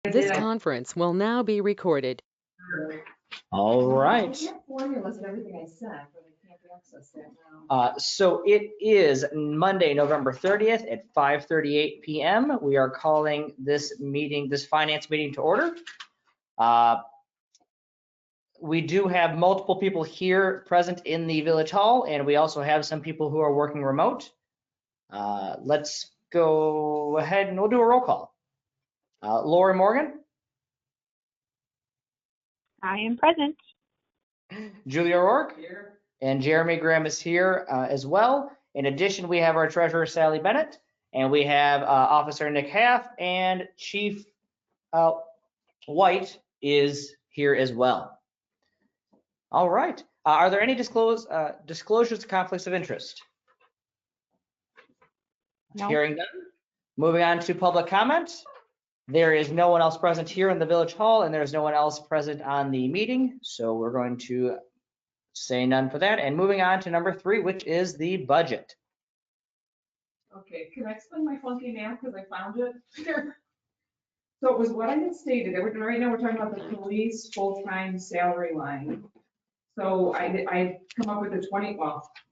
This conference will now be recorded. All right. Formulas and everything I sent, but I can't access that now. So it is Monday, November 30th at 5:38 p.m. We are calling this meeting, this finance meeting to order. We do have multiple people here present in the Village Hall, and we also have some people who are working remote. Let's go ahead and we'll do a roll call. Lori Morgan. I am present. Julia O'Rourke. Here. And Jeremy Graham is here as well. In addition, we have our treasurer, Sally Bennett, and we have Officer Nick Half, and Chief White is here as well. All right. Are there any disclosures of conflicts of interest? No. Hearing none. Moving on to public comment. There is no one else present here in the Village Hall, and there's no one else present on the meeting. So we're going to say none for that. And moving on to number 3, which is the budget. Okay, can I explain my funky math because I found it here? So it was what I had stated. Right now we're talking about the police full-time salary line. So I come up with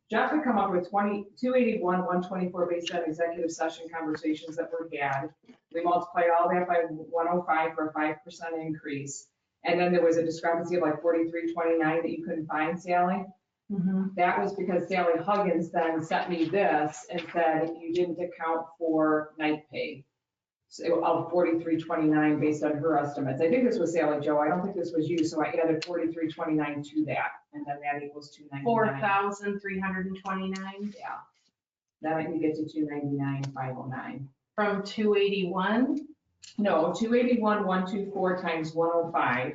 Jeff had come up with 281, 124 based on executive session conversations that were had. We multiplied all that by 105 for a 5% increase. And then there was a discrepancy of like 43.29 that you couldn't find, Sally. That was because Sally Huggins then sent me this and said you didn't account for night pay. So of 43.29 based on her estimates. I think this was Sally Joe. I don't think this was you. So I added 43.29 to that, and then that equals 299. 4,329 Yeah. Then you get to 299,509. from 281. No, 281, 124 times 105.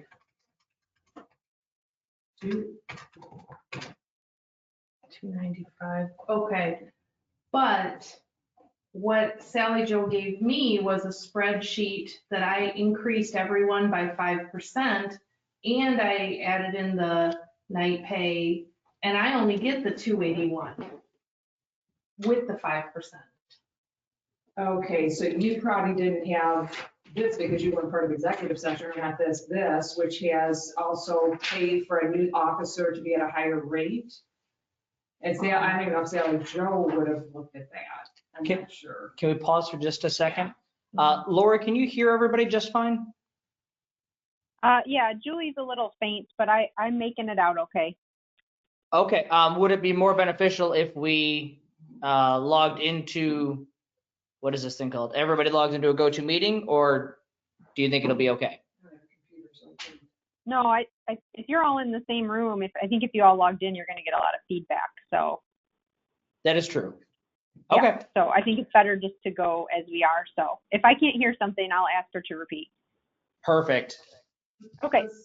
295. Okay, but what Sally Joe gave me was a spreadsheet that I increased everyone by 5%, and I added in the night pay, and I only get the 281 with the 5%. Okay, so you probably didn't have this because you weren't part of executive session, or not this, which has also paid for a new officer to be at a higher rate. And I don't even know if Sally Joe would have looked at that. I'm not sure. Can we pause for just a second? Laura, can you hear everybody just fine? Yeah, Julie's a little faint, but I'm making it out okay. Okay, would it be more beneficial if we logged into, what is this thing called? Everybody logs into a GoToMeeting, or do you think it'll be okay? No, if you're all in the same room, I think if you all logged in, you're going to get a lot of feedback. So That is true. yeah, Okay. so I think it's better just to go as we are. So if I can't hear something, I'll ask her to repeat. Perfect. Okay. The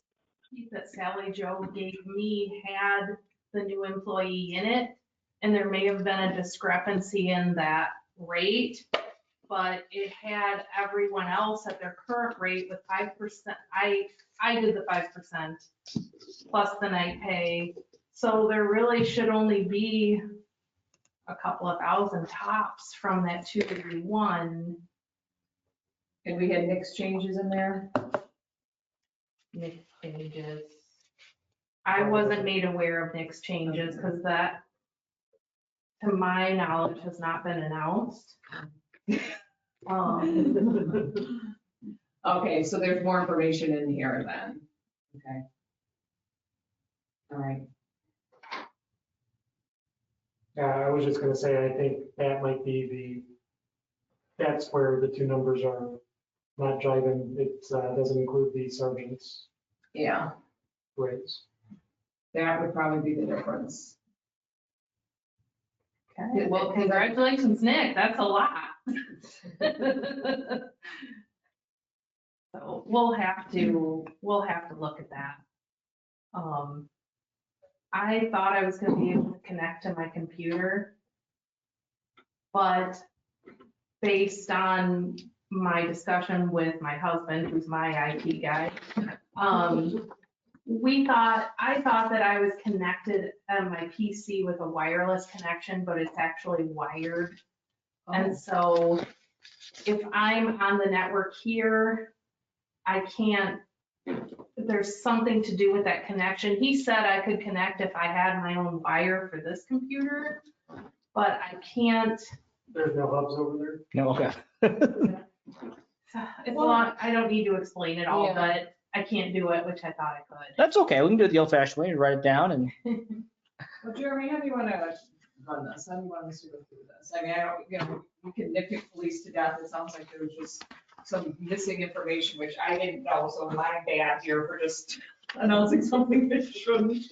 sheet that Sally Joe gave me had the new employee in it, and there may have been a discrepancy in that rate, but it had everyone else at their current rate with 5%. I did the 5% plus the night pay. So there really should only be a couple of thousand tops from that 281. And we had Nick's changes in there. Nick's changes. I wasn't made aware of Nick's changes because that, to my knowledge, has not been announced. Okay, so there's more information in here then. Okay. All right. I was just gonna say, I think that might be that's where the two numbers are not jiving. It doesn't include the sergeant's Yeah, rates. that would probably be the difference. Okay, well, congratulations, Nick. That's a lot. So we'll have to look at that. I thought I was gonna be able to connect to my computer, but based on my discussion with my husband, who's my IT guy, I thought that I was connected on my PC with a wireless connection, but it's actually wired. And so if I'm on the network here, I can't, there's something to do with that connection. He said I could connect if I had my own wire for this computer, but I can't. There's no hubs over there. No, okay. It's long, I don't need to explain it all, Yeah. but I can't do it, which I thought I could. That's okay. We can do it the old fashioned way and write it down and. Well, Jeremy, how do you want to run this? How do you want us to go through this? I mean, I don't, you know, we can nitpick police to death. It sounds like there was just some missing information, which I didn't know, so my bad here for just announcing something that shouldn't.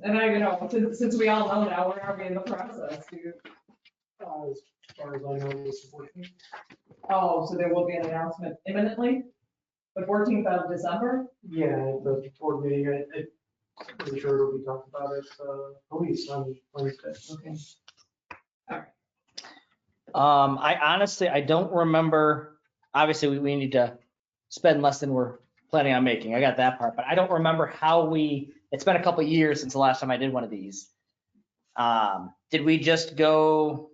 And I, you know, since we all know now, where are we in the process? As far as I know, this is working. Oh, so there will be an announcement imminently? The 14th of December? Yeah, at the board meeting, I'm pretty sure it'll be talked about at police on Wednesday. Okay. I honestly, I don't remember, obviously, we need to spend less than we're planning on making. I got that part, but I don't remember how it's been a couple of years since the last time I did one of these. Did we just go?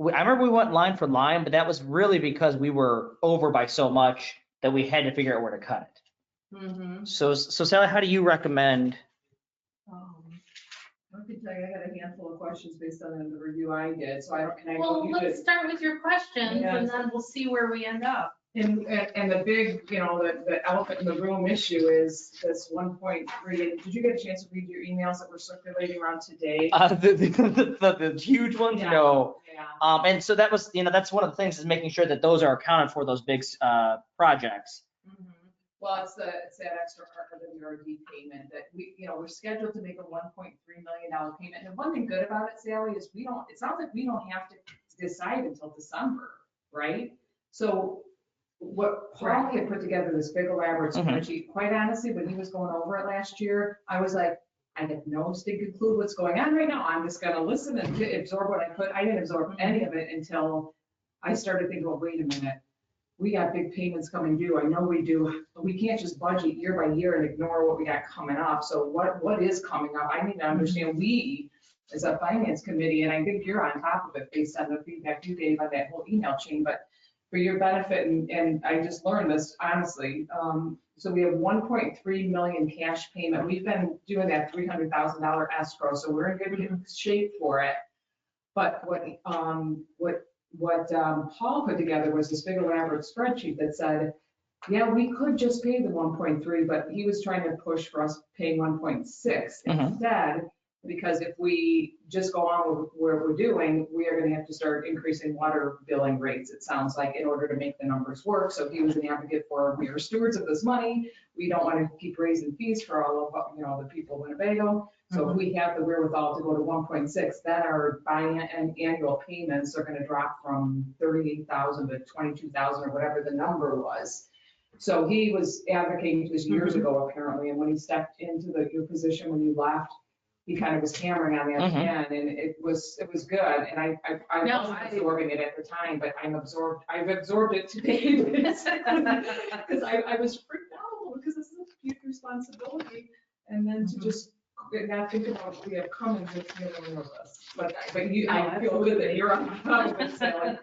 I remember we went line for line, but that was really because we were over by so much that we had to figure out where to cut it. Mhm. So Sally, how do you recommend? I can tell you, I got a handful of questions based on the review I did, so I don't, and I know Well, you let's did. start with your questions Yeah. and then we'll see where we end up. And the big, you know, the elephant in the room issue is this 1.3. Did you get a chance to read your emails that were circulating around today? The huge ones, Yeah. Yeah. and so that was, that's one of the things is making sure that those are accounted for, those big projects. Mhm. Well, it's that extra RWRD payment that we're scheduled to make a $1.3 million payment. And one thing good about it, Sally, is it sounds like we don't have to decide until December, right? So what Paul had put together, this big elaborate Mhm. spreadsheet, quite honestly, when he was going over it last year, I was like, I have no stinking clue what's going on right now. I'm just gonna listen and absorb what I could. I didn't absorb any of it until I started thinking, well, wait a minute. We got big payments coming due. I know we do. We can't just budget year by year and ignore what we got coming up. So what is coming up? I need to understand we, as a finance committee, and I think you're on top of it based on the feedback you gave on that whole email chain, but for your benefit, and I just learned this honestly. So we have 1.3 million cash payment. We've been doing that $300,000 escrow, so we're in good shape for it. But what Paul put together was this big elaborate spreadsheet that said, yeah, we could just pay the 1.3, but he was trying to push for us paying 1.6 instead, because if we just go on with where we're doing, we are going to have to start increasing water billing rates, it sounds like, in order to make the numbers work. So he was an advocate for, we are stewards of this money. We don't want to keep raising fees for all of the people of Winnebago. So if we have the wherewithal to go to 1.6, then our biannual payments are going to drop from 38,000 to 22,000 or whatever the number was. So he was advocating this years ago, apparently, and when he stepped into your position when you left, he kind of was hammering on that again, and it was good. And I wasn't absorbing it at the time, but I've absorbed it today. Because I was freaked out because this is a huge responsibility. And then to just not think about what we have coming makes me a little nervous. But I feel good that you're on top of it, Sally.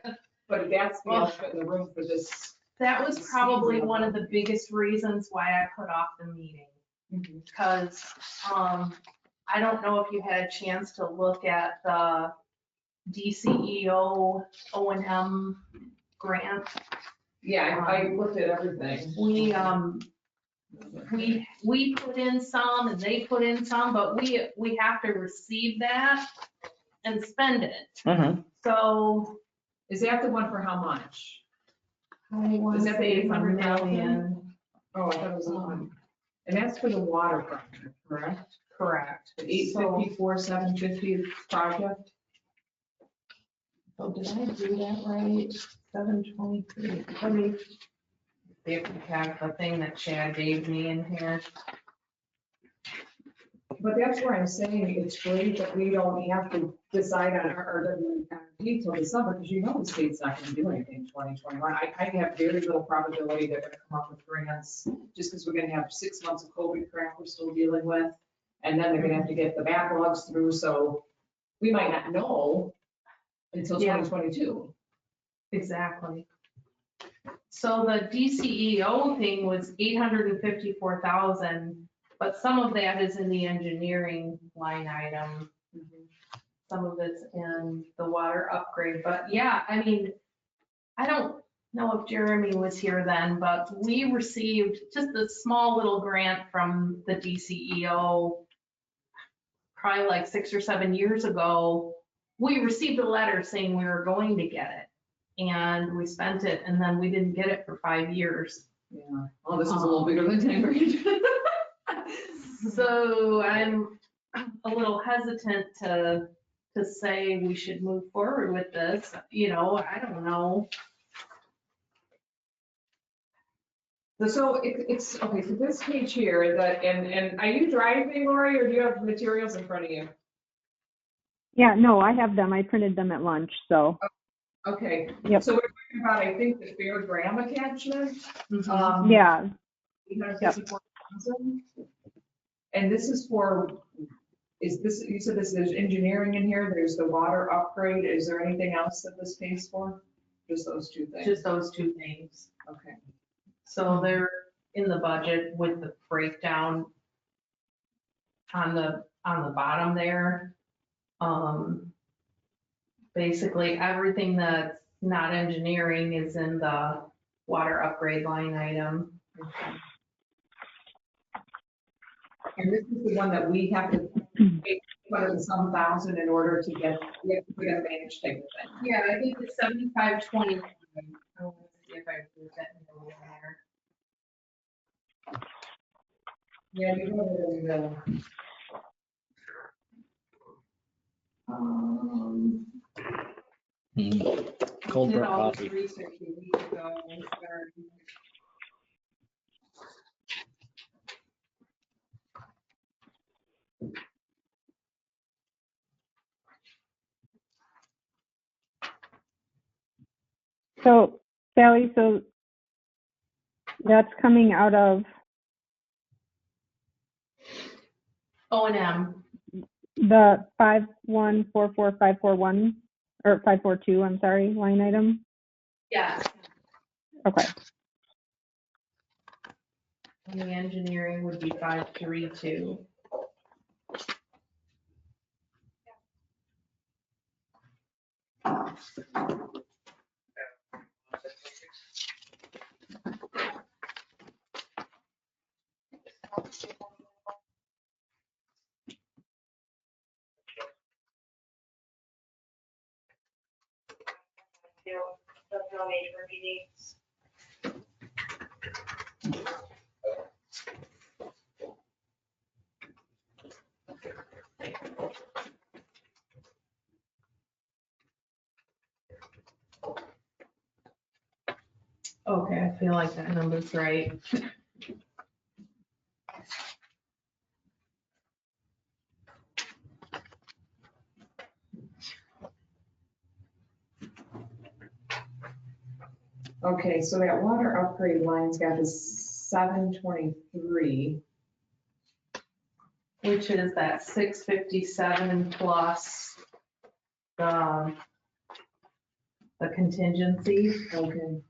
But that's the elephant in the room for this. That was probably one of the biggest reasons why I put off the meeting. Because I don't know if you had a chance to look at the DCEO O&M grant. Yeah, I looked at everything. We put in some and they put in some, but we have to receive that and spend it. So. Is that the one for how much? Is that the 800 million? Oh, I thought it was the one. And that's for the water project, correct? Correct. The 854, 750 project? Oh, did I do that right? 723. Let me see if we have the thing that Chad gave me in here. But that's where I'm saying it's great that we don't have to decide on our RWRD till December, because the state's not going to do anything in 2021. I have very little probability they're going to come up with grants, just because we're going to have 6 months of COVID crap we're still dealing with. And then they're going to have to get the backlogs through, so we might not know until 2022. Exactly. So the DCEO thing was 854,000, but some of that is in the engineering line item. Some of it's in the water upgrade, but yeah, I mean, I don't know if Jeremy was here then, but we received just a small little grant from the DCEO probably like 6 or 7 years ago. We received a letter saying we were going to get it, and we spent it, and then we didn't get it for 5 years. Yeah, well, this is a little bigger than 10 grand. So I'm a little hesitant to say we should move forward with this, you know, I don't know. So it's, okay, so this page here, that, and are you driving, Lori, or do you have materials in front of you? Yeah, no, I have them. I printed them at lunch, so. Okay. Yep. So we're talking about, I think, the Fair Graham attachment. Yeah, 854,000. And this is for, is this, you said this, there's engineering in here, there's the water upgrade, is there anything else that this pays for? Just those two things? Just those two things. Okay. So they're in the budget with the breakdown on the bottom there. Basically, everything that's not engineering is in the water upgrade line item. And this is the one that we have to pay some thousand in order to get, we have to put a managed type of thing. Yeah, I think it's 7520. I want to see if I put that in there. Yeah, you know, Cold Did brew all this coffee. research a week ago and started. so Sally, so that's coming out of O&M. the 5144541 or 542, I'm sorry, line item? Yeah. Okay. And the engineering would be 532. Okay, I feel like that number's right. okay, so that water upgrade line's got this 723. Which is that 657 plus the contingency. Okay.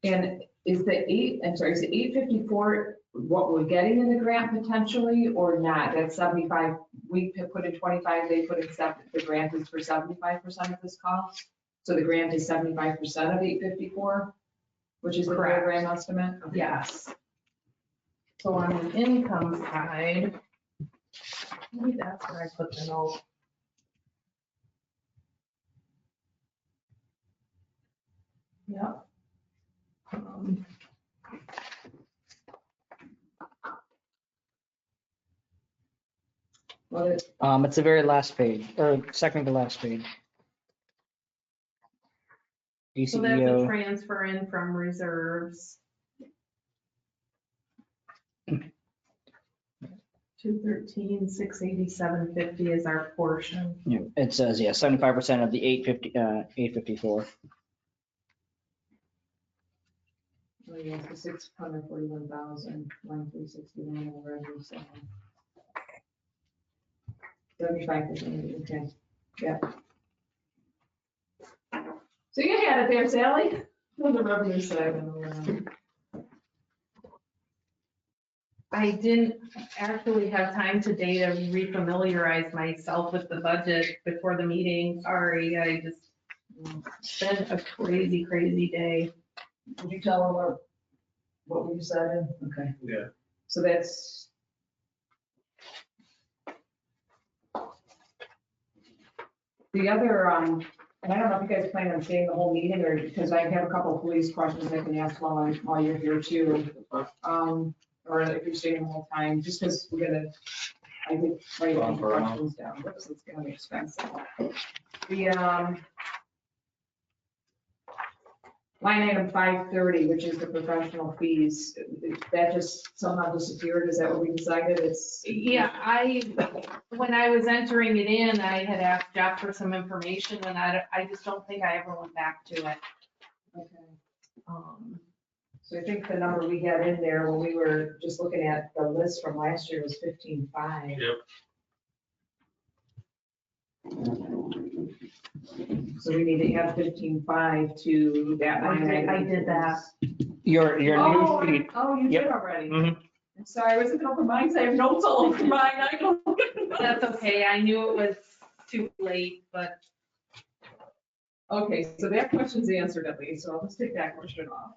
And is the 854 what we're getting in the grant potentially or not? That's 75, we put in 25, they put in 7, the grant is for 75% of this cost? So the grant is 75% of 854, which is the Correct. grant estimate? Okay. Yes. So on the income side, maybe that's where I put the note. Yep. Well, It's the very last page, or second to last page. So that's a DCEO, transfer in from reserves. 213, 687.50 is our portion. yeah, it says, yeah, 75% of the 854. Oh, yeah, so 641,1369 over every seven. 75%, okay, yeah. So you had it there, Sally, on the revenue side. I didn't actually have time today to refamiliarize myself with the budget before the meeting. Sorry, it's been a crazy, crazy day. Did you tell her what we decided? Okay. Yeah. So that's. The other, and I don't know if you guys plan on staying the whole meeting or, because I have a couple of police questions I can ask while you're here too. Or if you're staying the whole time, just because we're gonna, I think, write a bunch of questions down, because it's gonna be expensive. The, line item 530, which is the professional fees, that just somehow disappeared, is that what we decided? It's. Yeah, when I was entering it in, I had asked Jeff for some information and I just don't think I ever went back to it. Okay. So I think the number we had in there when we were just looking at the list from last year was 15.5. Yep. So we need to add 15.5 to that line item. I did that. Your new Oh, sheet. oh, you Yep. did already. Mhm. I'm sorry, I was looking over mine, I have notes all over mine. I don't. That's okay. I knew it was too late, but Okay, so that question's answered at least, so I'll just take that question off.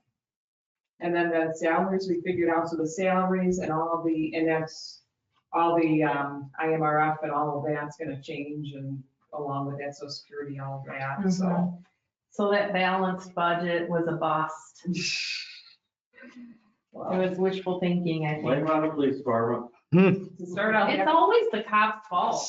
And then the salaries we figured out, so the salaries and all of the, and that's all the IMRF and all of that's gonna change and along with that, social security, all of that, so. so that balanced budget was a bust. It Well, was wishful thinking, I Blame think. it on the police department. to start out, It's always the cop's fault.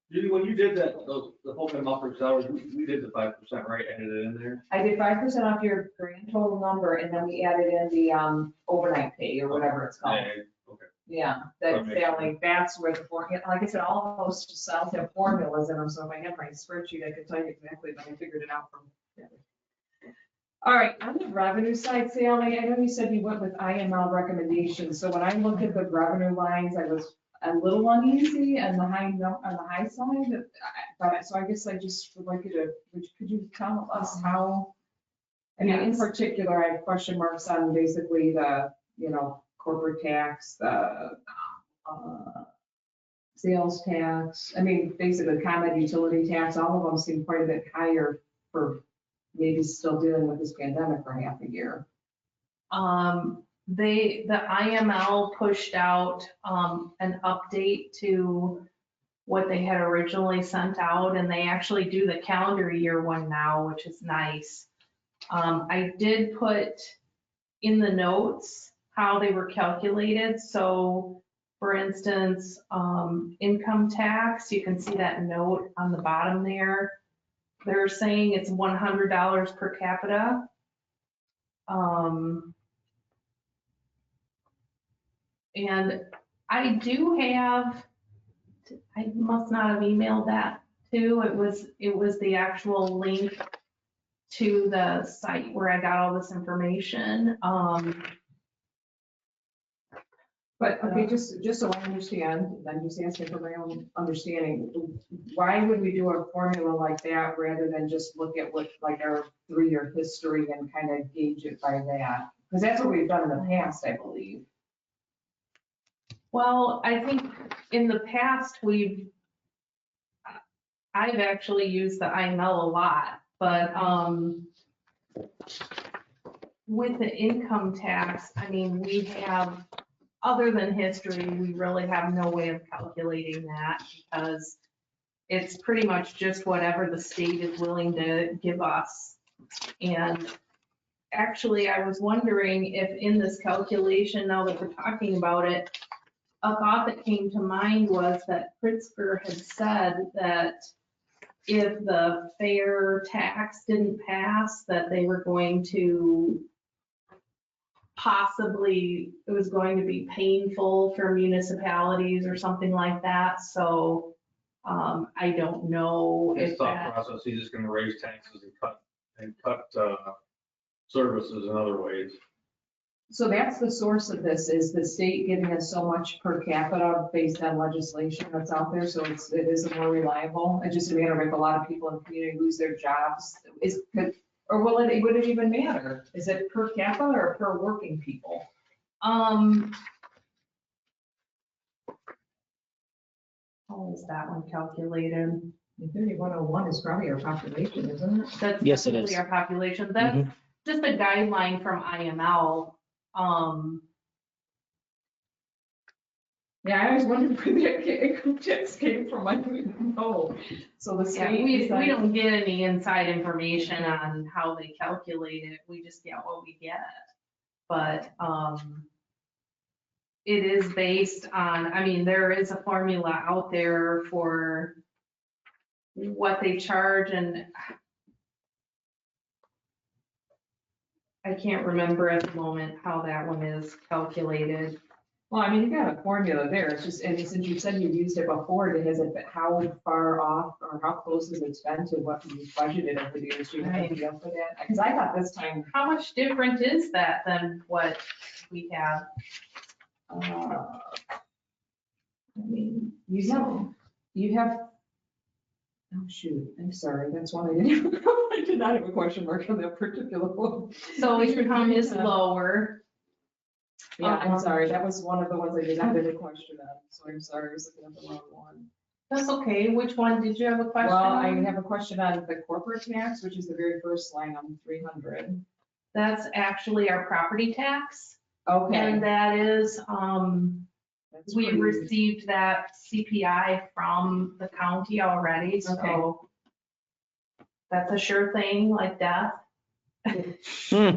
Judy, when you did that, the full-time officer salary, we did the 5%, right? Added it in there? I did 5% off your grand total number, and then we added in the overnight pay or whatever it's called. Yeah, okay. Yeah, that Okay. Sally, that's where the formula, like I said, all of those cells have formulas in them, so if I had my spreadsheet, I could tell you exactly, but I figured it out from. All right, on the revenue side, Sally, I know you said you went with IML recommendations, so when I looked at the revenue lines, I was a little uneasy on the high side, but so I guess I just would like you to, could you tell us how? I mean, in Yes. particular, I have question marks on basically the, corporate tax, the sales tax, I mean, basically common utility tax, all of them seem quite a bit higher for maybe still dealing with this pandemic for half a year. The IML pushed out an update to what they had originally sent out, and they actually do the calendar year one now, which is nice. I did put in the notes how they were calculated. So for instance, income tax, you can see that note on the bottom there. They're saying it's $100 per capita. And I do have, I must not have emailed that too. It was the actual link to the site where I got all this information. But, okay, just so I understand, I'm just asking for my own understanding, why would we do a formula like that rather than just look at what, like our 3-year history and kind of gauge it by that? Because that's what we've done in the past, I believe. Well, I think in the past, I've actually used the IML a lot, but with the income tax, I mean, we have, other than history, we really have no way of calculating that because it's pretty much just whatever the state is willing to give us. And actually, I was wondering if in this calculation, now that we're talking about it, a thought that came to mind was that Pritzker had said that if the fair tax didn't pass, that they were going to possibly, it was going to be painful for municipalities or something like that. So I don't know His if thought that, process, he's just gonna raise taxes and cut services in other ways. So that's the source of this, is the state giving us so much per capita based on legislation that's out there, so it is more reliable. It's just a matter of if a lot of people in the community lose their jobs, or would it even matter? Is it per capita or per working people? How is that one calculated? 3101 is probably our population, isn't it? That's Yes, it definitely is. our population. That's just a guideline from IML. Yeah, I always wondered where the income tax came from, I don't even know. So the Yeah, state. we decided- don't get any inside information on how they calculate it. We just get what we get. But, it is based on, I mean, there is a formula out there for what they charge, and I can't remember at the moment how that one is calculated. Well, I mean, you got a formula there, it's just, and since you said you've used it before, how far off or how close has it been to what you budgeted over the years? Do you have an idea for that? Because I thought this time, How much different is that than what we have? I mean, you have, oh shoot, I'm sorry, that's one I didn't, I did not have a question mark on that particular one. So income is lower. Yeah, I'm sorry, that was one of the ones I did not have a question on, so I'm sorry, I was looking at the wrong one. That's okay. Which one did you have a question Well, I on? have a question on the corporate tax, which is the very first line on 300. That's actually our property tax. Okay. And that is, That's we pretty- received that CPI from the county already, so Okay. that's a sure thing, like death. That's their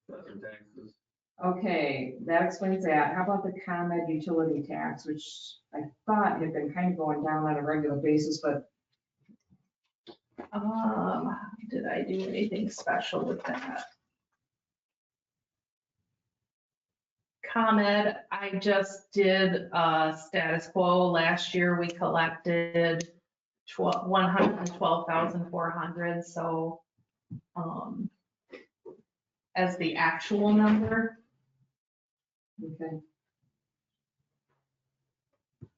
taxes. Okay, that explains that. How about the ComEd utility tax, which I thought had been kind of going down on a regular basis, but Did I do anything special with that? ComEd, I just did status quo. Last year, we collected 112,400, so as the actual number. okay.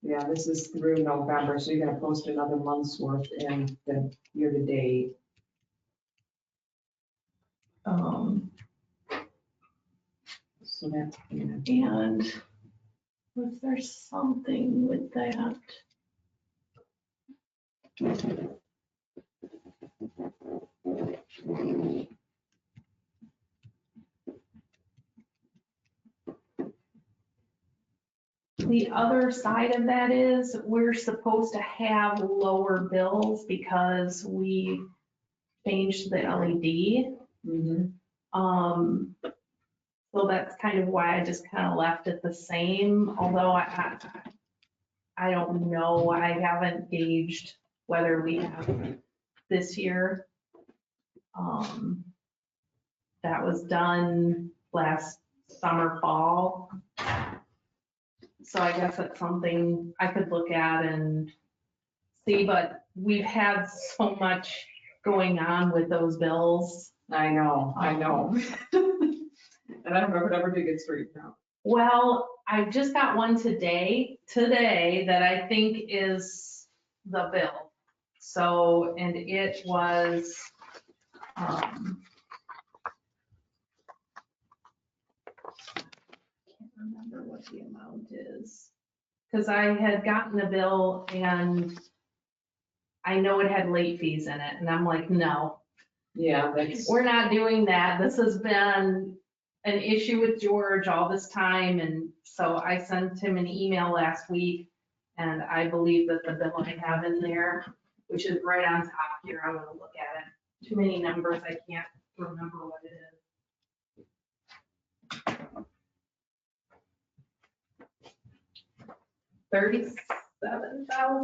Yeah, this is through November, so you're gonna post another month's worth in the year to date. So that's, And was there something with that? The other side of that is we're supposed to have lower bills because we changed the LED. mhm. So that's kind of why I just kind of left it the same, although I don't know, I haven't gauged whether we have this year. That was done last summer, fall. So I guess that's something I could look at and see, but we've had so much going on with those bills. I know. And I don't know if it ever did get straightened out. Well, I just got one today that I think is the bill. So, and it was, can't remember what the amount is. Because I had gotten a bill and I know it had late fees in it, and I'm like, no, Yeah, that's, we're not doing that. This has been an issue with George all this time, and so I sent him an email last week, and I believe that the bill I have in there, which is right on top here, I'm gonna look at it. Too many numbers, I can't remember what it is. $37,000, I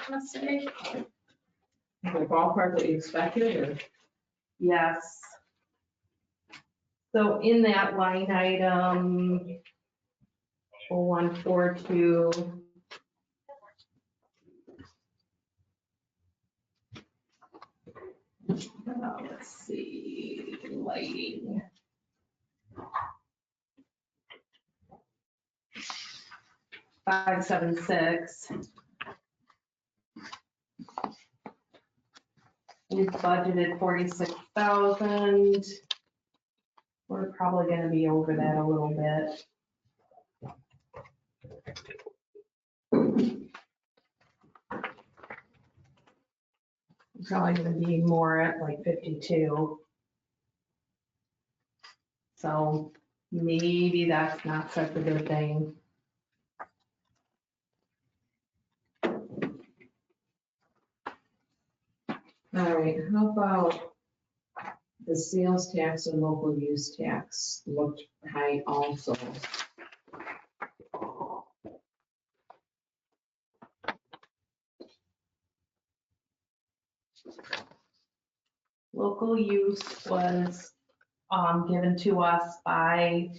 wanna say. the ballpark that you expected, or? Yes. So in that line item, 0142. Let's see, lighting. $576. We've budgeted 46,000. We're probably gonna be over that a little bit. Probably gonna be more at like 52. So maybe that's not such a good thing. All right, how about the sales tax and local use tax looked high also? Local use was given to us by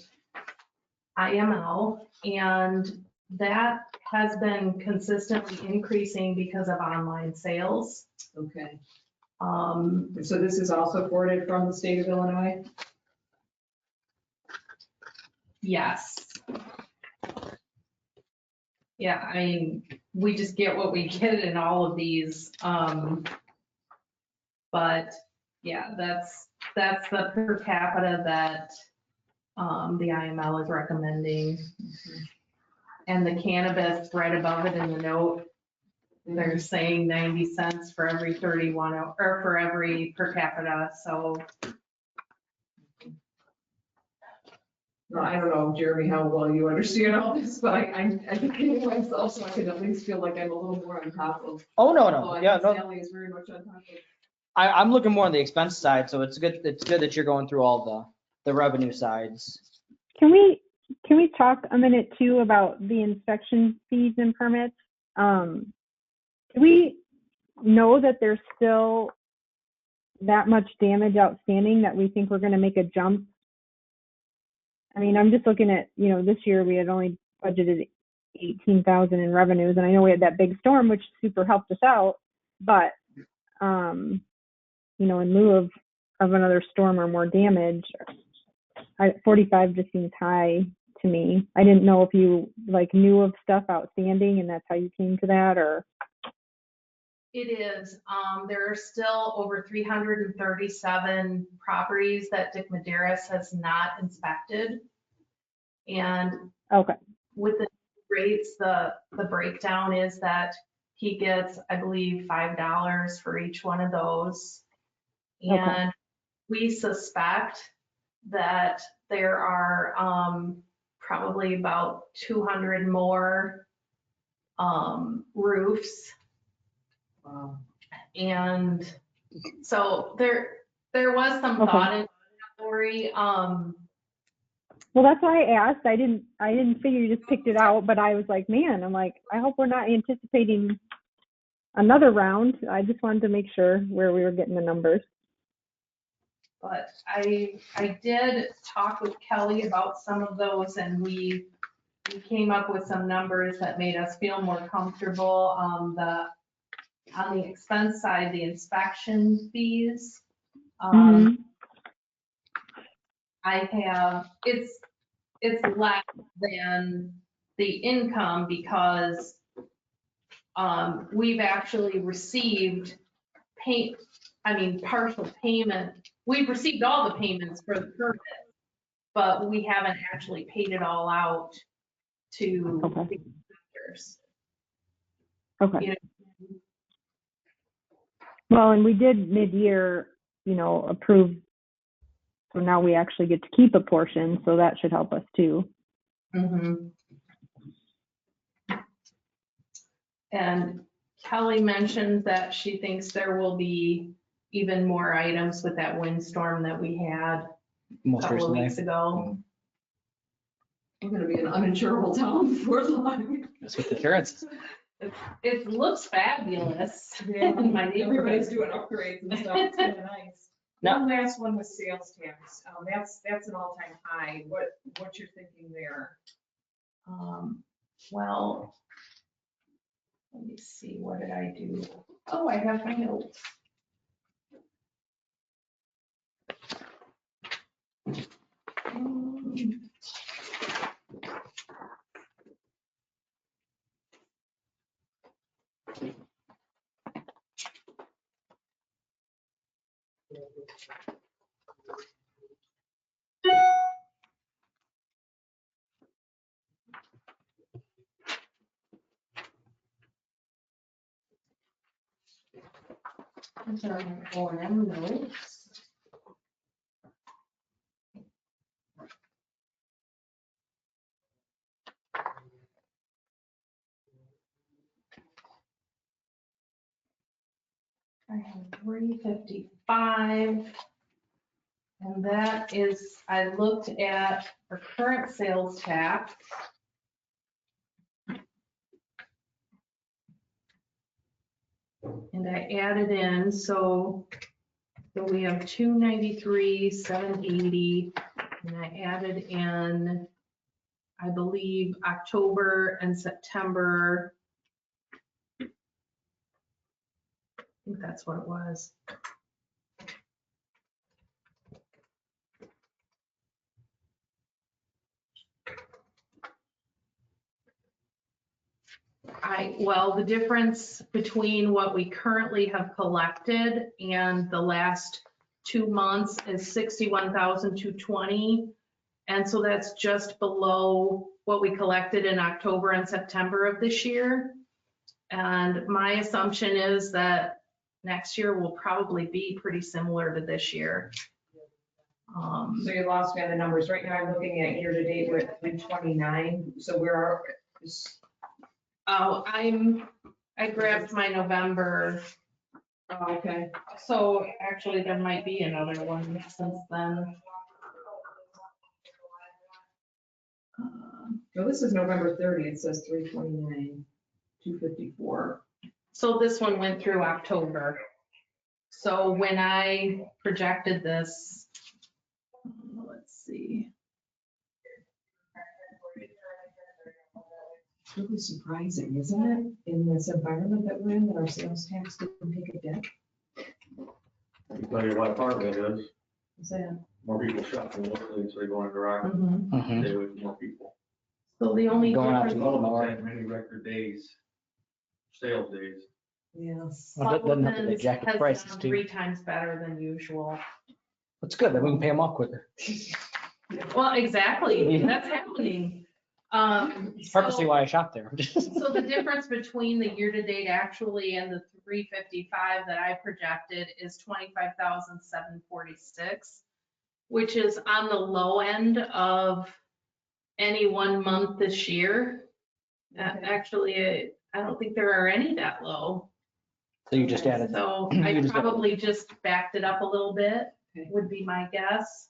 IML, and that has been consistently increasing because of online sales. Okay, Um, so this is also supported from the state of Illinois? Yes. Yeah, I mean, we just get what we get in all of these. But yeah, that's the per capita that the IML is recommending. And the cannabis right above it in the note, they're saying 90 cents for every 31, or for every per capita, so. No, I don't know, Jeremy, how well you understand all this, but I'm educating myself so I can at least feel like I'm a little more on top of. Oh, no, Oh, no, I yeah, think no, Sally is very much on top of. I'm looking more on the expense side, so it's good that you're going through all the revenue sides. Can we talk a minute too about the inspection fees and permits? Do we know that there's still that much damage outstanding that we think we're going to make a jump? I mean, I'm just looking at, this year we had only budgeted 18,000 in revenues, and I know we had that big storm, which super helped us out, but, in lieu of another storm or more damage, 45 just seems high to me. I didn't know if you knew of stuff outstanding and that's how you came to that, or. It is, there are still over 337 properties that Dick Maderis has not inspected. And Okay. with the rates, the breakdown is that he gets, I believe, $5 for each one of those. Okay. And we suspect that there are probably about 200 more roofs. Wow. And so there was some Okay. thought in that, Lori. Well, that's why I asked. I didn't figure you just picked it out, but I was like, man, I hope we're not anticipating another round. I just wanted to make sure where we were getting the numbers. But I did talk with Kelly about some of those, and we came up with some numbers that made us feel more comfortable. On the expense side, the inspection fees, I have, it's less than the income because we've actually received partial payment. We've received all the payments for the permit, but we haven't actually paid it all out to Okay. the inspectors. Okay. You know, Well, and we did mid-year, approve. So now we actually get to keep a portion, so that should help us too. Mhm. And Kelly mentioned that she thinks there will be even more items with that windstorm that we had a Most couple of recently. weeks ago. We're gonna be an uninsurable town before long. That's what the insurance. It looks fabulous Yeah, in my everybody's neighborhood. doing upgrades and stuff, it's kind of nice. No. One last one with sales tax, that's an all-time high, what you're thinking there? Well, let me see, what did I do? Oh, I have my notes. These are my O&M notes. I have 355. And that is, I looked at our current sales tax. And I added in, so we have 293, 780, and I added in, I believe, October and September. I think that's what it was. Well, the difference between what we currently have collected and the last 2 months is 61,220. And so that's just below what we collected in October and September of this year. And my assumption is that next year will probably be pretty similar to this year. So you lost me on the numbers. Right now, I'm looking at year-to-date, we're at 329. So we're, Oh, I grabbed my November. oh, okay. So actually, there might be another one since then. No, this is November 30. It says 329, 254. So this one went through October. So when I projected this, let's see. It's really surprising, isn't it? In this environment that we're in, that our sales tax didn't take a dip. I'll tell you what part of it is, Is that? more people shopping locally, so they go in garage, Mhm. stay with more people. So the only Going out to difference, Walmart. Had many record days, sales days. Yes. Well, that doesn't have to be Sullivan's jacket has prices done too. 3 times better than usual. That's good, then we can pay them off quicker. Well, exactly, that's happening. It's purposely why I shop there. So the difference between the year-to-date actually and the 355 that I projected is 25,746, which is on the low end of any 1 month this year. Actually, I don't think there are any that low. So you just added, So You I just got- probably just backed it up a little bit, would be my guess.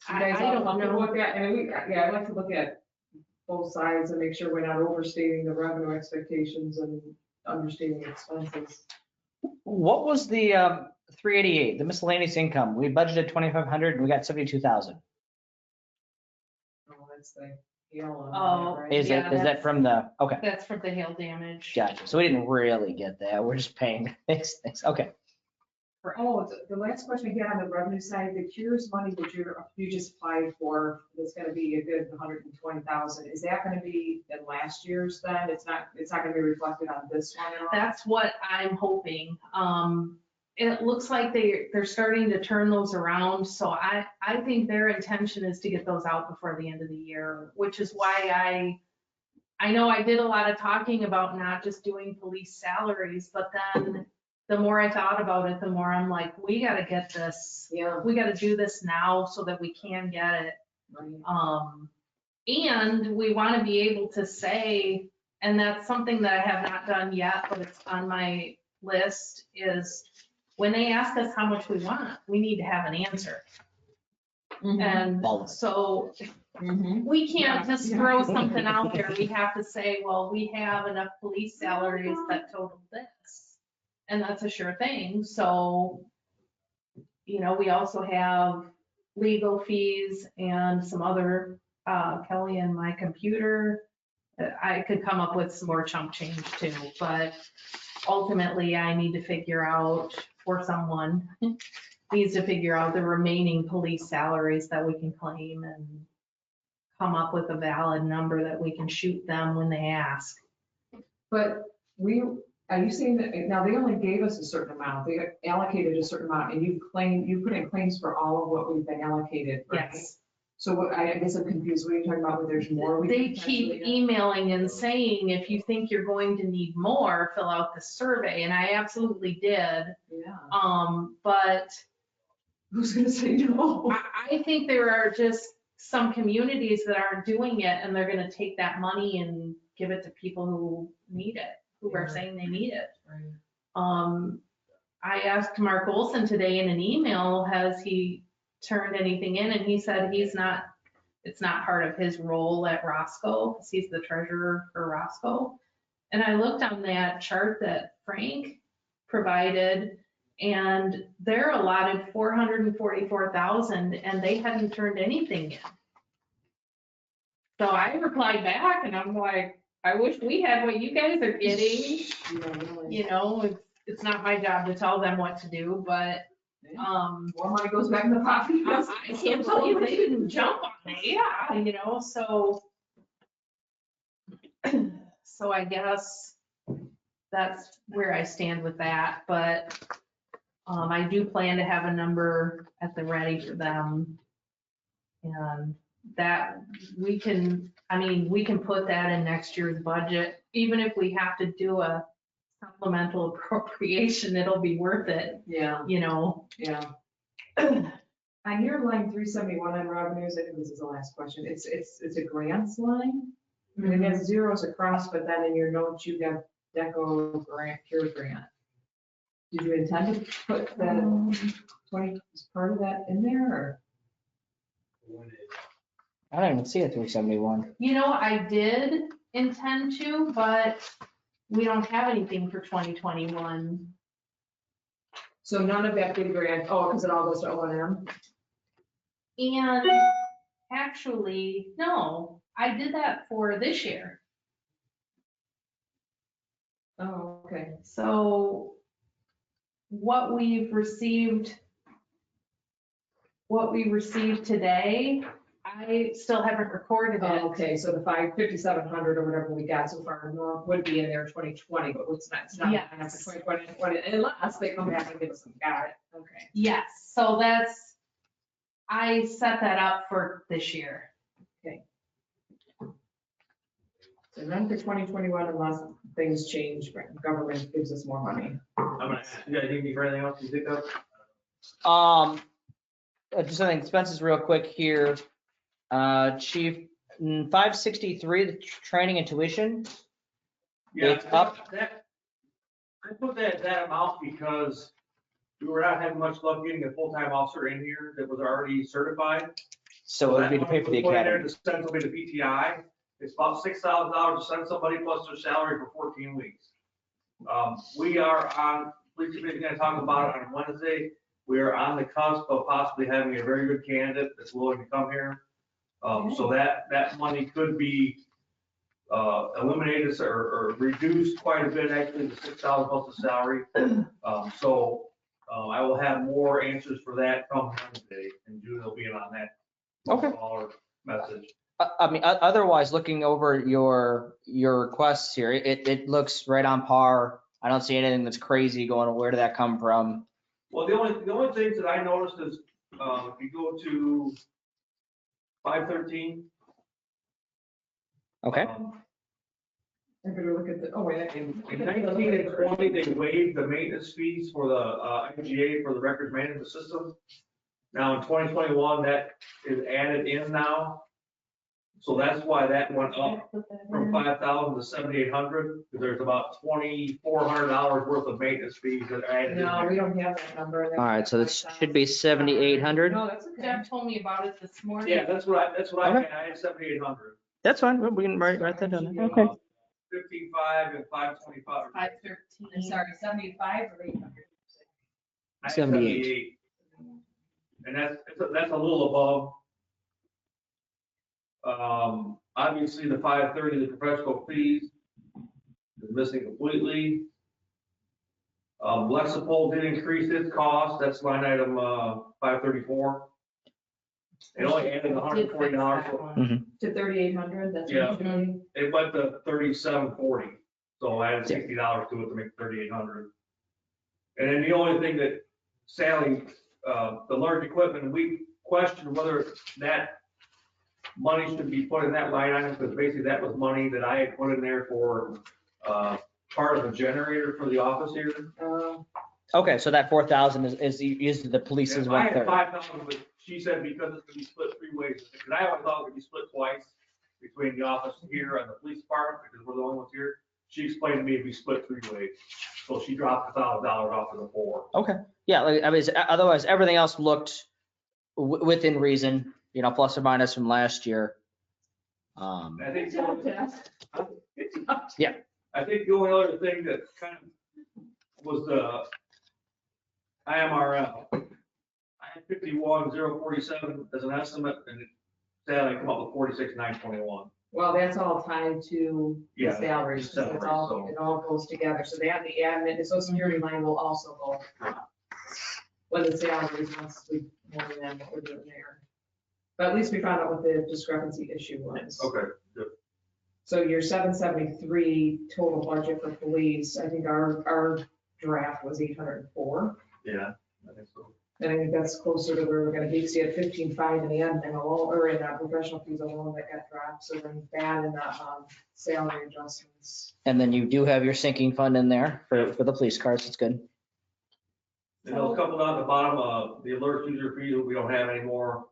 You guys I all don't comfortable know. with that? I mean, I'd like to look at both sides and make sure we're not overstating the revenue expectations and understating expenses. what was the 388, the miscellaneous income? We budgeted 2,500 and we got 72,000. Oh, that's the hail Oh, on that, right? Is Yeah, it, is that from the, okay, That's from the hail damage. gotcha. So we didn't really get that. We're just paying things. Okay. Oh, the last question I get on the revenue side, the CURES money that you just applied for, that's gonna be a good 120,000. Is that gonna be in last year's then? It's not gonna be reflected on this one at all? That's what I'm hoping. It looks like they're starting to turn those around, so I think their intention is to get those out before the end of the year, which is why I know I did a lot of talking about not just doing police salaries, but then the more I thought about it, the more I'm like, we gotta get this, Yeah. we gotta do this now so that we can get it. Right. And we want to be able to say, and that's something that I have not done yet, but it's on my list, is when they ask us how much we want, we need to have an answer. And All of it. so Mhm. we can't just Yeah. throw something out there. We have to say, well, we have enough police salaries that total this. And that's a sure thing. So, you know, we also have legal fees and some other, Kelly and my computer. I could come up with some more chunk change too, but ultimately I need to figure out, or someone needs to figure out the remaining police salaries that we can claim and come up with a valid number that we can shoot them when they ask. But Are you saying that, now they only gave us a certain amount, they allocated a certain amount, and you put in claims for all of what we've been allocated, right? Yes. So what, I guess I'm confused, what are you talking about, where there's more? we They can keep potentially emailing and saying, if you think you're going to need more, fill out the survey, and I absolutely did. get? Yeah, But who's gonna say no? I think there are just some communities that aren't doing it, and they're gonna take that money and give it to people who need it, who are Yeah. saying they need it. Right. I asked Mark Olson today in an email, has he turned anything in? And he said it's not part of his role at Roscoe, because he's the treasurer for Roscoe. And I looked on that chart that Frank provided, and they're allotted 444,000, and they hadn't turned anything in. So I replied back, and I'm like, I wish we had what you guys are getting. Yeah, really. You know, it's not my job to tell them what to do, but, More money goes back in the pocket. I can't believe they didn't jump on it, yeah, you know, so. So I guess that's where I stand with that, but, I do plan to have a number at the ready for them. And that, we can put that in next year's budget, even if we have to do a supplemental appropriation, it'll be worth it, Yeah, you know. yeah. On your line 371 on revenues, I think this is the last question, it's a grants line? And it has zeros across, but then in your notes, you got Deco grant, Cure grant. Did you intend to put the 20, is part of that in there, or? I don't even see a 371. You know, I did intend to, but we don't have anything for 2021. So none of that big grant, oh, because it all goes to O&M? And actually, no, I did that for this year. Oh, okay. So what we received today, I still haven't recorded it. Oh, okay, so the 5,700 or whatever we got so far would be in there 2020, but it's not Yes. for 2020, unless they come back and give us some, got it, okay. Yes, so I set that up for this year. So none for 2021 unless things change, government gives us more money. I'm gonna, you guys need me for anything else you think of? Just on the expenses real quick here. Chief, 563, the training and tuition. Yeah, It's up. I put that amount because we were not having much luck getting a full-time officer in here that was already certified. So it would be to pay for the academy. To send somebody to PTI. It's about $6,000 to send somebody plus their salary for 14 weeks. We are on, police committee going to talk about it on Wednesday. We are on the cusp of possibly having a very good candidate that's willing to come here. So that money could be eliminated or reduced quite a bit, actually, the $6,000 plus the salary. I will have more answers for that come Wednesday, and June will be in on that. Okay. Call or message. I mean, otherwise, looking over your requests here, it looks right on par. I don't see anything that's crazy going, where did that come from? Well, the only things that I noticed is, if you go to 513. Okay. I better look at the, oh, wait. In 19 and 20, they waived the maintenance fees for the IGA for the records management system. Now in 2021, that is added in now. So that's why that went up from 5,000 to 7,800, because there's about $2,400 worth of maintenance fees that are added in No, there. we don't have that number. All right, so this should be 7,800. No, that's okay. Jeff told me about it this morning. Yeah, that's what I Okay. had. I had 7,800. That's fine. We can write that down. Okay. 15.5 and 525. 513. I'm sorry, 75 or 800? I had 78. And that's a little above. Obviously, the 530, the professional fees is missing completely. Lexipol did increase its cost, that's line item 534. It only added $140. To 3,800, that's Yeah. what you're doing? It went to 3740. So I added $60 to it to make $3,800. And then the only thing that Sally, the large equipment, we questioned whether that money should be put in that line item, because basically that was money that I had put in there for, part of the generator for the office here. Okay, so that 4,000 is the police's If I had 1/3. 5,000, but she said because it's gonna be split 3 ways, because I always thought it would be split twice between the office here and the police department, because we're the only ones here. She explained to me it'd be split 3 ways, so she dropped $1,000 off of the 4. Okay, yeah, like, I mean, otherwise, everything else looked within reason, you know, plus or minus from last year. I think, Yeah. I think the only other thing that kind of was the IMRL. I had 51,047 as an estimate, and Sally come up with 46,921. Well, that's all tied to the Yeah, salaries. So It's all, so- it all goes together. So that, the admin, the social security line will also go up. When the salaries, once we more than what we're doing there. But at least we found out what the discrepancy issue was. Okay, good. So your 773 total budget for police, I think our draft was 804. Yeah, I think so. And I think that's closer to where we're gonna be, so you had 15.5 in the admin alone, or in professional fees alone that got dropped, so then that and the salary adjustments. And then you do have your sinking fund in there for the police cars, it's good. And those couple down at the bottom, the alert user fees, we don't have anymore,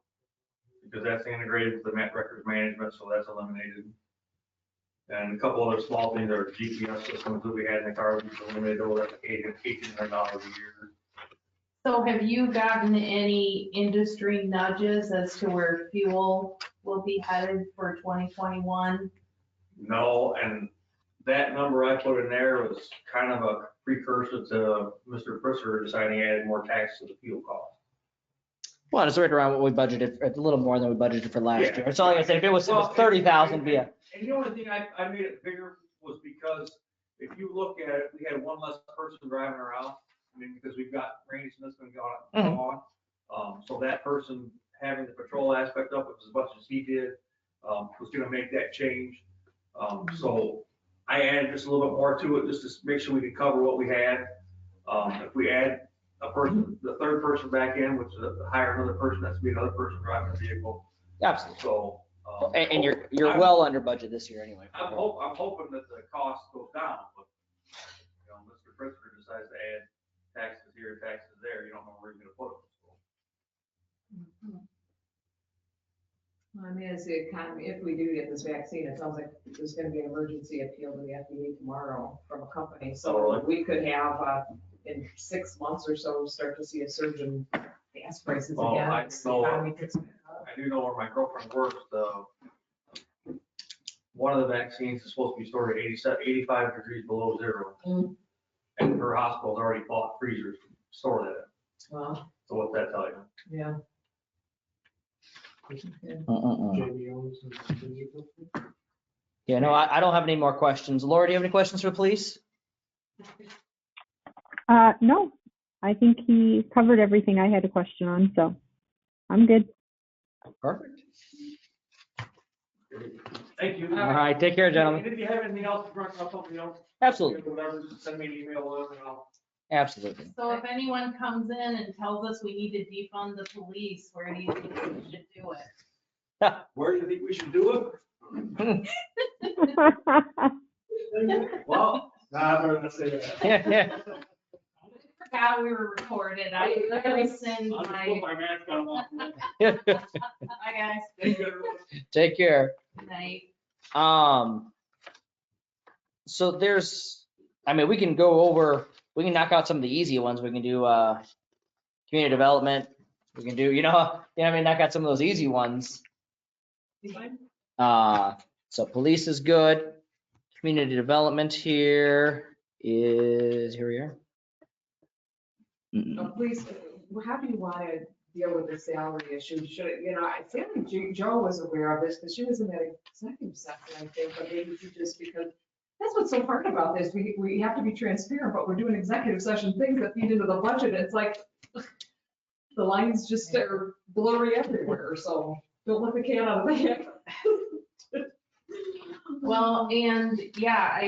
because that's integrated with the records management, so that's eliminated. And a couple other small things are GPS systems that we had in the car, we eliminated those at $1,800 a year. So have you gotten any industry nudges as to where fuel will be headed for 2021? No, and that number I put in there was kind of a precursor to Mr. Prisser deciding he added more tax to the fuel cost. Well, it's right around what we budgeted, a little more than we budgeted for last Yeah. year. So like I said, if it was Well, 30,000, yeah. And the only thing I made it bigger was because if you look at it, we had one less person driving around. I mean, because we've got range and that's been going on. So that person having the patrol aspect up as much as he did, was gonna make that change. So I added just a little bit more to it, just to make sure we could cover what we had. If we add a person, the third person back in, which is hire another person, that's be another person driving the vehicle. Absolutely. So. And you're well under budget this year anyway. I'm hoping that the cost goes down, but, you know, Mr. Pritzker decides to add taxes here, taxes there, you don't know where he's gonna put them. I mean, as the economy, if we do get this vaccine, it sounds like there's gonna be an emergency appeal to the FDA tomorrow from a company. Oh, So really? we could have, in 6 months or so, start to see a surge in gas prices Oh, again. I as the know. economy picks back up. I do know where my girlfriend works, one of the vaccines is supposed to be stored at 85 degrees below zero. Mm. And her hospital's already bought freezers to store that in. Well, So what's that tell you? yeah. Jamie owns and- Yeah, no, I don't have any more questions. Laura, do you have any questions for the police? No, I think he covered everything I had a question on, so I'm good. Perfect. Thank you. All right, take care, gentlemen. And if you have anything else, to run about something else, Absolutely, whatever, just send me an email, whatever, and I'll. absolutely. So if anyone comes in and tells us we need to defund the police, where do you think we should do it? Where do you think we should do it? Well, nah, I'm not gonna say that. Forgot we were recorded. I rescind I'll just my, put my mask on. Walk away. hi guys. Thank you, everyone. Take care. Good night. So there's, I mean, we can knock out some of the easy ones. We can do, community development. We can do, I mean, knock out some of those easy ones. So police is good. Community development here we are. Please, how do you want to deal with the salary issue? Should, I think Joe was aware of this because she was in that executive session, I think, but maybe she just, because that's what's so hard about this. We have to be transparent, but we're doing executive session things that feed into the budget. It's like the lines just are blurry everywhere, so don't let the cat out of the bag. Well, and yeah,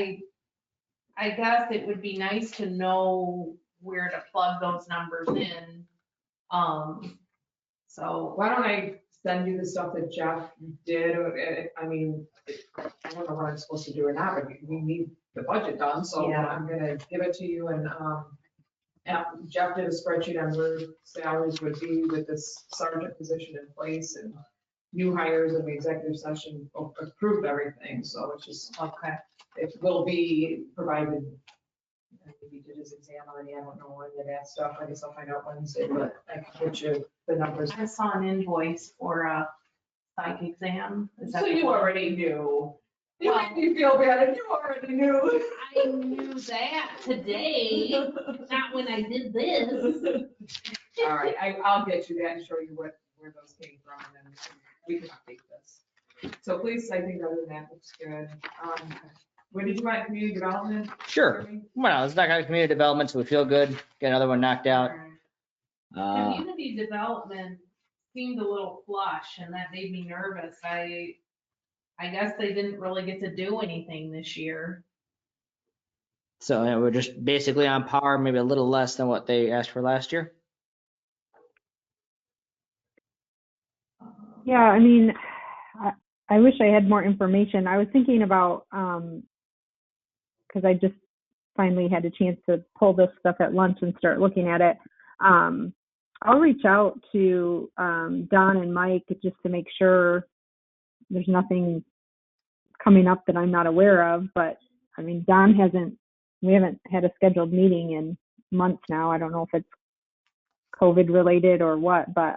I guess it would be nice to know where to plug those numbers in. So, Why don't I send you the stuff that Jeff did? I mean, I don't know what I'm supposed to do or not, but we need the budget done, so Yeah. I'm gonna give it to you and Jeff did a spreadsheet on where salaries would be with this sergeant position in place and new hires in the executive session approved everything, so it's just, okay. it will be provided. Maybe he did his exam already, I don't know any of that stuff, I guess I'll find out Wednesday, but I can get you the numbers. I saw an invoice for a psych exam. Is that So you the one? already knew. You Well- make me feel bad, and you already knew. I knew that today, not when I did this. All right, I'll get you that and show you where those came from, and then we can update this. So please, I think other than that, looks good. When did you want community development? Sure. Jeremy? Well, it's not community development, so we feel good. Get another one knocked out. Community development seemed a little flush and that made me nervous. I guess they didn't really get to do anything this year. So yeah, we're just basically on par, maybe a little less than what they asked for last year. Yeah, I mean, I wish I had more information. I was thinking about, because I just finally had a chance to pull this stuff at lunch and start looking at it. I'll reach out to Don and Mike just to make sure there's nothing coming up that I'm not aware of. But I mean, we haven't had a scheduled meeting in months now. I don't know if it's COVID related or what, but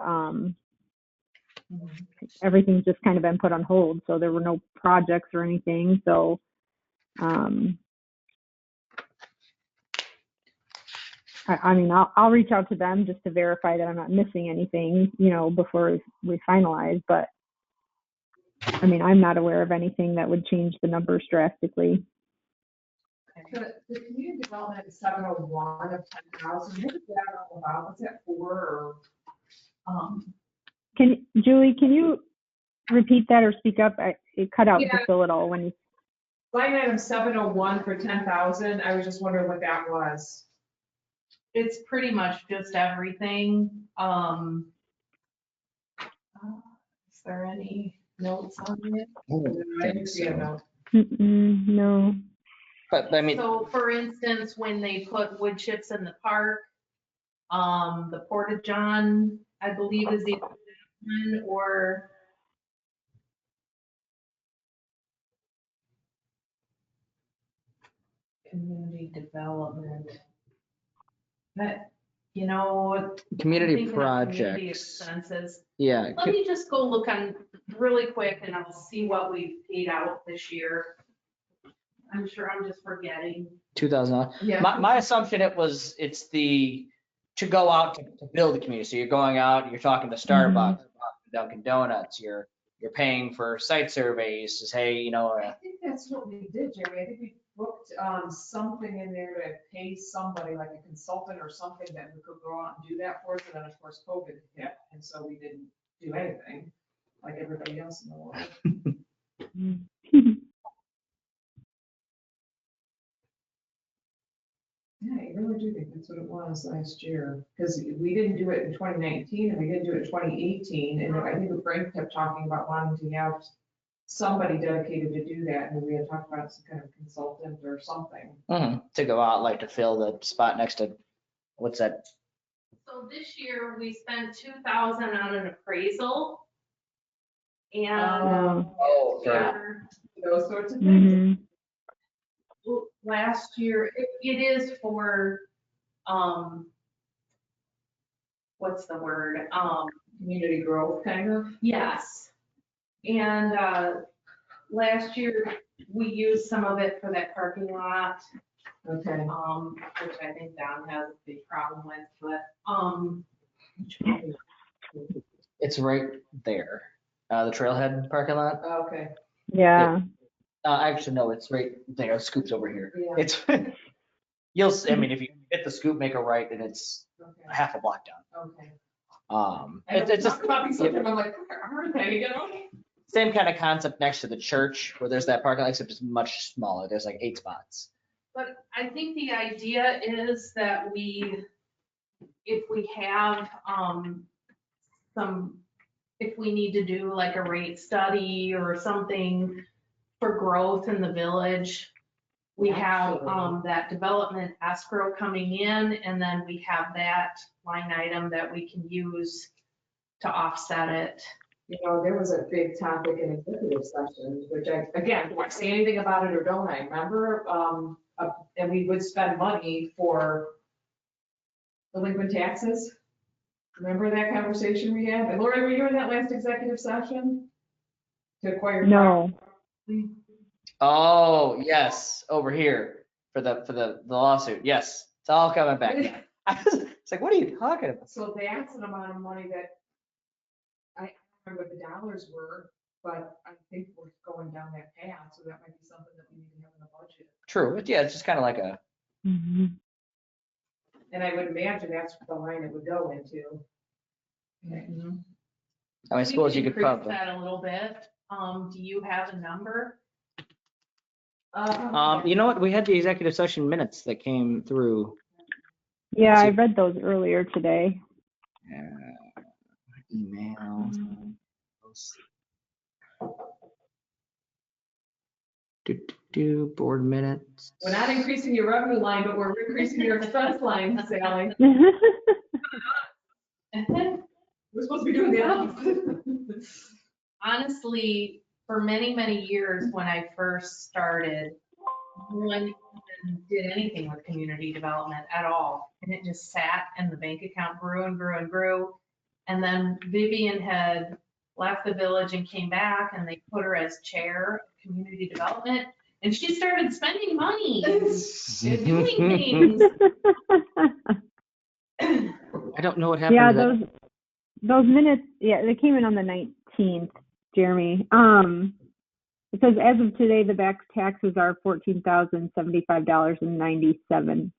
everything's just kind of been put on hold. So there were no projects or anything. So I mean, I'll reach out to them just to verify that I'm not missing anything, before we finalize. But I mean, I'm not aware of anything that would change the numbers drastically. The community development is 701 of 10,000. What is that all about? What's that for? Or, Julie, can you repeat that or speak up? It cut out Yeah. just a little when you. line item 701 for 10,000. I was just wondering what that was. It's pretty much just everything. Is there any notes on it? I didn't see a note. No. But I mean, So for instance, when they put wood chips in the park, the Porta John, I believe is the one, or community development. That, community thinking of community projects. expenses. Yeah. Let me just go look on really quick and I'll see what we've paid out this year. I'm sure I'm just forgetting. 2000. Yeah. My assumption it's to go out to build the community. So you're going out, you're talking to Starbucks, Dunkin' Donuts, you're paying for site surveys to say, I think that's what we did, Jerry. I think we booked something in there to pay somebody, like a consultant or something, that we could go out and do that for us. And then, of course, COVID hit, and so we didn't do anything like everybody else in the world. Yeah, I really do think that's what it was last year, because we didn't do it in 2019 and we didn't do it in 2018. And I think Frank kept talking about wanting to have somebody dedicated to do that. And we had talked about some kind of consultant or something. to go out, like to fill the spot next to, what's that? So this year we spent 2,000 on an appraisal. And Oh, Those sorts of things. last year, it is for, what's the word? Community growth, kind of. Yes. And last year, we used some of it for that parking lot, Okay. which I think Don has a big problem with, but, It's right there. The trailhead parking lot. Okay. Yeah. Actually, no, it's right there. It scoops over here. Yeah. It's, I mean, if you hit the scoop, make a right, and it's Okay. half a block down. Okay. It's just about these sometimes, I'm like, are they, same kind of concept next to the church where there's that parking lot, except it's much smaller. There's like 8 spots. But I think the idea is that if we have, if we need to do like a rate study or something for growth in the village, we have, Absolutely. that development escrow coming in, and then we have that line item that we can use to offset it. You know, there was a big topic in executive session, which again, do I say anything about it or don't I? Remember, and we would spend money for delinquent taxes? Remember that conversation we had? And Lori, were you in that last executive session? To acquire. No. Oh, yes, over here for the lawsuit. Yes, it's all coming back. It's like, what are you talking about? So that's an amount of money that I don't remember what the dollars were, but I think we're going down that path, so that might be something that we need to have in the budget. True. Yeah, it's just kind of like a, Mhm. And I would imagine that's the line it would go into. I suppose you could increase probably. that a little bit. Do you have a number? You know what? We had the executive session minutes that came through. Yeah, I read those earlier today. Email. Board minutes. We're not increasing your revenue line, but we're increasing your expense line, Sally. We're supposed to be doing the opposite. Honestly, for many, many years, when I first started, no one even did anything with community development at all. And it just sat and the bank account grew and grew and grew. And then Vivian had left the village and came back, and they put her as chair of community development. And she started spending money and doing things. I don't know what happened. Yeah, to that. those minutes, yeah, they came in on the 19th, Jeremy. It says as of today, the back taxes are $14,075.97.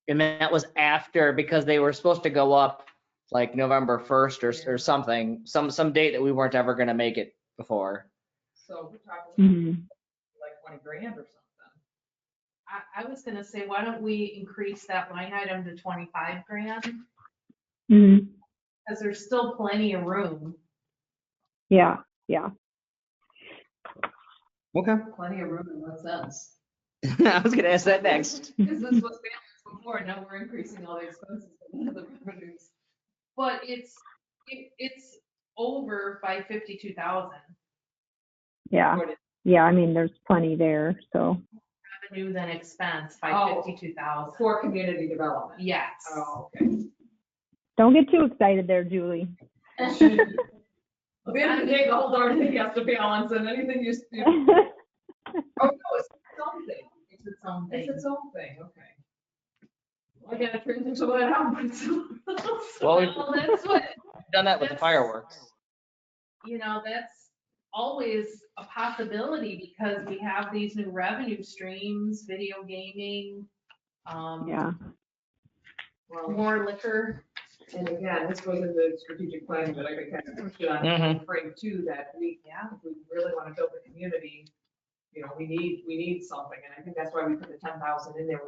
And that was after, because they were supposed to go up like November 1st or something, some date that we weren't ever going to make it before. So we're talking Mhm. like 20 grand or something. I was gonna say, why don't we increase that line item to 25 grand? Mhm. Because there's still plenty of room. Yeah, yeah. Okay. Plenty of room in what sense? I was going to ask that next. Because this was balanced before, now we're increasing all the expenses and the revenues. But it's over by 52,000 Yeah. Yeah, I mean, there's plenty there, so. revenue than expense by Oh. 52,000. For community development. Yes. Oh, okay. Don't get too excited there, Julie. At the end of the day, the whole darn thing has to balance, and anything you do. Oh, no, it's something. It's its own thing. It's its own thing, okay. Well, I gotta transition some of that out. Well, Well, that's what, Done that with the fireworks. that's always a possibility because we have these new revenue streams, video gaming, Yeah. Well, more liquor. and again, this goes into the strategic planning, but I could kind of push it on Mhm. frame two, that if we really want to build the community, we need something, and I think that's why we put the 10,000 in there.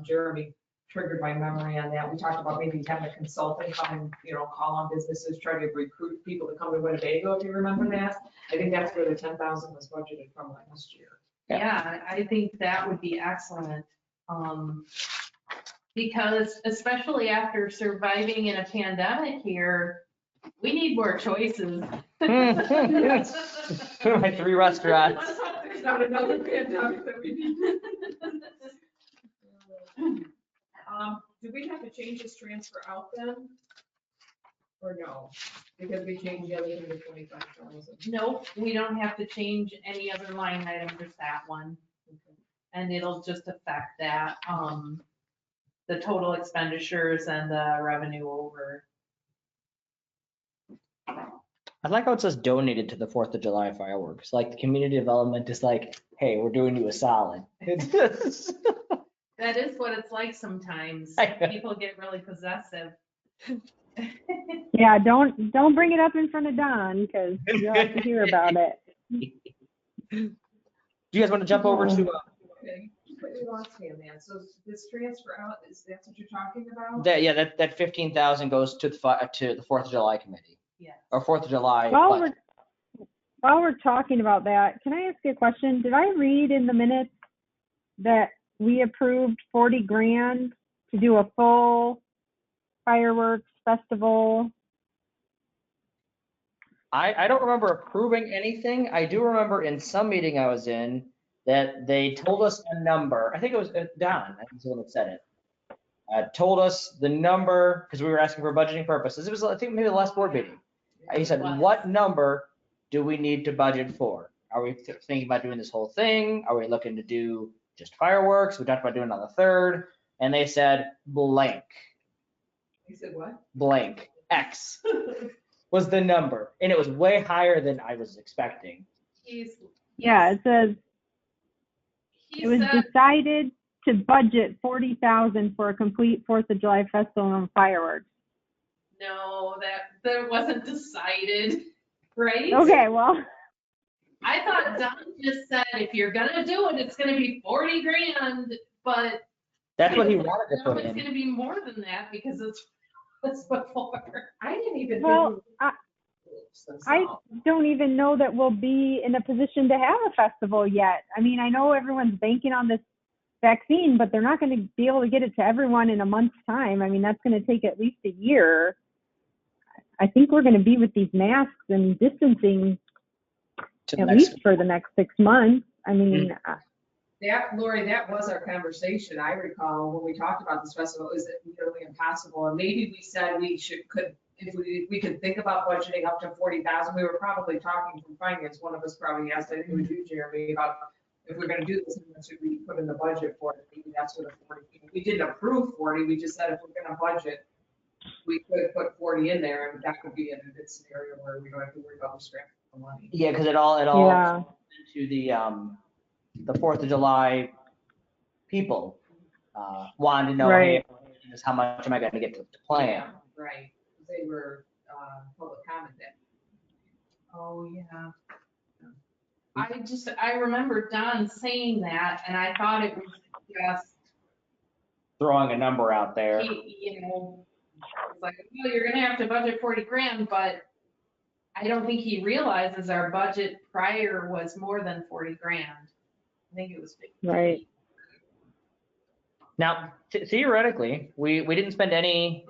Jeremy triggered my memory on that. We talked about maybe having a consultant come and, call on businesses, try to recruit people to come to Winnebago, if you remember that. I think that's where the 10,000 was budgeted from last year. Yeah, I think that would be excellent. Because especially after surviving in a pandemic here, we need more choices. My 3 restaurants. Let's hope there's not another pandemic that we need. Do we have to change this transfer out then? Or no? Because we changed the other thing to 25,000. Nope, we don't have to change any other line item, just that one. And it'll just affect that, the total expenditures and the revenue over. I like how it says donated to the 4th of July fireworks. Like the community development is like, hey, we're doing you a solid. That is what it's like sometimes. I know. People get really possessive. Yeah, don't bring it up in front of Don, because you'll have to hear about it. Do you guys want to jump over to completely lost me on that. So this transfer out, is that what you're talking about? That 15,000 goes to the 4th of July committee, Yeah. or 4th of July. While budget. we're talking about that, can I ask you a question? Did I read in the minutes that we approved 40 grand to do a full fireworks festival? I don't remember approving anything. I do remember in some meeting I was in that they told us a number. I think it was Don, I think the one that said it. Told us the number, because we were asking for budgeting purposes. It was, I think, maybe the last board meeting. He said, what number do we need to budget for? Are we thinking about doing this whole thing? Are we looking to do just fireworks? We talked about doing it on the 3rd. And they said blank, You said what? blank, X was the number. And it was way higher than I was expecting. Yeah, it says He it was said, decided to budget 40,000 for a complete 4th of July festival and fireworks. no, that wasn't decided, right? Okay, well, I thought Don just said, if you're gonna do it, it's gonna be 40 grand, but. That's what he wanted to No, put it's in. gonna be more than that because it's before. I didn't even. well, I don't even know that we'll be in a position to have a festival yet. I mean, I know everyone's banking on this vaccine, but they're not going to be able to get it to everyone in a month's time. I mean, that's going to take at least a year. I think we're going to be with these masks and distancing To the at next- least for the next 6 months. I mean, That, Lori, that was our conversation. I recall when we talked about this festival, is it nearly impossible? And maybe we said if we could think about budgeting up to 40,000, we were probably talking from finance. One of us probably asked, I think it was you, Jeremy, about if we're gonna do this, how much should we put in the budget for it? Maybe that's what a 40, we didn't approve 40, we just said if we're gonna budget, we could put 40 in there, and that could be in a good scenario where we don't have to worry about the scrap for money. Yeah, because it all yeah, to the 4th of July people wanted to know, hey, Right. this, how much am I going to get to plan? Right, they were, public comment then. Oh, yeah. I remember Don saying that and I thought it was just, Throwing a number out there. it's like, well, you're gonna have to budget 40 grand, but I don't think he realizes our budget prior was more than 40 grand. I think it was 50. Right. Now, theoretically, we didn't spend any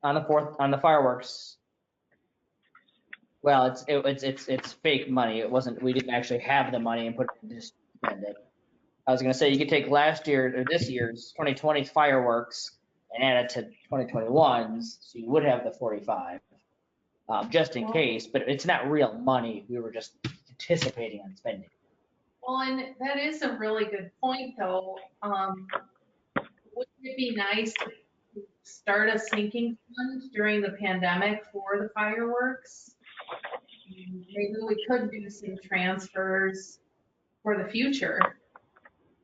on the fireworks. Well, it's fake money. It wasn't. We didn't actually have the money and put it to spend it. I was gonna say you could take last year or this year's 2020 fireworks and add it to 2021's, so you would have the 45, just in case. But it's not real money. We were just anticipating on spending. Well, and that is a really good point, though. Wouldn't it be nice to start a sinking fund during the pandemic for the fireworks? Maybe we could do some transfers for the future.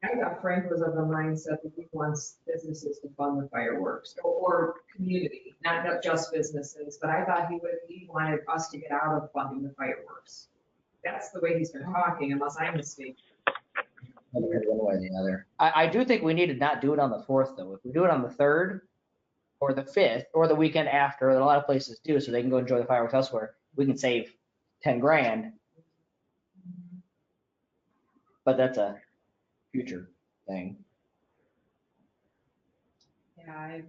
I thought Frank was of the mindset that he wants businesses to fund the fireworks or community, not just businesses, but I thought he wanted us to get out of funding the fireworks. That's the way he's been talking, unless I'm mistaken. One way or the other. I do think we need to not do it on the 4th, though. If we do it on the 3rd or the 5th or the weekend after, a lot of places do, so they can go enjoy the fireworks elsewhere, we can save 10 grand. But that's a future thing. Yeah,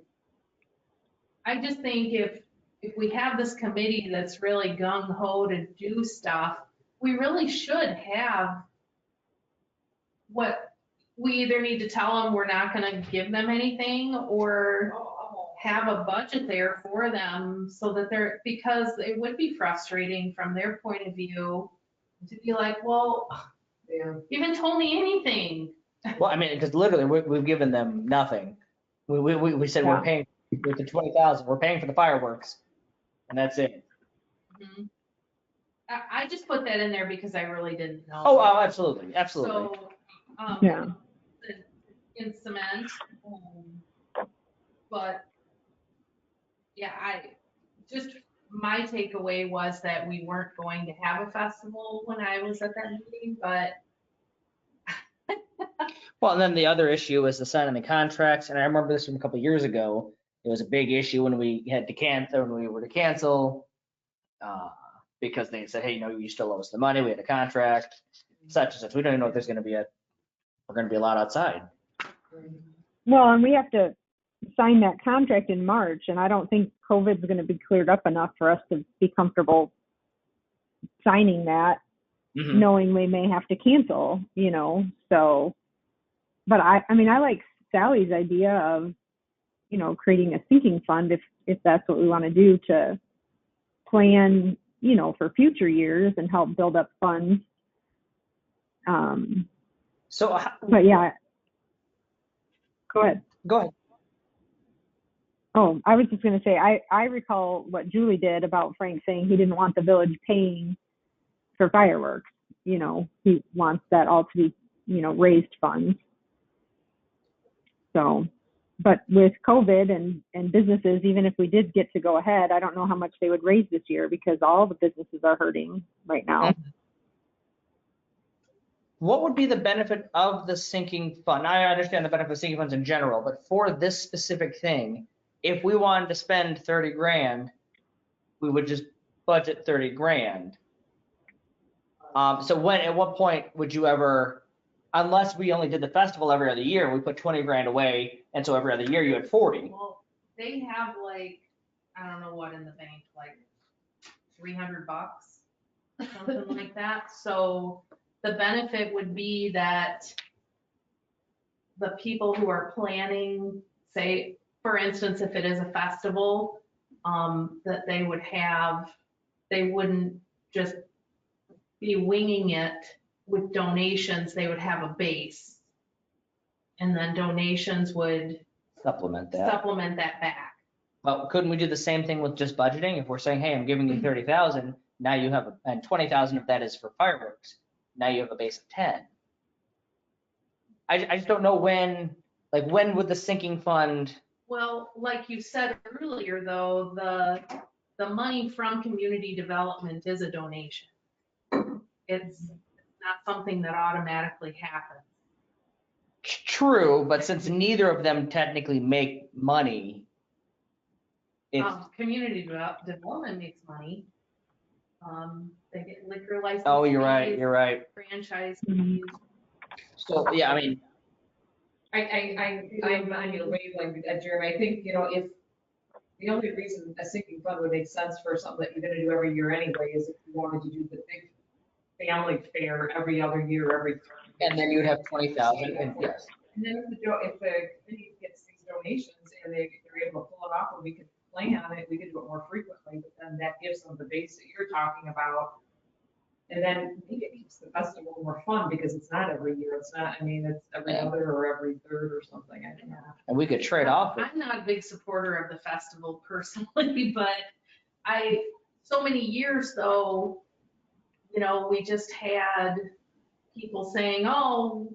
I just think if we have this committee that's really gung ho to do stuff, we really should have what we either need to tell them we're not going to give them anything or have a budget there for them so that because it would be frustrating from their point of view to be like, well, Yeah. you haven't told me anything. Well, I mean, because literally we've given them nothing. We said Yeah. we're paying with the 20,000, we're paying for the fireworks, and that's it. Mhm. I just put that in there because I really didn't know. Oh, absolutely, absolutely. So, Yeah. in cement, but yeah, my takeaway was that we weren't going to have a festival when I was at that meeting, but Well, and then the other issue is the signing the contracts, and I remember this from a couple of years ago. It was a big issue when we had to cancel, when we were to cancel, because they said, hey, no, you still owe us the money. We had a contract, such and such. We don't even know if there's going to be we're going to be allowed outside. Well, and we have to sign that contract in March, and I don't think COVID's going to be cleared up enough for us to be comfortable signing that, Mhm. knowing we may have to cancel, so, but I mean, I like Sally's idea of, creating a sinking fund if that's what we want to do to plan, for future years and help build up funds. So, But yeah, go ahead. go ahead. Oh, I was just going to say, I recall what Julie did about Frank saying he didn't want the village paying for fireworks. He wants that all to be, raised funds. So, but with COVID and businesses, even if we did get to go ahead, I don't know how much they would raise this year because all the businesses are hurting right now. What would be the benefit of the sinking fund? I understand the benefit of sinking funds in general, but for this specific thing, if we wanted to spend 30 grand, we would just budget 30 grand. So at what point would you ever, unless we only did the festival every other year, we put 20 grand away, and so every other year you had 40. Well, they have like, I don't know what in the bank, like $300, something like that. So the benefit would be that the people who are planning, say, for instance, if it is a festival, that they wouldn't just be winging it with donations, they would have a base. And then donations would Supplement that. supplement that back. Well, couldn't we do the same thing with just budgeting? If we're saying, hey, I'm giving you 30,000, now you have, and 20,000 of that is for fireworks. Now you have a base of 10. I just don't know when would the sinking fund, Well, like you said earlier, though, the money from community development is a donation. It's not something that automatically happens. true, but since neither of them technically make money, it's, Community development makes money. They get liquor license. oh, you're right, fees, you're right. Franchise Mhm. fees. So, yeah, I mean, I'm on your wavelength, Jeremy. I think, if the only reason a sinking fund would make sense for something that you're gonna do every year anyway is if you wanted to do the big family fair every other year, every. and then you'd have 20,000, and yes. And then if the committee gets these donations and they're able to pull it off, and we could plan on it, we could do it more frequently, but then that gives them the base that you're talking about. And then I think it keeps the festival more fun because it's not every year. It's not, it's every Yeah. other or every third or something. I don't know. And we could trade off. I'm not a big supporter of the festival personally, but so many years though, we just had people saying, oh,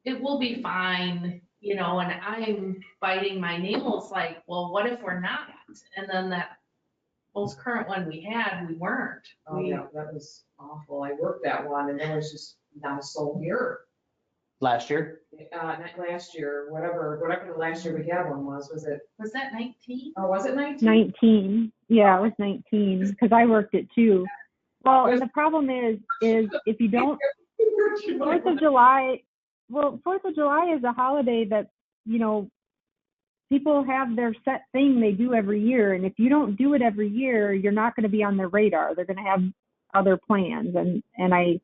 it will be fine, and I'm biting my nails like, well, what if we're not? And then that most current one we had, we weren't. Oh, yeah, that was awful. I worked that one and there was just not a soul here. Last year? Not last year, whatever the last year we had one was it? Was that 19? Oh, was it 19? 19. Yeah, it was 19 because I worked it too. Well, and the problem is if you don't, 4th of July, well, 4th of July is a holiday that, people have their set thing they do every year. And if you don't do it every year, you're not going to be on their radar. They're going to have other plans. And I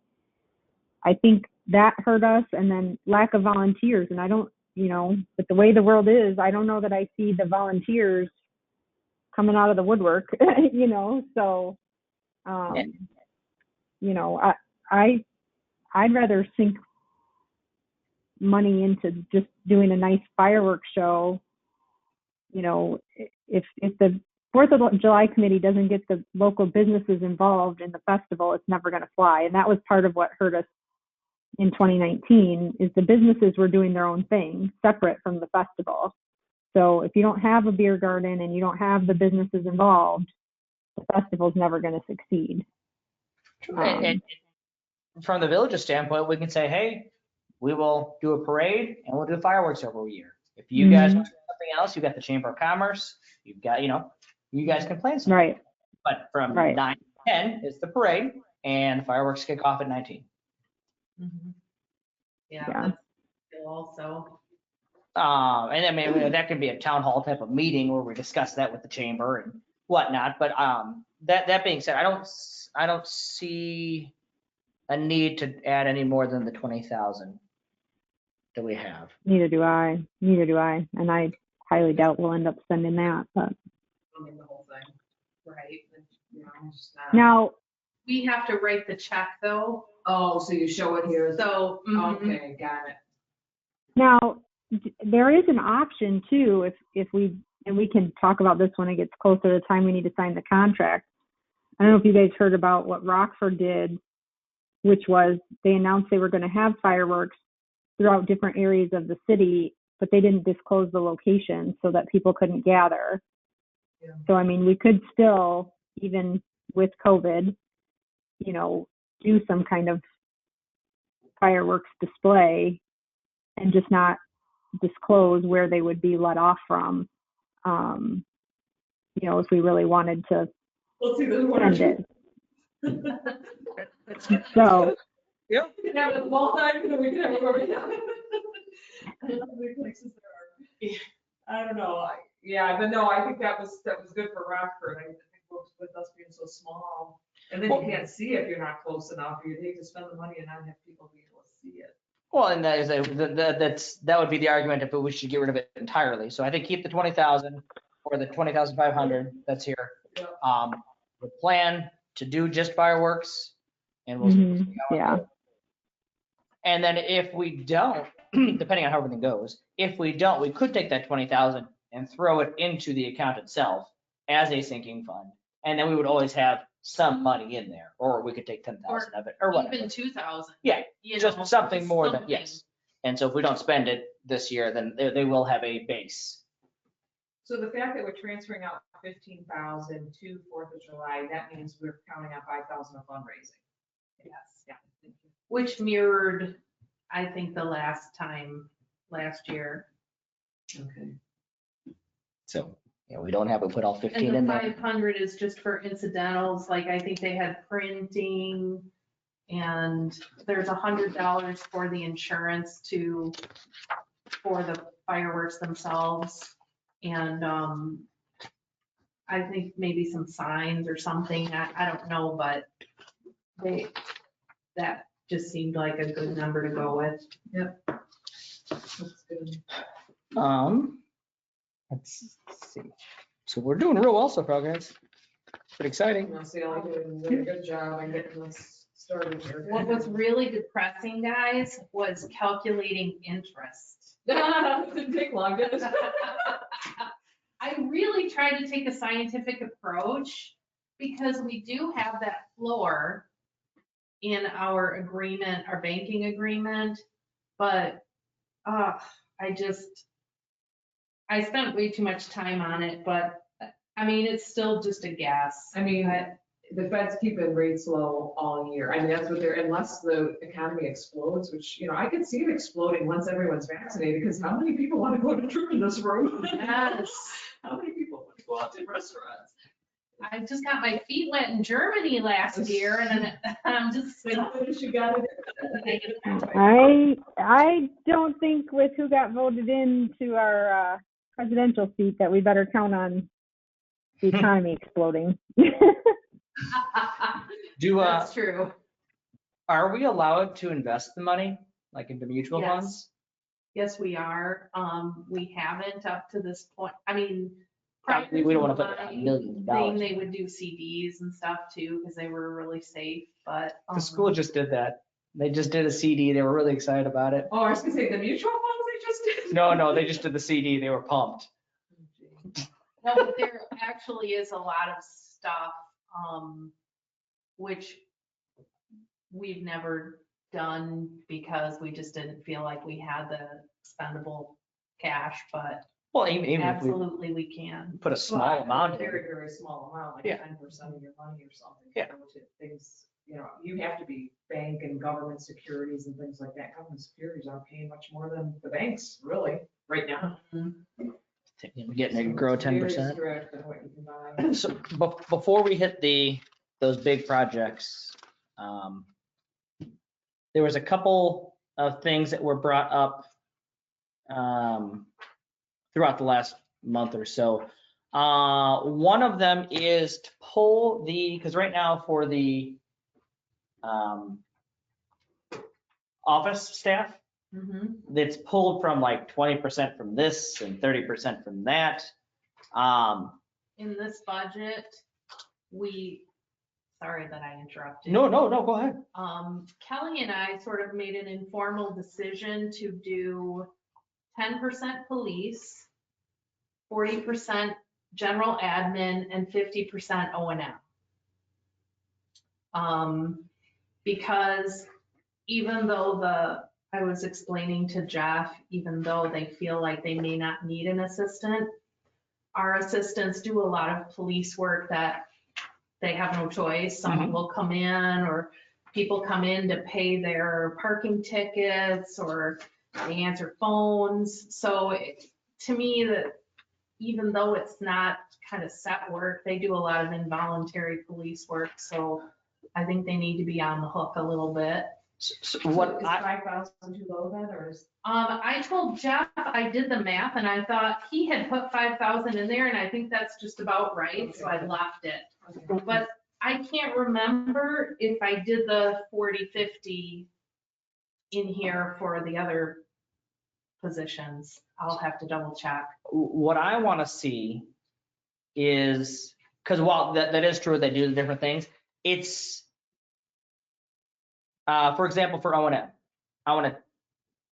think that hurt us. And then lack of volunteers. And I don't, but the way the world is, I don't know that I see the volunteers coming out of the woodwork, so, I'd rather sink money into just doing a nice fireworks show. If the 4th of July committee doesn't get the local businesses involved in the festival, it's never going to fly. And that was part of what hurt us in 2019 is the businesses were doing their own thing separate from the festival. So if you don't have a beer garden and you don't have the businesses involved, the festival's never going to succeed. And from the village's standpoint, we can say, hey, we will do a parade and we'll do fireworks every year. If you guys want to do something else, you got the Chamber of Commerce, you've got, you guys can plan something. Right. But from Right. 9 to 10 is the parade and the fireworks kick off at 19. Yeah, Yeah. that's cool also. And I mean, that could be a town hall type of meeting where we discuss that with the chamber and whatnot. But that being said, I don't see a need to add any more than the 20,000 that we have. Neither do I. And I highly doubt we'll end up spending that, but. I mean, the whole thing. Right. It's just not- Now, We have to write the check though, Oh, so you show it here. so. mhm. Okay, got it. Now, there is an option too, if we, and we can talk about this when it gets closer to the time we need to sign the contract. I don't know if you guys heard about what Rockford did, which was they announced they were going to have fireworks throughout different areas of the city, but they didn't disclose the location so that people couldn't gather. Yeah. So, I mean, we could still, even with COVID, do some kind of fireworks display and just not disclose where they would be let off from, if we really wanted to Let's see, there's one or send two. it. So, We can have it all time, and then we can have it where we have it. I love the places there are. I don't know, but no, I think that was good for Rockford. I think with us being so small. And then you can't see it if you're not close enough, or you'd hate to spend the money and not have people be able to see it. Well, and that would be the argument if we should get rid of it entirely. So I think keep the 20,000 or the 20,500 that's here. Yeah. The plan to do just fireworks and we'll. yeah. And then if we don't, depending on how everything goes, if we don't, we could take that 20,000 and throw it into the account itself as a sinking fund. And then we would always have some money in there, or we could take 10,000 of it or whatever. Even 2,000. Yeah, just something more than, something. yes. And so if we don't spend it this year, then they will have a base. So the fact that we're transferring out 15,000 to 4th of July, that means we're counting on 5,000 of fundraising. Yes. Yeah. Thank you. Which mirrored, I think, the last year. Okay. So, we don't have to put all 15 And in the there. 500 is just for incidentals, like I think they had printing, and there's $100 for the insurance for the fireworks themselves. And I think maybe some signs or something, I don't know, but that just seemed like a good number to go with. That's good. Let's see. So we're doing real well so far, guys. Pretty exciting. I'll see, I did a good job on getting this started here. What was really depressing, guys, was calculating interest. Didn't take long, did it? I really tried to take a scientific approach because we do have that floor in our agreement, our banking agreement, but I spent way too much time on it, but I mean, it's still just a guess. I mean, the Fed's keeping rates low all year. I mean, that's what unless the economy explodes, which, I could see it exploding once everyone's vaccinated, because how many people want to go to trip in this room? Yes. How many people want to go out to restaurants? I just got my feet wet in Germany last year and I'm just. Wait, how much you got it? I don't think with who got voted into our presidential seat that we better count on the economy exploding. That's true. Are we allowed to invest the money, like into mutual Yes. funds? Yes, we are. We haven't up to this point. I mean. We don't want to put prior to millions of my thing, dollars. they would do CDs and stuff too, because they were really safe, but. The school just did that. They just did a CD. They were really excited about it. Oh, I was gonna say, the mutual funds they just did? No, they just did the CD. They were pumped. No, but there actually is a lot of stuff, which we've never done because we just didn't feel like we had the expendable cash, but Well, even if we absolutely we can. put a small amount in. Very, very small amount, like Yeah. 10% of your money or something. Yeah. Which things you know, you have to be bank and government securities and things like that. Government securities aren't paying much more than the banks, really, right now. We're getting to grow So it's 10%. very strict on what you can buy. So before we hit those big projects, there was a couple of things that were brought up throughout the last month or so. One of them is to pull because right now for the office staff, it's pulled from like 20% from this and 30% from that. In this budget, sorry that I interrupted. No, go ahead. Kelly and I sort of made an informal decision to do 10% police, 40% general admin, and 50% O&M. Because even though I was explaining to Jeff, even though they feel like they may not need an assistant, our assistants do a lot of police work that they have no choice. Someone will come in, or people come in to pay their parking tickets, or they answer phones. So to me, that even though it's not kind of set work, they do a lot of involuntary police work. So I think they need to be on the hook a little bit. So Is what 5,000 too low then, or is? I told Jeff, I did the math, and I thought he had put 5,000 in there, and I think that's just about right, so I left it. But I can't remember if I did the 40, 50 in here for the other positions. I'll have to double check. what I want to see is, because while that is true, they do the different things, it's, for example, for O&M, I want to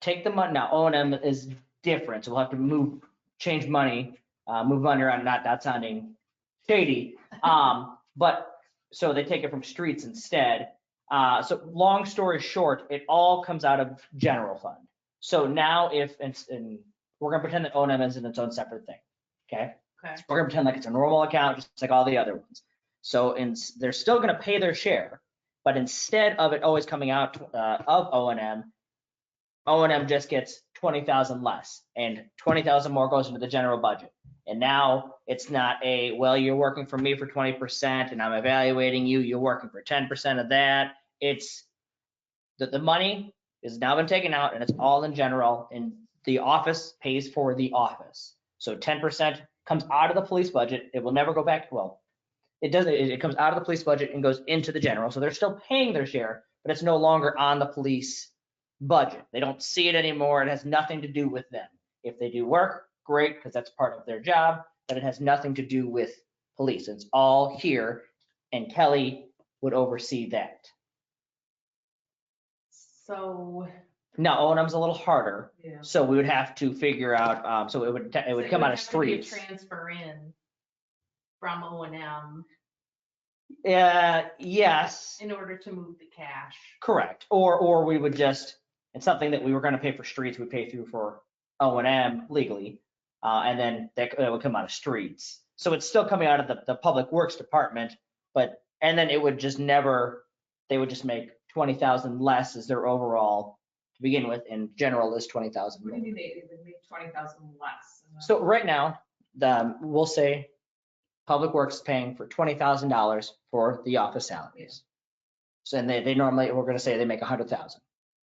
take the money, now O&M is different, so we'll have to change money, move money around, not sounding shady. But, so they take it from streets instead. So long story short, it all comes out of general fund. So now and we're gonna pretend that O&M is in its own separate thing, okay? Okay. We're gonna pretend like it's a normal account, just like all the other ones. So they're still gonna pay their share, but instead of it always coming out of O&M just gets 20,000 less, and 20,000 more goes into the general budget. And now it's not well, you're working for me for 20% and I'm evaluating you, you're working for 10% of that. It's the money has now been taken out and it's all in general, and the office pays for the office. So 10% comes out of the police budget. It will never go back. Well, it doesn't, it comes out of the police budget and goes into the general. So they're still paying their share, but it's no longer on the police budget. They don't see it anymore. It has nothing to do with them. If they do work, great, because that's part of their job, but it has nothing to do with police. It's all here, and Kelly would oversee that. So. Now, O&M's a little harder, Yeah. so we would have to figure out, so it would come out of streets. Transfer in from O&M Yes, in order to move the cash. correct. Or we would just, it's something that we were gonna pay for streets, we pay through for O&M legally, and then that would come out of streets. So it's still coming out of the Public Works Department, and then it would just they would just make 20,000 less as their overall to begin with, and general is 20,000. What do you mean they would make 20,000 less? So right now, we'll say Public Works is paying for $20,000 for the office salaries. So and they normally, we're gonna say they make 100,000,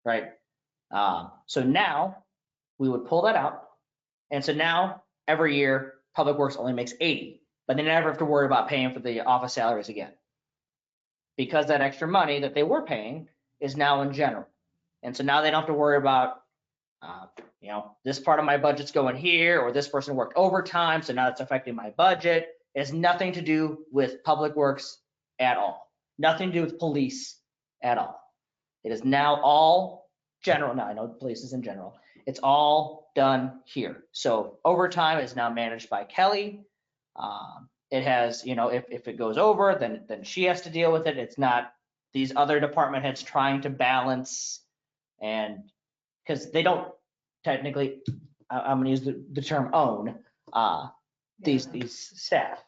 right? So now we would pull that out. And so now every year, Public Works only makes 80, but they never have to worry about paying for the office salaries again. Because that extra money that they were paying is now in general. And so now they don't have to worry about, this part of my budget's going here, or this person worked overtime, so now it's affecting my budget. It has nothing to do with Public Works at all. Nothing to do with police at all. It is now all general. Now I know police is in general. It's all done here. So overtime is now managed by Kelly. It has, if it goes over, then she has to deal with it. It's not these other department heads trying to balance, and because they don't technically, I'm gonna use the term own these staff.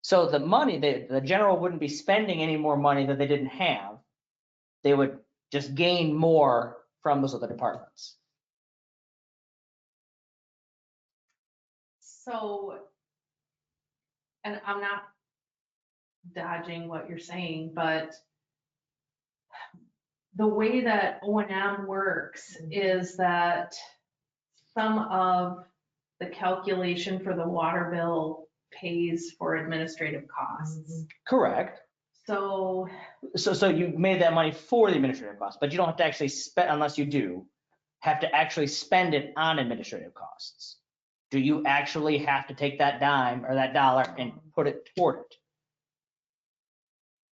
So the money, the general wouldn't be spending any more money that they didn't have. They would just gain more from those other departments. So, and I'm not dodging what you're saying, but the way that O&M works is that some of the calculation for the water bill pays for administrative costs. Correct. So, So you made that money for the administrative costs, but you don't have to actually spend, unless you do, have to actually spend it on administrative costs. Do you actually have to take that dime or that dollar and put it toward it?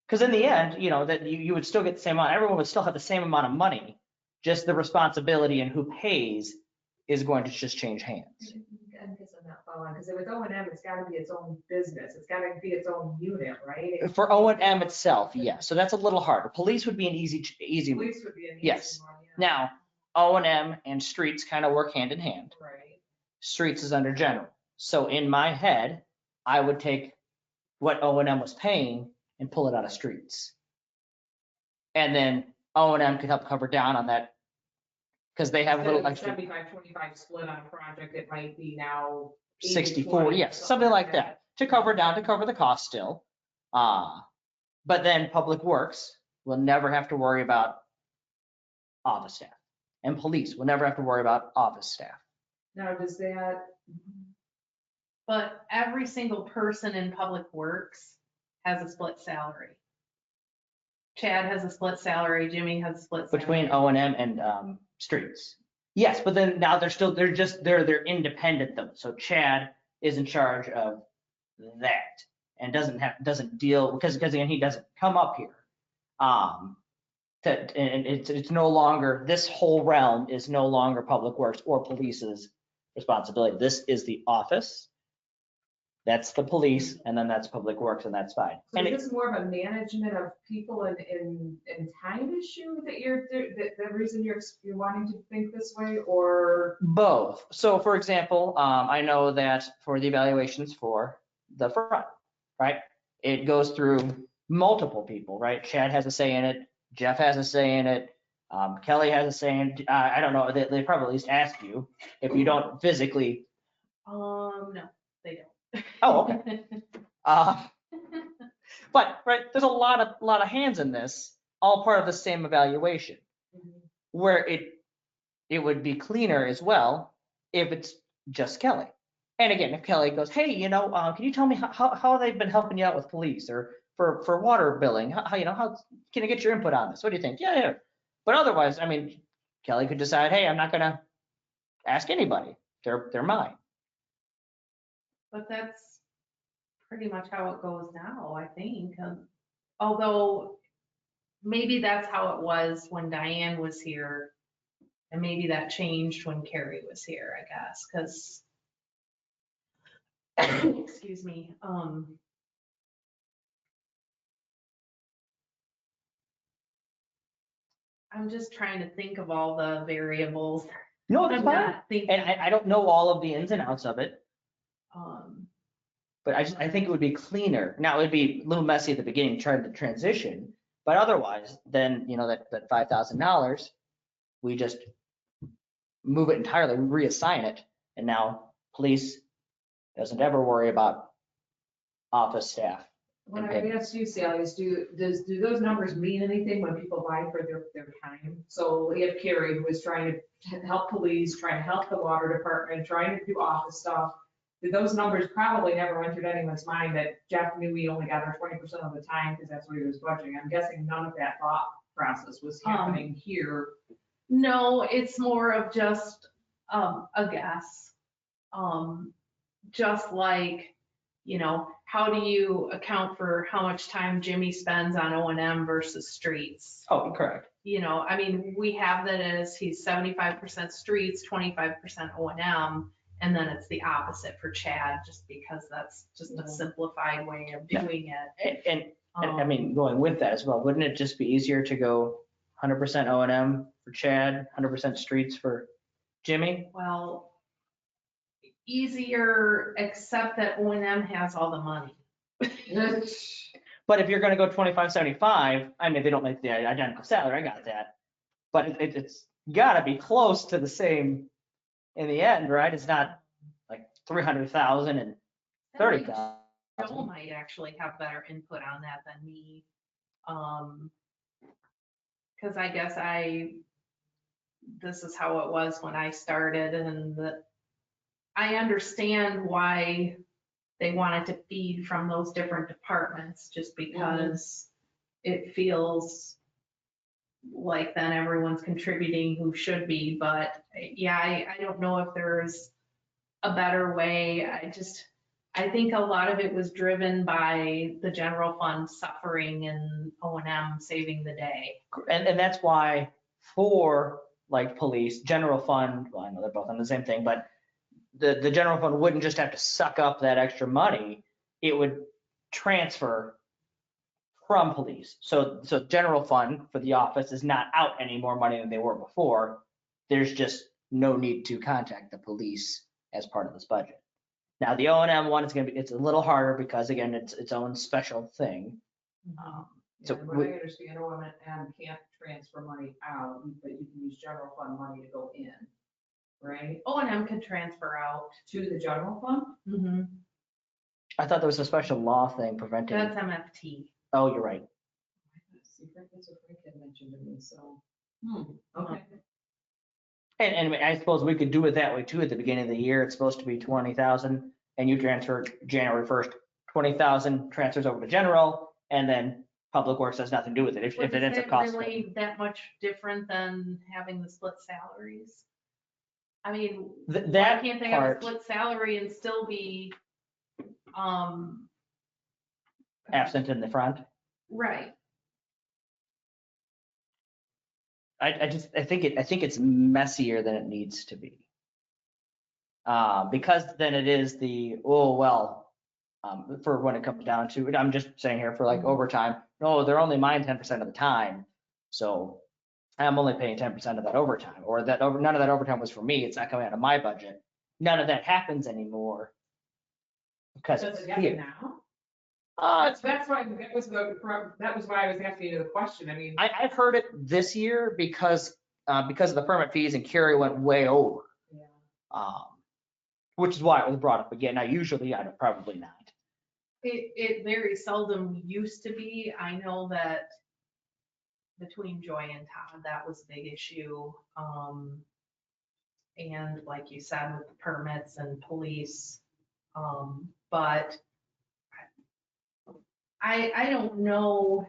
Because in the end, that you would still get the same amount, everyone would still have the same amount of money, just the responsibility and who pays is going to just change hands. I guess I'm not following, because with O&M, it's gotta be its own business, it's gotta be its own unit, right? For O&M itself, yes, so that's a little harder. Police would be an easy one. Police would be an easy Yes. one, yeah. Now, O&M and streets kind of work hand in hand. Right. Streets is under general. So in my head, I would take what O&M was paying and pull it out of streets. And then O&M could help cover down on that because they have a little extra 75-25 split on a project, it might be now 64, 80-20, yes, something like that, to cover the cost still. But then Public Works will never have to worry about office staff. And police will never have to worry about office staff. Now, does that, but every single person in Public Works has a split salary. Chad has a split salary, Jimmy has a split salary. Between O&M and streets. Yes, but then now they're independent though. So Chad is in charge of that and doesn't deal, because again, he doesn't come up here. And it's no longer, this whole realm is no longer Public Works or police's responsibility. This is the office. That's the police, and then that's Public Works, and that's fine. so And is this more of a management of people and time issue that the reason you're wanting to think this way, or? both. So for example, I know that for the evaluations for the front, right? It goes through multiple people, right? Chad has a say in it. Jeff has a say in it. Kelly has a say in it. I don't know. They probably at least ask you if you don't physically. No, they don't. Oh, okay. But right, there's a lot of hands in this, all part of the same evaluation, where it would be cleaner as well if it's just Kelly. And again, if Kelly goes, hey, can you tell me how they've been helping you out with police or for water billing? How can I get your input on this? What do you think? Yeah. But otherwise, I mean, Kelly could decide, hey, I'm not gonna ask anybody. They're mine. But that's pretty much how it goes now, I think. Although maybe that's how it was when Diane was here. And maybe that changed when Carrie was here, I guess, because, excuse me, I'm just trying to think of all the variables. No, that's I'm fine. not thinking, And I don't know all of the ins and outs of it, um, but I think it would be cleaner. Now, it would be a little messy at the beginning, trying to transition, but otherwise, then, that $5,000, we just move it entirely, we reassign it, and now police doesn't ever worry about office staff. When I asked you, Sally, do those numbers mean anything when people buy for their time? So we have Carrie, who is trying to help police, trying to help the water department, trying to do office stuff. Those numbers probably never entered anyone's mind that Jeff knew he only got her 20% of the time because that's what he was budgeting. I'm guessing none of that thought process was happening here. no, it's more of just a guess. Just like, how do you account for how much time Jimmy spends on O&M versus streets? Oh, correct. I mean, we have that as he's 75% streets, 25% O&M, and then it's the opposite for Chad, just because that's just a simplified way of doing it. And I mean, going with that as well, wouldn't it just be easier to go 100% O&M for Chad, 100% streets for Jimmy? Well, easier, except that O&M has all the money. But if you're gonna go 25.75, I mean, they don't make the identical salary, I got that. But it's gotta be close to the same in the end, right? It's not like 300,000 and 30,000. Joel might actually have better input on that than me. Cause I guess this is how it was when I started, and I understand why they wanted to feed from those different departments, just because it feels like then everyone's contributing who should be. But yeah, I don't know if there's a better way. I think a lot of it was driven by the general fund suffering and O&M saving the day. And that's why for like police, general fund, well, I know they're both on the same thing, but the general fund wouldn't just have to suck up that extra money. It would transfer from police. So general fund for the office is not out any more money than they were before. There's just no need to contact the police as part of this budget. Now, the O&M one is it's a little harder because again, it's its own special thing. So Yeah, but I understand O&M can't transfer money out, but you can use general fund money to go in, right? O&M can transfer out. To the general fund? I thought there was a special law thing preventing. That's MFT. Oh, you're right. Secret, that's what Frank had mentioned to me, so. Okay. And I suppose we could do it that way too. At the beginning of the year, it's supposed to be 20,000 and you transfer January 1st, 20,000 transfers over to general, and then public works has nothing to do with it. If it ends up costing. Really that much different than having the split salaries? I mean, why That can't they have a part, split salary and still be, absent in the front. right? I think it's messier than it needs to be. Because then it is for when it comes down to it, I'm just saying here for like overtime, no, they're only mine 10% of the time. So I'm only paying 10% of that overtime, or none of that overtime was for me. It's not coming out of my budget. None of that happens anymore. Because Does it's it happen here. now? Uh, That's why, that was why I was asking you the question. I mean. I've heard it this year because of the permit fees and Kerry went way over. Yeah. Which is why it was brought up again. Now, usually I'd probably not. It very seldom used to be. I know that between Joy and Todd, that was a big issue. And like you said, with the permits and police, but I don't know.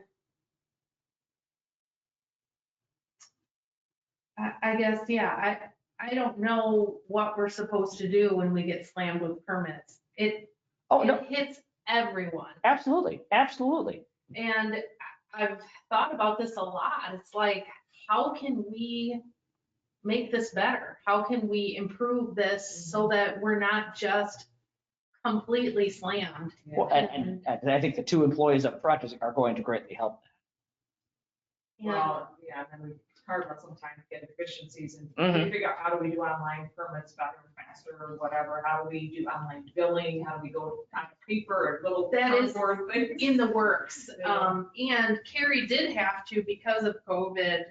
I guess, yeah, I don't know what we're supposed to do when we get slammed with permits. It hits everyone. Absolutely, absolutely. And I've thought about this a lot. It's like, how can we make this better? How can we improve this so that we're not just completely slammed? Well, and I think the two employees up front are going to greatly help that. Well, yeah, and then it's hard about sometimes get efficiencies and Mhm. figure out how do we do online permits better, faster, or whatever. How do we do online billing? How do we go on paper or little That is cardboard things? in the works. Yeah. And Carrie did have to, because of COVID,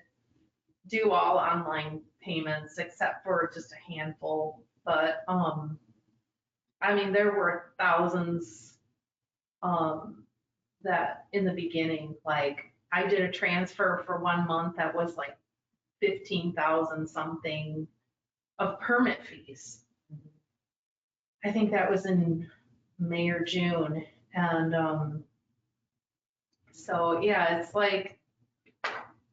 do all online payments except for just a handful. But, I mean, there were thousands, that in the beginning, like I did a transfer for 1 month that was like 15,000 something of permit fees. I think that was in May or June. And so, yeah, it's like,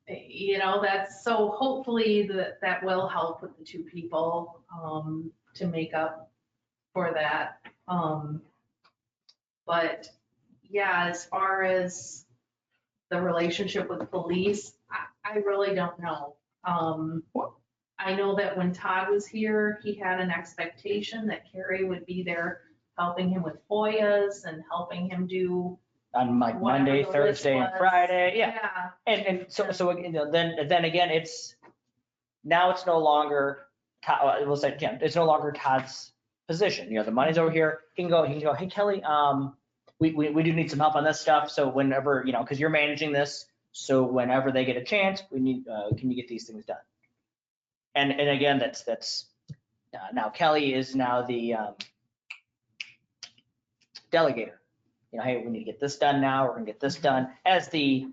that's, so hopefully that will help with the two people to make up for that. But yeah, as far as the relationship with police, I really don't know. I know that when Todd was here, he had an expectation that Carrie would be there helping him with FOIAs and helping him do On like whatever Monday, the list Thursday, and was. Friday, yeah. Yeah. And so then again, it's no longer, we'll say, Jim, it's no longer Todd's position. The money's over here. He can go, hey, Kelly, we do need some help on this stuff. So whenever, because you're managing this, so whenever they get a chance, we need, can you get these things done? And again, that's now Kelly is now the delegator. Hey, we need to get this done now. We're gonna get this done as the.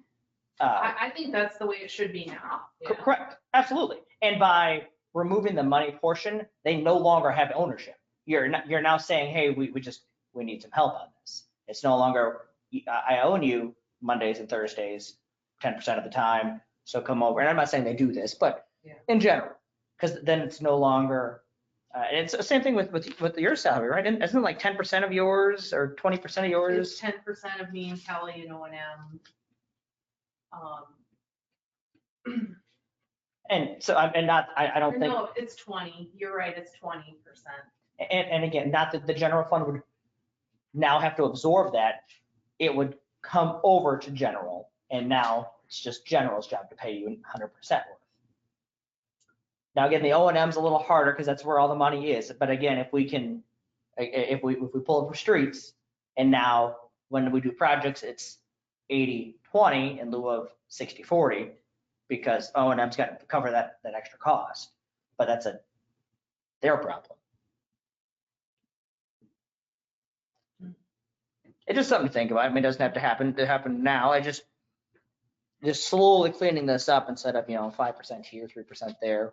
I think that's the way it should be now. Yeah. Correct, absolutely. And by removing the money portion, they no longer have ownership. You're now saying, hey, we need some help on this. It's no longer, I own you Mondays and Thursdays, 10% of the time, so come over. And I'm not saying they do this, but Yeah. in general, because then it's no longer, and it's the same thing with your salary, right? Isn't it like 10% of yours or 20% of yours? It's 10% of me and Kelly and O&M. And so I don't think. No, it's 20. You're right, it's 20%. And again, not that the general fund would now have to absorb that. It would come over to general, and now it's just general's job to pay you 100% worth. Now, again, the O&M's a little harder because that's where all the money is. But again, if we pull it from streets, and now when we do projects, it's 80-20 in lieu of 60-40, because O&M's got to cover that extra cost. But that's their problem. It's just something to think about. I mean, it doesn't have to happen now. I just slowly cleaning this up instead of, 5% here, 3% there.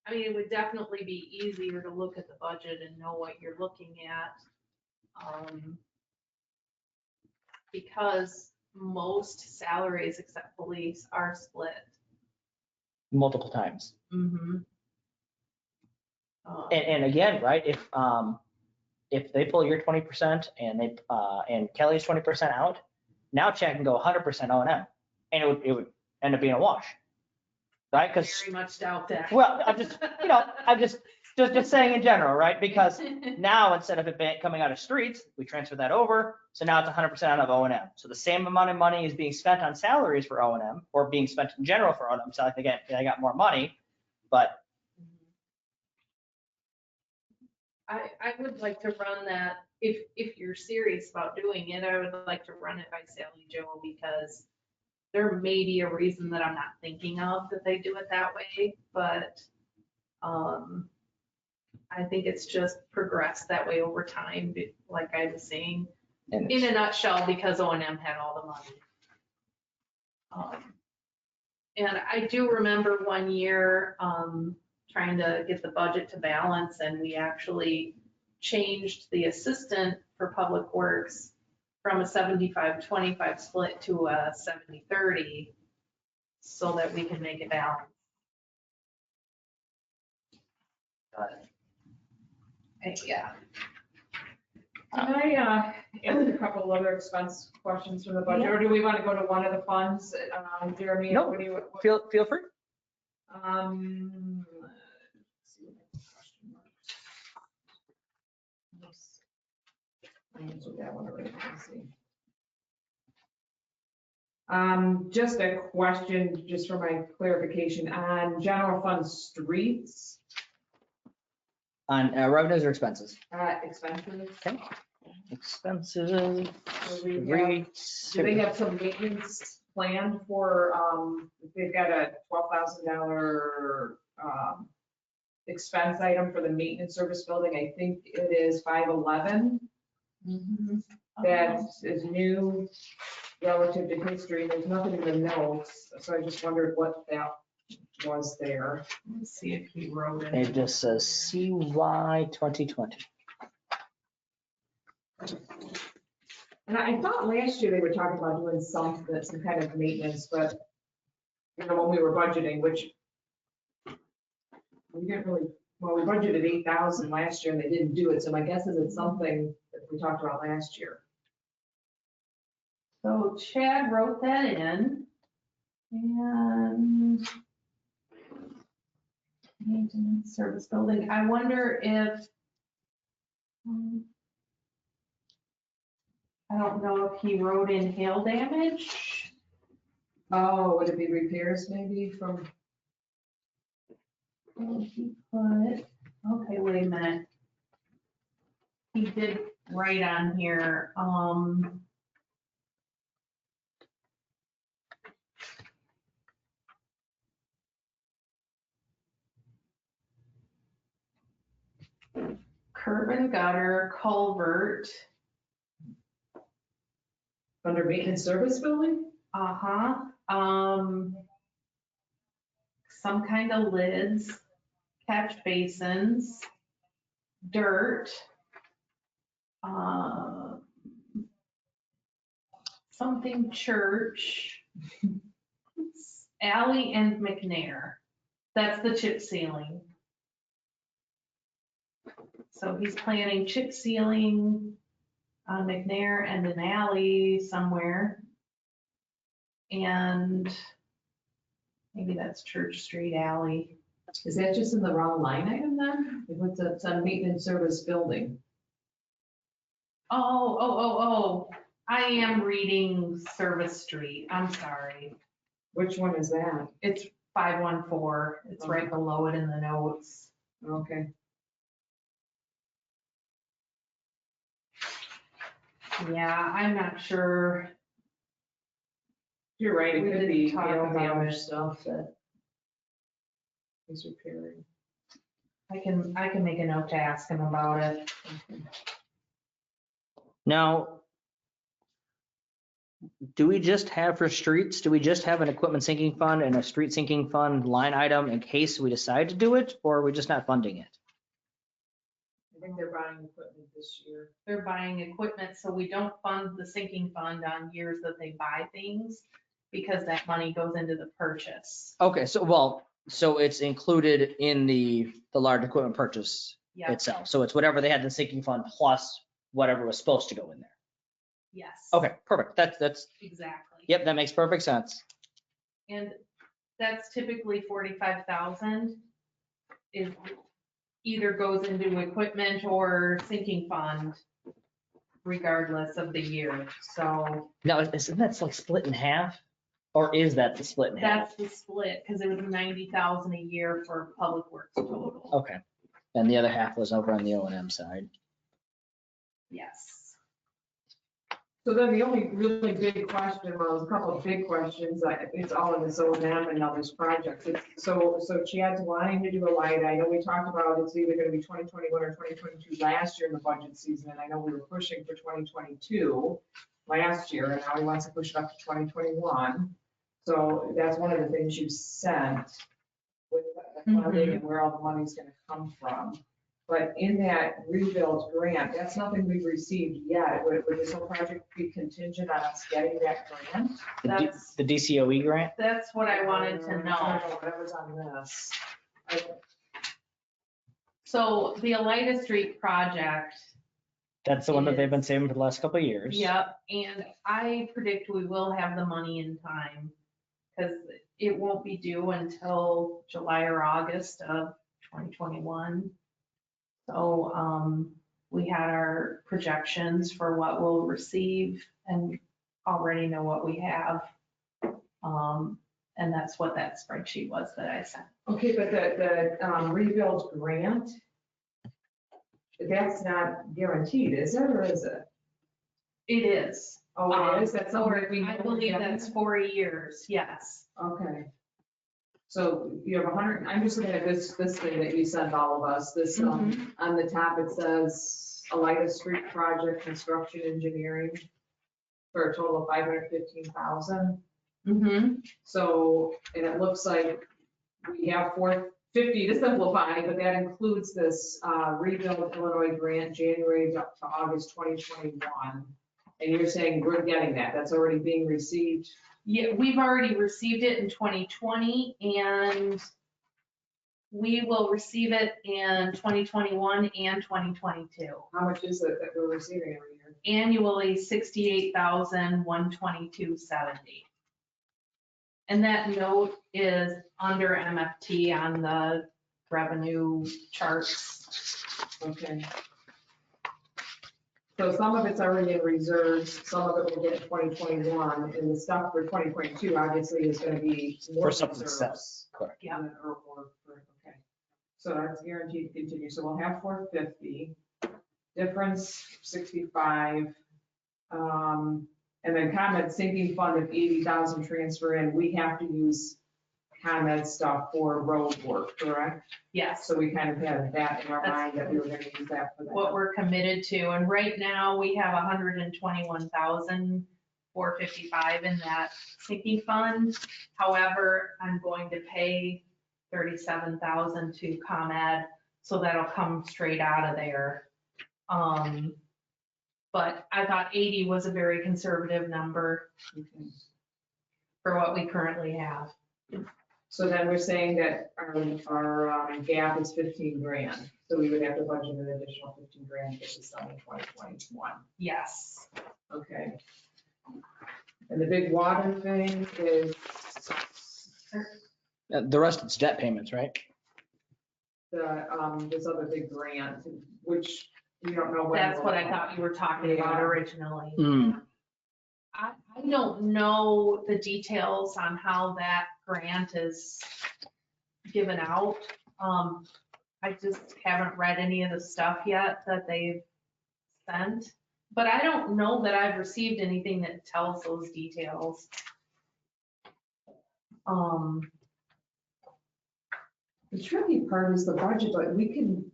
I mean, it would definitely be easier to look at the budget and know what you're looking at. Because most salaries except police are split. Multiple times. Mm-hmm. And again, right, if they pull your 20% and Kelly's 20% out, now Chad can go 100% O&M, and it would end up being a wash, right? Because Very much doubt that. well, I'm just saying in general, right? Because now instead of it coming out of streets, we transfer that over, so now it's 100% out of O&M. So the same amount of money is being spent on salaries for O&M or being spent in general for O&M. So they got more money, but. I would like to run that, if you're serious about doing it, I would like to run it by Sally Joe, because there may be a reason that I'm not thinking of that they do it that way, but I think it's just progressed that way over time, like I was saying, in a nutshell, because O&M had all the money. And I do remember one year, trying to get the budget to balance, and we actually changed the assistant for Public Works from a 75-25 split to a 70-30 so that we could make it balance. Yeah. Can I ask a couple of other expense questions from the budget, or do we want to go to one of the funds? Jeremy, No, what do you? feel free. Let's see what the question marks. I answered that one already. Let's see. Just a question, just for my clarification, on general fund streets, On revenues or expenses? expenses. Okay. Expenses, So we have- rates. Do they have some maintenance planned for, they've got a $12,000 expense item for the maintenance service building. I think it is 511. That is new relative to history. There's nothing in the notes, so I just wondered what that was there. Let's see if he wrote it. It just says CY 2020. And I thought last year they were talking about doing some kind of maintenance, but, when we were budgeting, which we didn't really, well, we budgeted 8,000 last year and they didn't do it. So my guess is it's something that we talked about last year. So Chad wrote that in, and maintenance service building, I wonder if, I don't know if he wrote in hail damage. Oh, would it be repairs maybe from? Oh, he put, okay, wait a minute. he did write on here, curb and gutter, culvert, Under maintenance service building? some kind of lids, catch basins, dirt, something church, alley and McNair. That's the chip sealing. So he's planning chip sealing on McNair and an alley somewhere. And maybe that's Church Street Alley. Is that just in the wrong line item then? If it's a maintenance service building? Oh, I am reading Service Street. I'm sorry. Which one is that? It's 514. It's right below it in the notes. Okay. Yeah, I'm not sure. You're right, it We could didn't be talk the about other it. stuff that he's repairing. I can make a note to ask him about it. Now, do we just have for streets, do we just have an equipment sinking fund and a street sinking fund line item in case we decide to do it, or are we just not funding it? I think they're buying equipment this year. They're buying equipment, so we don't fund the sinking fund on years that they buy things because that money goes into the purchase. Okay, so it's included in the large equipment purchase Yep, itself. So it's whatever they had in the sinking fund plus whatever was supposed to go in there. yes. Okay, perfect. That's, Exactly. yep, that makes perfect sense. And that's typically 45,000 is either goes into equipment or sinking fund regardless of the year. So Now, isn't that like split in half? Or is that the split in half? that's the split because it was 90,000 a year for public works total. Okay. And the other half was over on the O&M side. Yes. So then the only really big question, well, there's a couple of big questions, it's all in this O&M and all these projects. So Chad's wanting to do a light, I know we talked about it's either gonna be 2021 or 2022 last year in the budget season, and I know we were pushing for 2022 last year, and now he wants to push it up to 2021. So that's one of the things you sent with the funding and where all the money's gonna come from. But in that rebuild grant, that's nothing we've received yet. Would this whole project be contingent on us getting that grant? That's- The DCOE grant? That's what I wanted to I don't know. know whatever's on this. So the Elida Street project, That's the one that they've been saving for the last couple of years. yep, and I predict we will have the money in time because it won't be due until July or August of 2021. So we had our projections for what we'll receive and already know what we have. And that's what that spreadsheet was that I sent. Okay, but the rebuild grant, that's not guaranteed, is it, or is it? It is. Oh, it is, that's Or something we. I believe that's 4 years, yes. Okay. So you have 100, I'm just looking at this thing that you sent all of us, this, on the top, it says Elida Street Project Construction Engineering for a total of 515,000. Mm-hmm. So, and it looks like we have 450 to simplify, but that includes this Rebuild Illinois grant, January to August 2021. And you're saying we're getting that, that's already being received? Yeah, we've already received it in 2020 and we will receive it in 2021 and 2022. How much is it that we're receiving every year? Annually, $68,122.70. And that note is under MFT on the revenue charts. Okay. So some of it's already in reserves, some of it will get in 2021, and the stuff for 2022 obviously is gonna be more For something reserves. else, correct. Yeah. Okay. So that's guaranteed to continue, so we'll have 450. difference 65. And then ComEd sinking fund of 80,000 transfer in, we have to use ComEd stuff for road work, correct? Yes, So we kind of had that in our That's mind that we were gonna use that for that. what we're committed to. And right now, we have 121,455 in that sinking fund. However, I'm going to pay 37,000 to ComEd, so that'll come straight out of there. But I thought 80 was a very conservative number Okay. for what we currently have. So then we're saying that our gap is 15 grand. So we would have to budget an additional 15 grand for the summer 2021. Yes. Okay. And the big water thing is The rest it's debt payments, right? this other big grant, which we don't know when. That's what I thought you were talking about Yeah. originally. Hmm. I don't know the details on how that grant is given out. I just haven't read any of the stuff yet that they've sent. But I don't know that I've received anything that tells those details. The tricky part is the budget, but we can.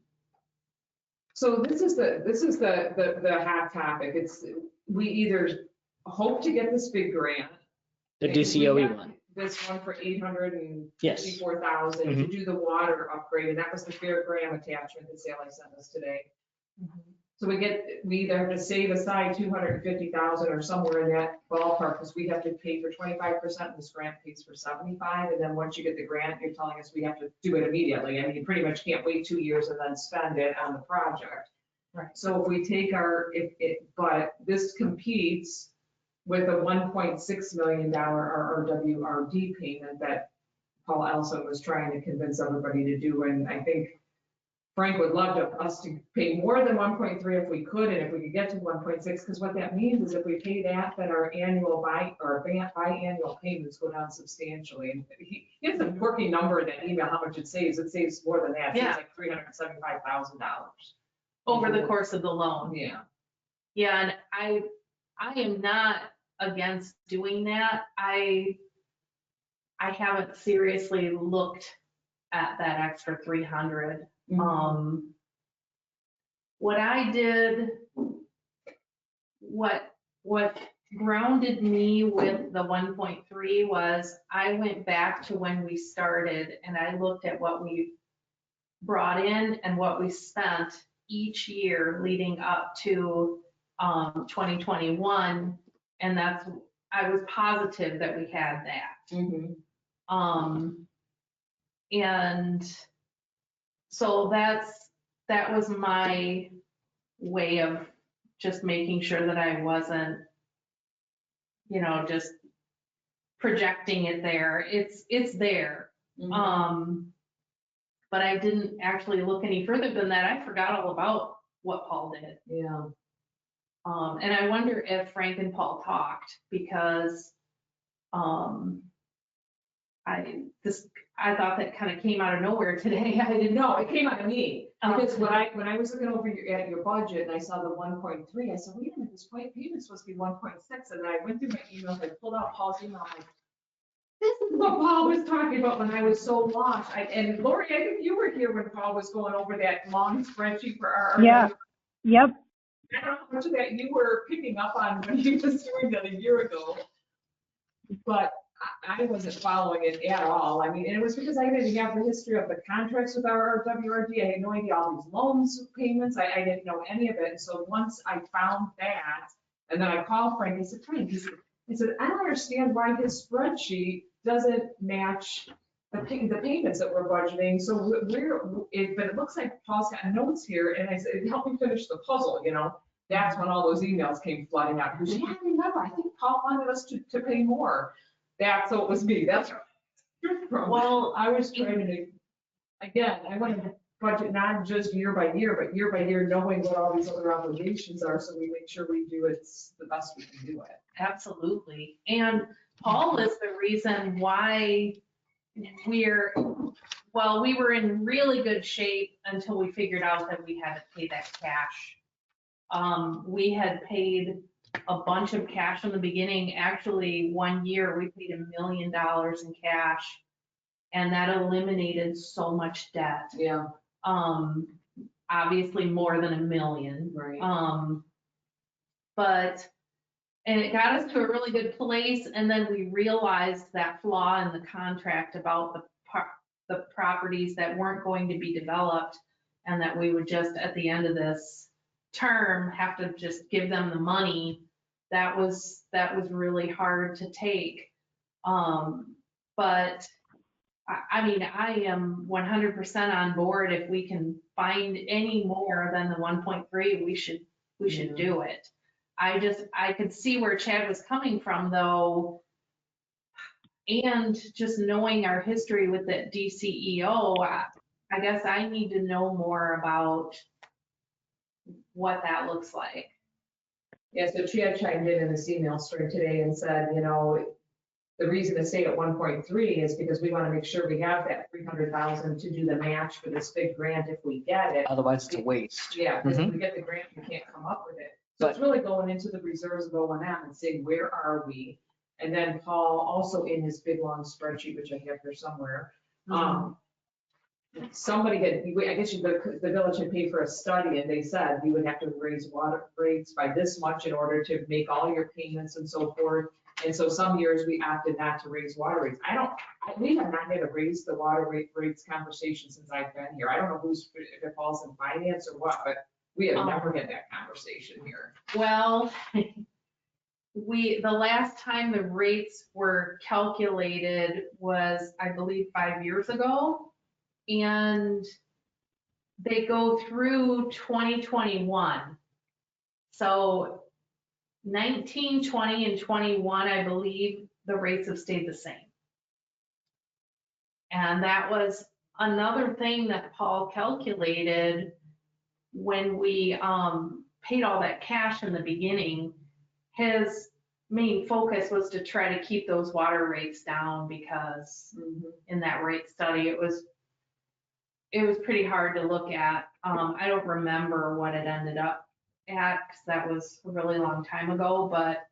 So this is the hot topic. It's, we either hope to get this big grant. The and we DCOE got one. This one for Yes. 854,000 to do the water upgrade, and that was the Fairgram attachment that Sally sent us today. So we either have to save aside 250,000 or somewhere in that ballpark, because we have to pay for 25%, this grant pays for 75, and then once you get the grant, you're telling us we have to do it immediately. I mean, you pretty much can't wait 2 years and then spend it on the project. Right. So if we take but this competes with a $1.6 million RRWRD payment that Paul Ellison was trying to convince everybody to do, and I think Frank would love us to pay more than 1.3 if we could, and if we could get to 1.6, because what that means is if we pay that, then our biannual payments go down substantially. And he has a working number in that email, how much it saves. It saves more than that. It saves like $375,000. Over the course of the loan. Yeah. Yeah, and I am not against doing that. I haven't seriously looked at that extra 300. What I did, what grounded me with the 1.3 was I went back to when we started and I looked at what we brought in and what we spent each year leading up to 2021. And I was positive that we had that. And so that was my way of just making sure that I wasn't, just projecting it there. It's there. But I didn't actually look any further than that. I forgot all about what Paul did. Yeah. And I wonder if Frank and Paul talked, because I thought that kind of came out of nowhere today. I didn't know. No, it came out of me, because when I was looking over at your budget and I saw the 1.3, I said, wait a minute, this payment's supposed to be 1.6. And then I went through my emails, I pulled out Paul's email, I'm like, this is what Paul was talking about when I was so lost. And Lori, I think you were here when Paul was going over that long spreadsheet for our. Yeah. Yep. I don't know how much of that you were picking up on when he was doing that a year ago. But I wasn't following it at all. I mean, and it was because I didn't have the history of the contracts with our WRD. I had no idea all these loans payments. I didn't know any of it. And so once I found that, and then I called Frank, I said, Frank, I said, I don't understand why his spreadsheet doesn't match the payments that we're budgeting. So but it looks like Paul's got notes here. And I said, help me finish the puzzle, That's when all those emails came flooding out. He goes, yeah, I remember. I think Paul wanted us to pay more. So it was me. That's from. Well, I was trying to, again, I want to budget not just year by year, but year by year, knowing what all these other obligations are, so we make sure we do it the best we can do it. absolutely. And Paul is the reason why we were in really good shape until we figured out that we had to pay that cash We had paid a bunch of cash in the beginning. Actually, one year we paid $1 million in cash, and that eliminated so much debt. Yeah, Obviously more than $1 million. right. And it got us to a really good place, and then we realized that flaw in the contract about the properties that weren't going to be developed, and that we would just, at the end of this term, have to just give them the money. That was really hard to take. But I mean, I am 100% on board. If we can find any more than the 1.3, we should do it. I could see where Chad was coming from though. And just knowing our history with the DCEO, I guess I need to know more about what that looks like. Yeah, so Chad chimed in this email string today and said, you know, the reason to stay at 1.3 is because we want to make sure we have that 300,000 to do the match for this big grant if we get it. Otherwise it's a waste. Yeah, because if we get the grant, we can't come up with it. So it's really going into the reserves of O&M and saying, where are we? And then Paul, also in his big long spreadsheet, which I have here somewhere, somebody had, I guess the village had paid for a study and they said you would have to raise water rates by this much in order to make all your payments and so forth. And so some years we opted not to raise water rates. We have not had a raise the water rates conversation since I've been here. I don't know if it falls in finance or what, but we have never had that conversation here. Well, the last time the rates were calculated was, I believe, 5 years ago. And they go through 2021. So 19, 20, and 21, I believe the rates have stayed the same. And that was another thing that Paul calculated when we paid all that cash in the beginning. His main focus was to try to keep those water rates down because in that rate study, it was pretty hard to look at. I don't remember what it ended up at because that was a really long time ago, but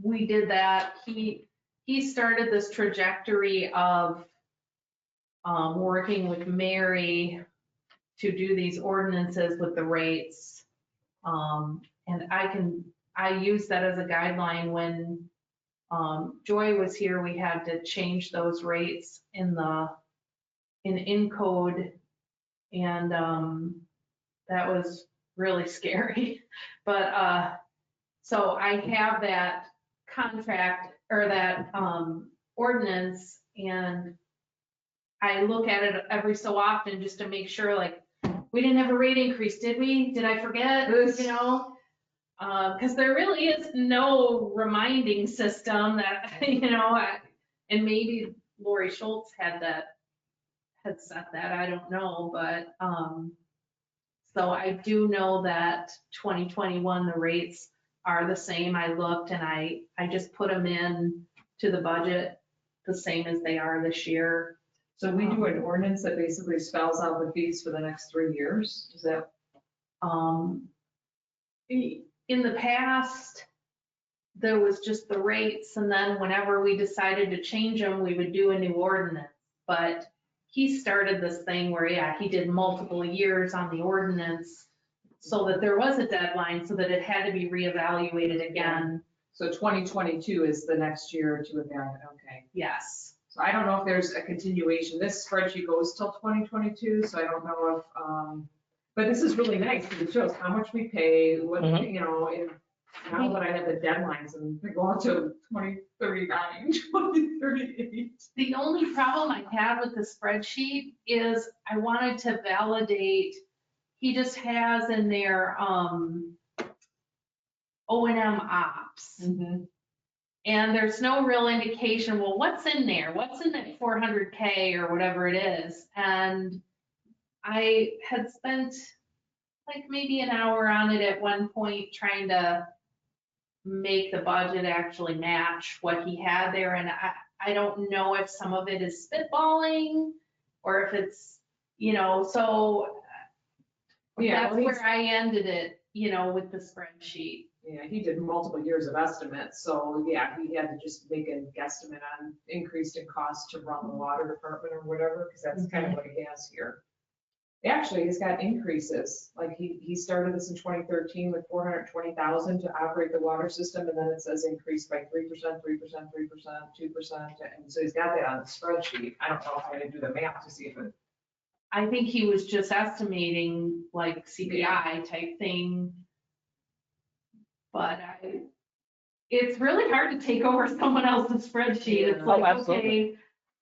we did that. He started this trajectory of working with Mary to do these ordinances with the rates. And I use that as a guideline. When Joy was here, we had to change those rates in code, and that was really scary. But so I have that contract or that ordinance, and I look at it every so often just to make sure, like, we didn't have a rate increase, did we? Did I forget? You know, because there really is no reminding system that, you know, and maybe Lori Schultz had set that, I don't know, but so I do know that 2021, the rates are the same. I looked and I just put them in to the budget the same as they are this year. So we do an ordinance that basically spells out the fees for the next 3 years. Is that? In the past, there was just the rates, and then whenever we decided to change them, we would do a new ordinance. But he started this thing where, yeah, he did multiple years on the ordinance so that there was a deadline, so that it had to be reevaluated again. So 2022 is the next year to evaluate. Okay. Yes. So I don't know if there's a continuation. This spreadsheet goes till 2022, so I don't know if, but this is really nice because it shows how much we pay, what, you know, and now that I have the deadlines and they're going to 2039, 2038. The only problem I had with the spreadsheet is I wanted to validate, he just has in there O&M ops. And there's no real indication, well, what's in there? What's in that 400K or whatever it is? And I had spent like maybe an hour on it at one point trying to make the budget actually match what he had there. And I don't know if some of it is spitballing or if it's, you know, so Yeah, That's well, where I ended it, with the spreadsheet. Yeah, he did multiple years of estimates, so yeah, he had to just make a guesstimate on increased in cost to run the water department or whatever, because that's kind of what he has here. Actually, he's got increases, like he started this in 2013 with 420,000 to operate the water system, and then it says increased by 3%, 3%, 3%, 2%, and so he's got that on the spreadsheet. I don't know if I had to do the math to see if it. I think he was just estimating like CPI type thing. But it's really hard to take over someone else's spreadsheet. It's Oh, like, absolutely. okay,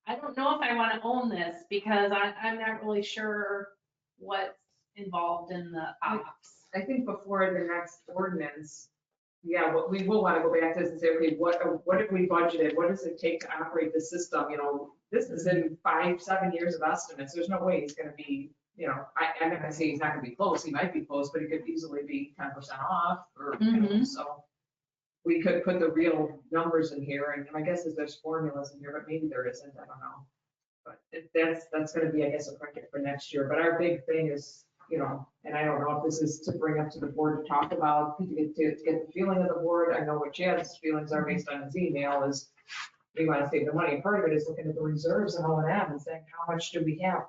I don't know if I want to own this because I'm not really sure what's involved in the ops. I think before the next ordinance, yeah, what we will want to go back to this and say, okay, what have we budgeted? What does it take to operate the system? This is in 5-7 years of estimates. There's no way he's going to be, I'm not going to say he's not going to be close. He might be close, but he could easily be 10% off or, so we could put the real numbers in here. And my guess is there's formulas in here, but maybe there isn't. I don't know. But that's going to be, I guess, a project for next year. But our big thing is, and I don't know if this is to bring up to the board to talk about, to get the feeling of the board. I know what Chad's feelings are based on his email is we want to save the money. And part of it is looking at the reserves and O&M and saying, how much do we have?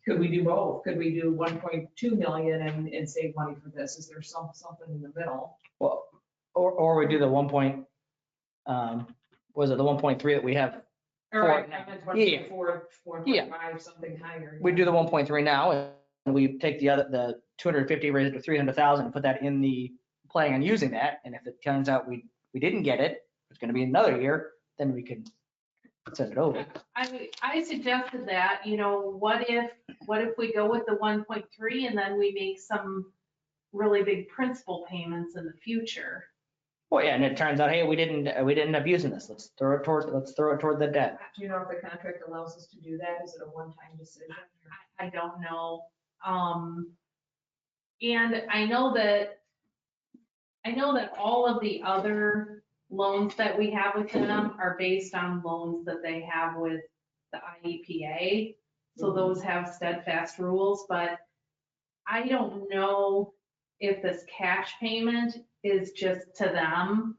Could we do both? Could we do 1.2 million and save money for this? Is there something in the middle? Well, or we do the 1.3 that we have? Or I meant Yeah. 1.5, something higher. We do the 1.3 now, and we take the 250, raise it to 300,000, and put that in the, planning on using that, and if it turns out we didn't get it, it's gonna be another year, then we can send it over. I suggested that, what if we go with the 1.3 and then we make some really big principal payments in the future? Well, yeah, and it turns out, hey, we didn't end up using this, let's throw it toward the debt. Do you know if the contract allows us to do that? Is it a one-time decision? I don't know. And I know that all of the other loans that we have with them are based on loans that they have with the IEPA. So those have steadfast rules, but I don't know if this cash payment is just to them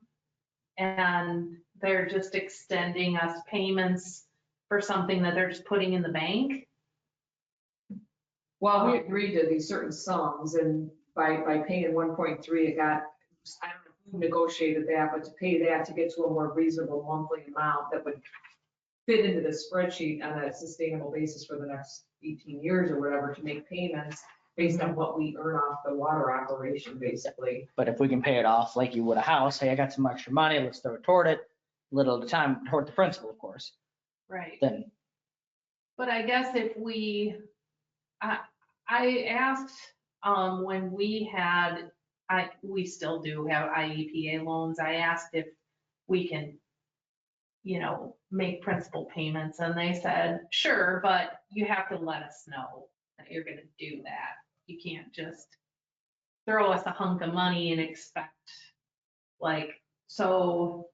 and they're just extending us payments for something that they're just putting in the bank. Well, we agreed to these certain sums and by paying 1.3, it got, I don't know who negotiated that, but to pay that to get to a more reasonable monthly amount that would fit into the spreadsheet on a sustainable basis for the next 18 years or whatever, to make payments based on what we earn off the water operation, basically. But if we can pay it off like you would a house, hey, I got some extra money, let's throw it toward it, little at a time, toward the principal, of course, Right. then. But I guess if I asked, when we still do have IEPA loans, I asked if we can, make principal payments, and they said, sure, but you have to let us know that you're gonna do that. You can't just throw us a hunk of money and expect, so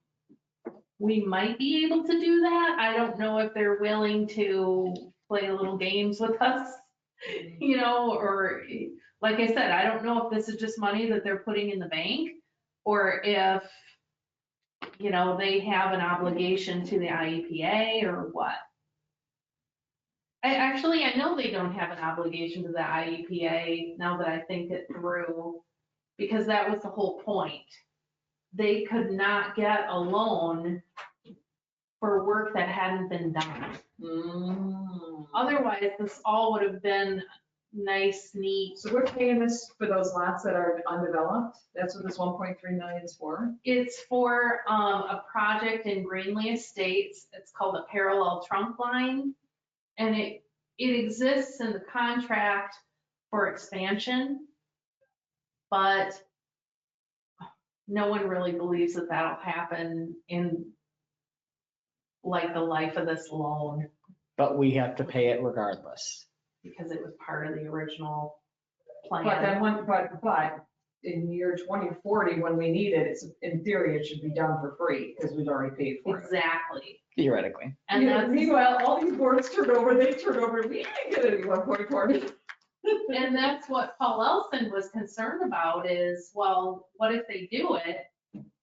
we might be able to do that. I don't know if they're willing to play little games with us, or like I said, I don't know if this is just money that they're putting in the bank or if, they have an obligation to the IEPA or what. I know they don't have an obligation to the IEPA now that I think it through, because that was the whole point. They could not get a loan for work that hadn't been done. Otherwise, this all would have been nice, neat. So we're paying this for those lots that are undeveloped? That's what this 1.3 million is for? It's for a project in Greenlee Estates. It's called a parallel trunk line. And it exists in the contract for expansion, but no one really believes that that'll happen in the life of this loan, But we have to pay it regardless. because it was part of the original plan. But then but in year 2040, when we need it, it's, in theory, it should be done for free because we've already paid for it. Exactly. Theoretically. And that's, Meanwhile, all these boards turn over, we didn't get any 1.4. And that's what Paul Elson was concerned about is, well, what if they do it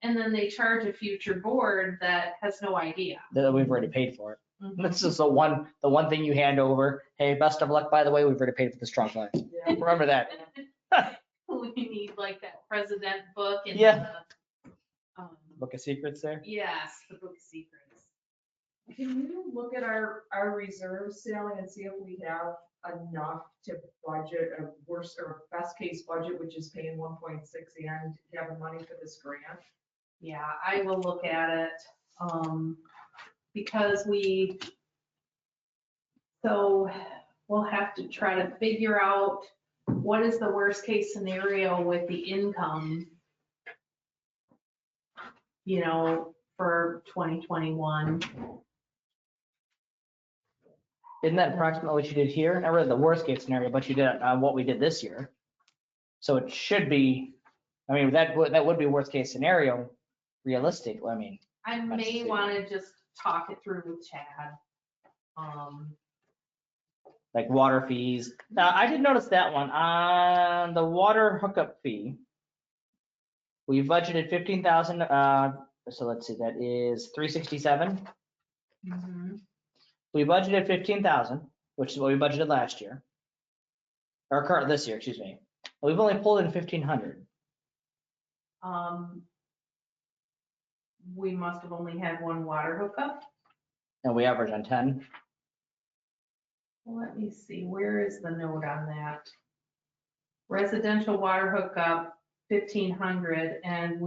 and then they charge a future board that has no idea? That we've already paid for it. Mhm. This is the one thing you hand over. Hey, best of luck, by the way, we've already paid for the strong lines. Yeah. Remember that. We need like that president book and Yeah. the, Book of secrets there. yes, the book of secrets. Can you look at our reserves, Sally, and see if we have enough to budget a worst or best case budget, which is paying 1.6 and having money for this grant? Yeah, I will look at it, because so we'll have to try to figure out what is the worst case scenario with the income, for 2021. Isn't that approximately what you did here? Not really the worst case scenario, but you did what we did this year. So it should be, I mean, that would be worst case scenario, realistic. I mean, I That's may the- want to just talk it through with Chad. like water fees. Now, I did notice that one on the water hookup fee. We budgeted 15,000, so let's see, that is 367. We budgeted 15,000, which is what we budgeted last year. Or current this year, excuse me. We've only pulled in 1,500. We must have only had one water hookup. And we average on 10. Let me see, where is the note on that? Residential water hookup, 1,500, and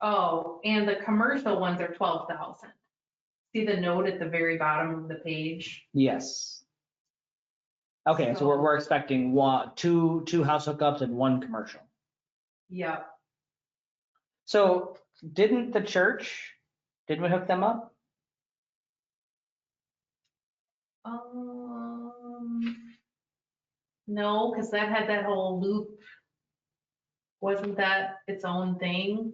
and the commercial ones are 12,000. See the note at the very bottom of the page? Yes. Okay, so we're expecting two house hookups and one commercial. Yep. So didn't we hook them up? No, because that had that whole loop. Wasn't that its own thing?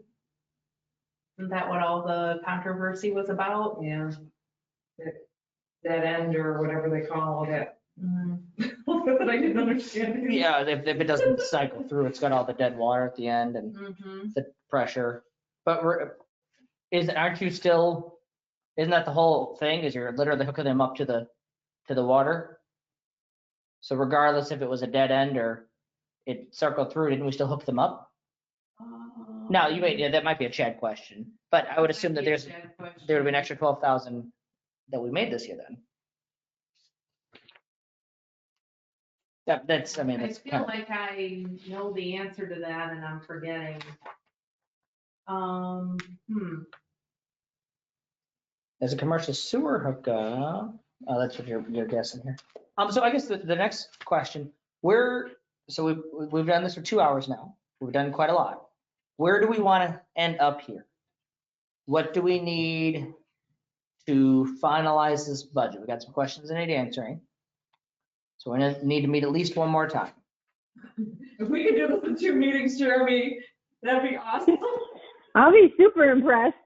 Isn't that what all the controversy was about? Yeah. That end or whatever they call it. That I didn't understand. Yeah, if it doesn't cycle through, it's got all the dead water at the end and the pressure. But aren't you still, isn't that the whole thing, is you're literally hooking them up to the water? So regardless if it was a dead end or it circled through, didn't we still hook them up? Now, that might be a Chad question, but I would assume that there would be an extra 12,000 that we made this year then. That's I kind feel of, like I know the answer to that and I'm forgetting. as a commercial sewer hookup, oh, that's what you're guessing here. So I guess the next question, we've done this for 2 hours now. We've done quite a lot. Where do we want to end up here? What do we need to finalize this budget? We got some questions I need answering. So we're gonna need to meet at least one more time. If we could do this in 2 meetings, Jeremy, that'd be awesome. I'll be super impressed.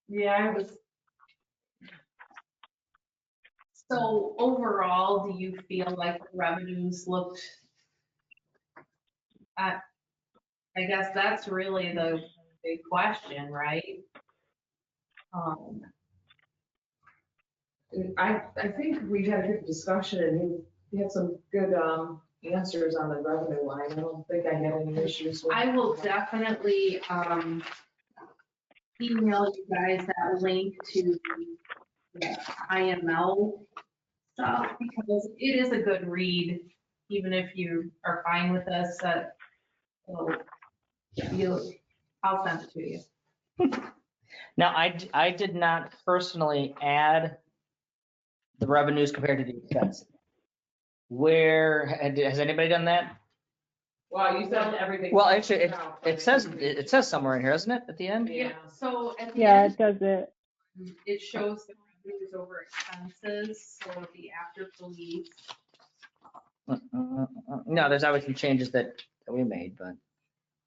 Yeah, I was. So overall, do you feel like the revenues looked, I guess that's really the big question, right? I think we had a good discussion and we had some good answers on the revenue line. I don't think I had any issues with. I will definitely email you guys that link to the IML stuff because it is a good read, even if you are fine with us. I'll send it to you. Now, I did not personally add the revenues compared to the expenses. Has anybody done that? Well, you said everything. Well, actually, it says somewhere in here, doesn't it, at the end? Yeah. So at the Yeah, end, it does it. it shows the revenues over expenses, so it'll be after police. No, there's always some changes that we made, but.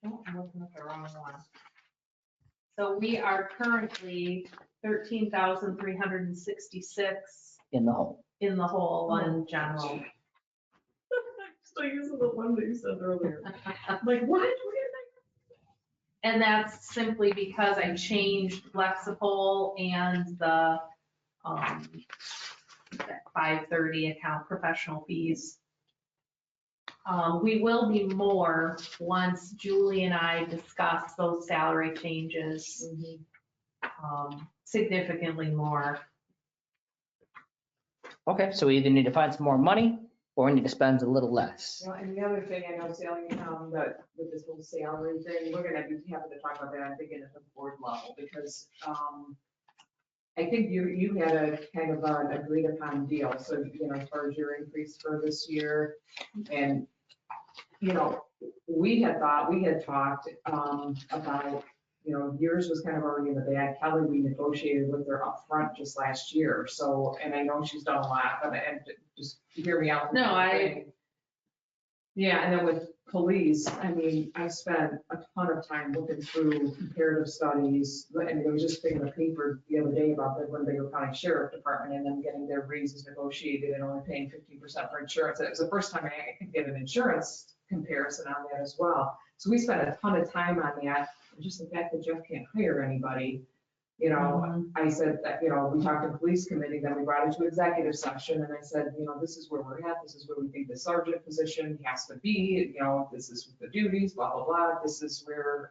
Oh, I'm looking at the wrong one. So we are currently 13,366 in the hole. in the hole in general. Still using the one that you said earlier. I'm like, what? And that's simply because I changed Lexipol and the that 530 account professional fees. We will be more once Julie and I discuss those salary changes, significantly more. Okay, so we either need to find some more money or we need to spend a little less. Well, and the other thing I know, Sally, that with this whole salary thing, we're gonna be having to talk about that, I'm thinking at the board level, because, I think you had a kind of an agreed upon deal, so, as far as your increase for this year, and, we had talked, about, yours was kind of already in the bag. Kelly, we negotiated with her upfront just last year, so, and I know she's done a lot, and just hear me out. No, Yeah, and then with police, I mean, I spent a ton of time looking through comparative studies, and I was just reading the paper the other day about the Winnebago County Sheriff Department and them getting their raises negotiated and only paying 15% for insurance. It was the first time I could get an insurance comparison on that as well. So we spent a ton of time on that, and just the fact that Jeff can't hire anybody. I said that, we talked to the police committee, then we brought it to executive session, and I said, this is where we're at, this is where we think the sergeant position has to be, this is the duties, blah, blah, blah, this is where,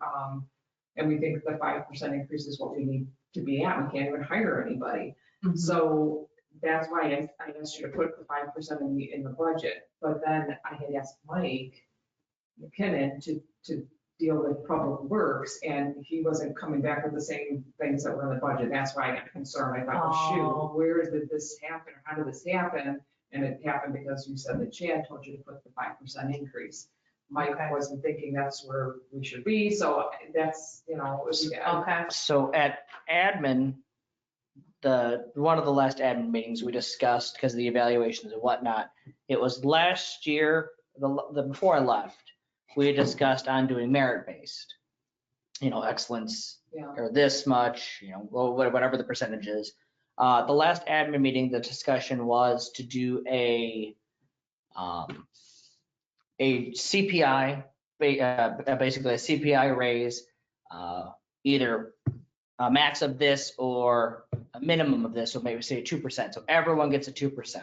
and we think the 5% increase is what we need to be at, we can't even hire anybody. So that's why I asked you to put the 5% in the budget, but then I had asked Mike McKinnon to deal with public works, and he wasn't coming back with the same things that were in the budget. That's why I got concerned. I thought, well, shoot, where did this happen? Or how did this happen? And it happened because you said that Chad told you to put the 5% increase. Mike wasn't thinking that's where we should be. So that's, Okay. So at admin, one of the last admin meetings we discussed, because of the evaluations and whatnot, it was last year, the before I left, we discussed on doing merit-based, excellence, or this much, whatever the percentage is. The last admin meeting, the discussion was to do a CPI, basically a CPI raise, either a max of this or a minimum of this, so maybe say 2%. So everyone gets a 2%.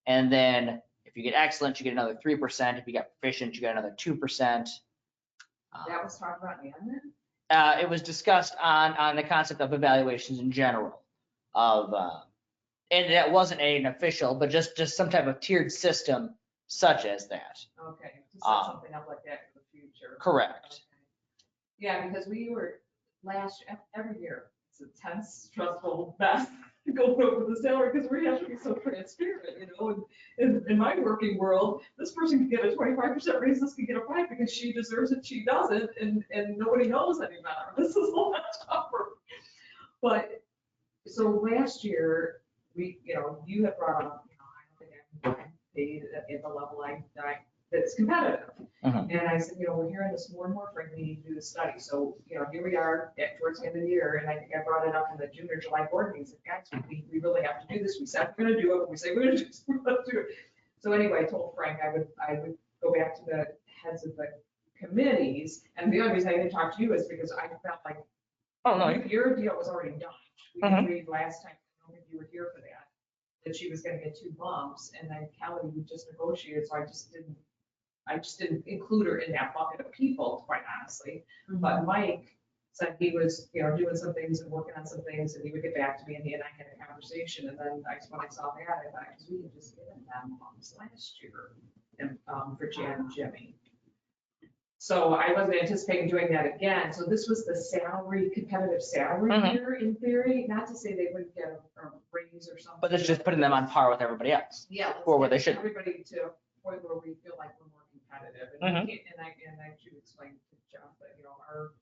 And then if you get excellent, you get another 3%. If you got proficient, you get another 2%. that was talked about in the admin? It was discussed on the concept of evaluations in general and that wasn't an official, but just some type of tiered system such as that. Okay, to set something up like that in the future. Correct. Okay. Yeah, because we were every year, it's a tense, stressful mess going over the salary because we have to be so transparent, and in my working world, this person can get a 25% raise, this can get a 5% because she deserves it, she doesn't, and nobody knows any better. This is a lot tougher. But, so last year, we, you had brought up, I don't think I'm paid at the level that's competitive. And I said, we're hearing this more and more, Frank, we need to do the study. So, here we are towards the end of the year, and I think I brought it up in the June or July board meeting. Said, guys, we really have to do this. We said we're going to do it. When we say we're going to do it, we're going to do it. So anyway, I told Frank I would go back to the heads of the committees. And the only reason I didn't talk to you is because I felt like, your deal was already done. We agreed last time, I don't think you were here for that she was going to get 2 bumps, and then Kelly would just negotiated. So I just didn't include her in that bucket of people, quite honestly. But Mike said he was, doing some things and working on some things, and he would get back to me, and he and I had a conversation. And then when I saw that, I thought, because we had just given them bumps last year, and for Jan and Jimmy. So I wasn't anticipating doing that again. So this was the competitive salary year in theory, not to say they wouldn't get a raise or something. But it's just putting them on par with everybody else. Yeah. Or where they should. Everybody to a point where we feel like we're more competitive. And I should explain to Jeff that, our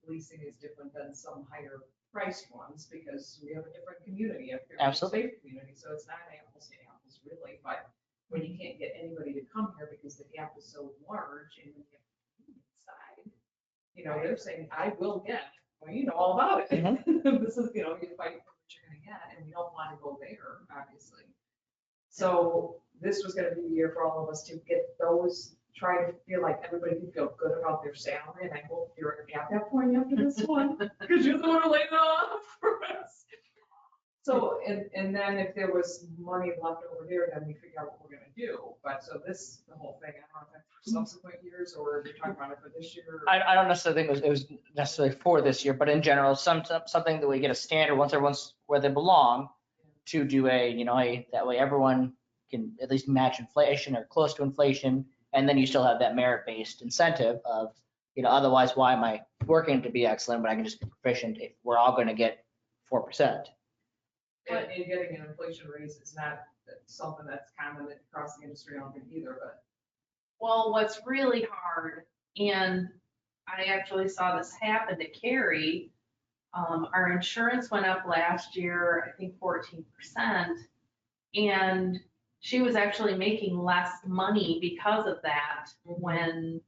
leasing is different than some higher priced ones because we have a different community up here. Absolutely. Safe community, so it's not apples to apples really, but when you can't get anybody to come here because the gap is so large and when you have the side, they're saying, I will get well, you know all about it. Mhm. This is, you fight for what you're gonna get, and we don't want to go there, obviously. So this was gonna be the year for all of us to get those, try to feel like everybody can feel good about their salary, and I hope you're at that point after this one, because you're the one who laid it off for us. So, and then if there was money left over there, then we figure out what we're gonna do. But so this, the whole thing, I don't know if that's for subsequent years or if you're talking about it for this year. I don't necessarily think it was necessarily for this year, but in general, something that we get a standard once everyone's where they belong to do that way everyone can at least match inflation or close to inflation. And then you still have that merit-based incentive of, otherwise why am I working to be excellent when I can just be proficient if we're all going to get 4%? And getting an inflation raise is not something that's common across the industry, I don't think either, but. Well, what's really hard, and I actually saw this happen to Carrie, our insurance went up last year, I think 14%. And she was actually making less money because of that when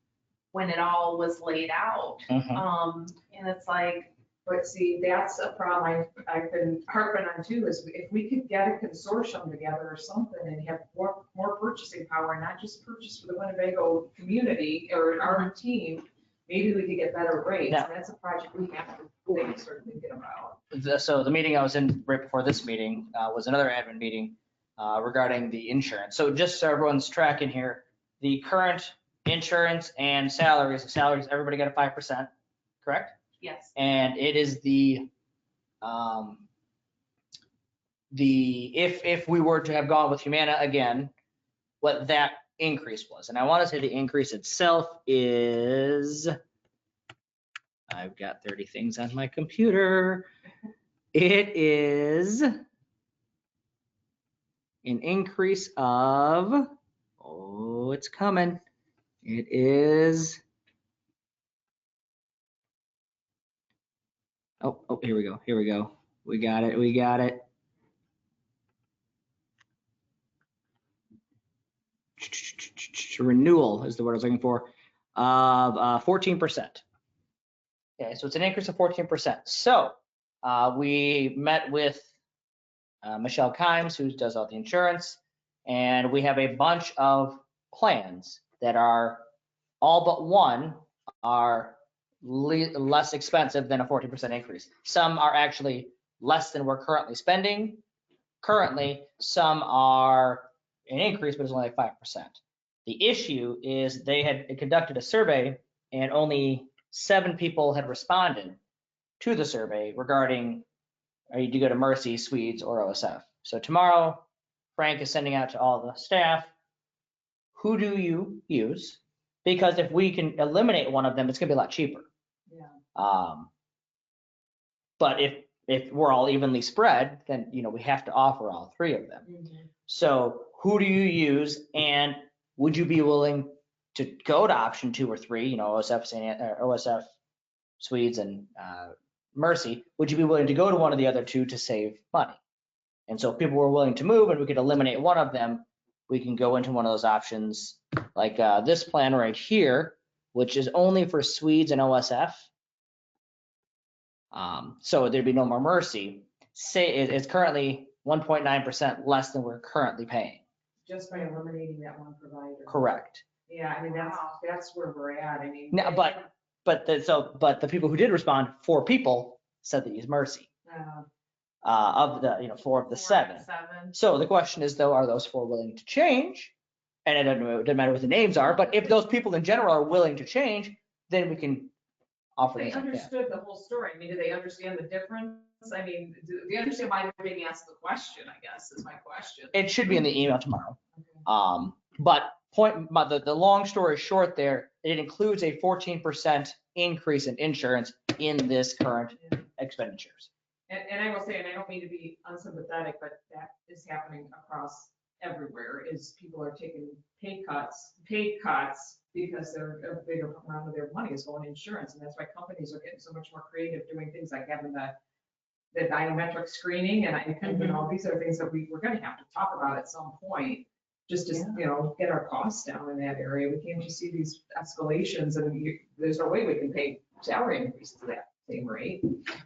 it all was laid out. Mhm. And it's like, But see, that's a problem I've been harping on too, is if we could get a consortium together or something and have more purchasing power, not just purchase for the Winnebago community or our team, maybe we could get better rates. Yeah. And that's a project we have to really start thinking about. So the meeting I was in right before this meeting was another admin meeting regarding the insurance. So just so everyone's tracking here, the current insurance and salaries, everybody got a 5%, correct? yes, And it is if we were to have gone with Humana again, what that increase was. And I want to say the increase itself is, I've got 30 things on my computer. It is an increase of, oh, it's coming. It is, oh, here we go. We got it. Renewal is the word I was looking for, of 14%. Okay, so it's an increase of 14%. So we met with Michelle Kimes, who does all the insurance, and we have a bunch of plans that are, all but one are less expensive than a 14% increase. Some are actually less than we're currently spending. Currently, some are an increase, but it's only like 5%. The issue is they had conducted a survey and only 7 people had responded to the survey regarding, are you to go to Mercy, Swedes, or OSF? So tomorrow, Frank is sending out to all the staff, who do you use? Because if we can eliminate one of them, it's gonna be a lot cheaper. Yeah. But if we're all evenly spread, then, we have to offer all 3 of them. So who do you use, and would you be willing to go to option 2 or 3, OSF, Swedes, and Mercy? Would you be willing to go to one of the other 2 to save money? And so if people were willing to move and we could eliminate one of them, we can go into one of those options, like this plan right here, which is only for Swedes and OSF. So there'd be no more Mercy. Say it's currently 1.9% less than we're currently paying. Just by eliminating that one provider. Correct. Yeah, I mean, that's where we're at. I mean. No, but the people who did respond, 4 people said they use Mercy. Of the 4 of the 7. So the question is, though, are those 4 willing to change? And it doesn't matter what the names are, but if those people in general are willing to change, then we can offer They things like that. understood the whole story. I mean, do they understand the difference? I mean, do they understand why they're being asked the question, I guess, is my question. It should be in the email tomorrow. Okay. But the long story short there, it includes a 14% increase in insurance in this current expenditures. And I will say, and I don't mean to be unsympathetic, but that is happening across everywhere, is people are taking pay cuts because they're a bigger amount of their money is going to insurance. And that's why companies are getting so much more creative doing things like having the biometric screening and all these other things that we're going to have to talk about at some point, just to, get our costs down in that area. We can't just see these escalations and there's no way we can pay salary increases to that same rate.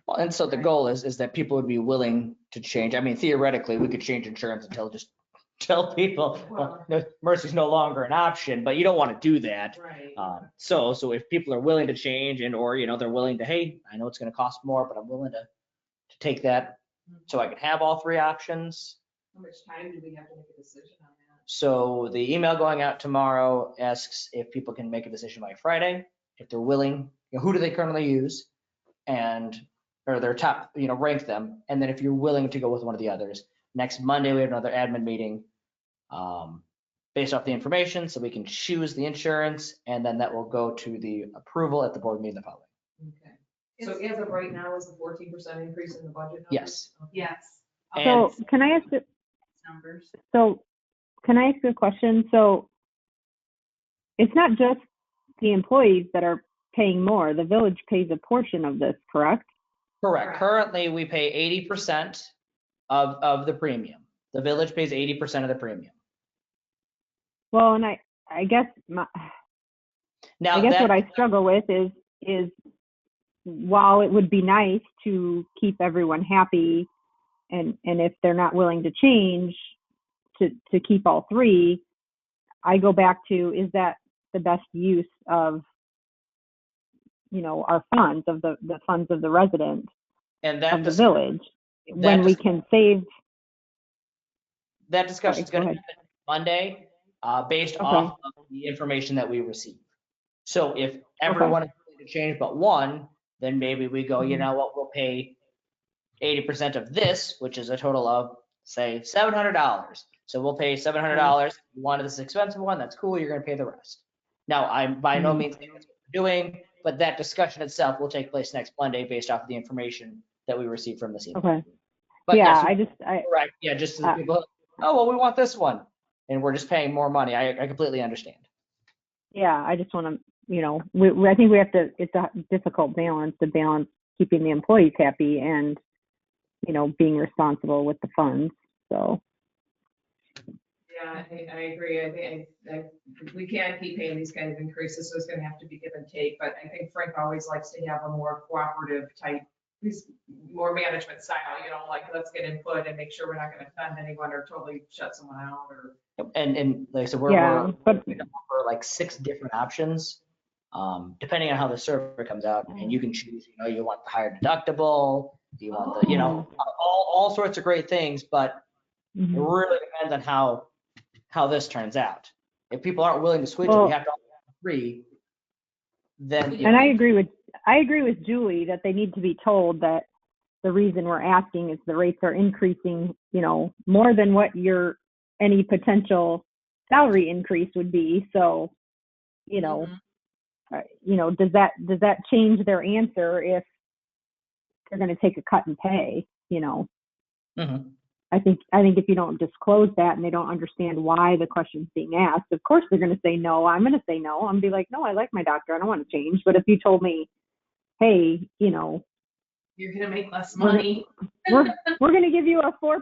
Well, and so the goal is that people would be willing to change. I mean, theoretically, we could change insurance until just tell people, well, no, Mercy's no longer an option, but you don't want to do that. Right. So if people are willing to change and, or, they're willing to, hey, I know it's going to cost more, but I'm willing to take that so I can have all three options. How much time do we have to make a decision on that? So the email going out tomorrow asks if people can make a decision by Friday, if they're willing, who do they currently use? Or their top, rank them. And then if you're willing to go with one of the others, next Monday, we have another admin meeting based off the information, so we can choose the insurance, and then that will go to the approval at the board meeting the following. Okay. So as of right now, is the 14% increase in the budget numbers? Yes. Okay. Yes. And So can I ask, Numbers. a question? So it's not just the employees that are paying more. The village pays a portion of this, correct? correct. Currently, we pay 80% of the premium. The village pays 80% of the premium. Well, and I guess Now what I struggle with is while it would be nice to keep everyone happy and if they're not willing to change to keep all three, I go back to, is that the best use of, our funds, of the funds of the resident and of the village, when we can save? That discussion is Sorry, going go to happen Monday, based Okay. off of the information that we receive. So if everyone is willing to change but one, then maybe we go, you know what, we'll pay 80% of this, which is a total of, say, $700. So we'll pay $700. If you wanted this expensive one, that's cool, you're going to pay the rest. Now, I'm by no means saying that's what we're doing, but that discussion itself will take place next Monday based off of the information that we receive from this email. Okay. But Yeah, yes, correct. Yeah, just so people, oh, well, we want this one, and we're just paying more money. I completely understand. Yeah, I just want to, I think we have to, it's a difficult balance to balance keeping the employees happy and, being responsible with the funds. So. Yeah, I agree. I think we can't keep paying these kind of increases, so it's going to have to be give and take. But I think Frank always likes to have a more cooperative type, more management style, like let's get input and make sure we're not going to offend anyone or totally shut someone out or. And like I said, we're going to offer like 6 different options, depending on how the survey comes out. And you can choose, you want the higher deductible, you want the, all sorts of great things, but it really depends on how this turns out. If people aren't willing to switch, we have to offer 3. Then. And I agree with Julie that they need to be told that the reason we're asking is the rates are increasing, more than what any potential salary increase would be. So, does that change their answer if they're going to take a cut in pay? I think if you don't disclose that and they don't understand why the question's being asked, of course they're going to say no. I'm going to say no. I'm going to be like, no, I like my doctor. I don't want to change. But if you told me, hey, you're going to make less money. we're going to give you a 4%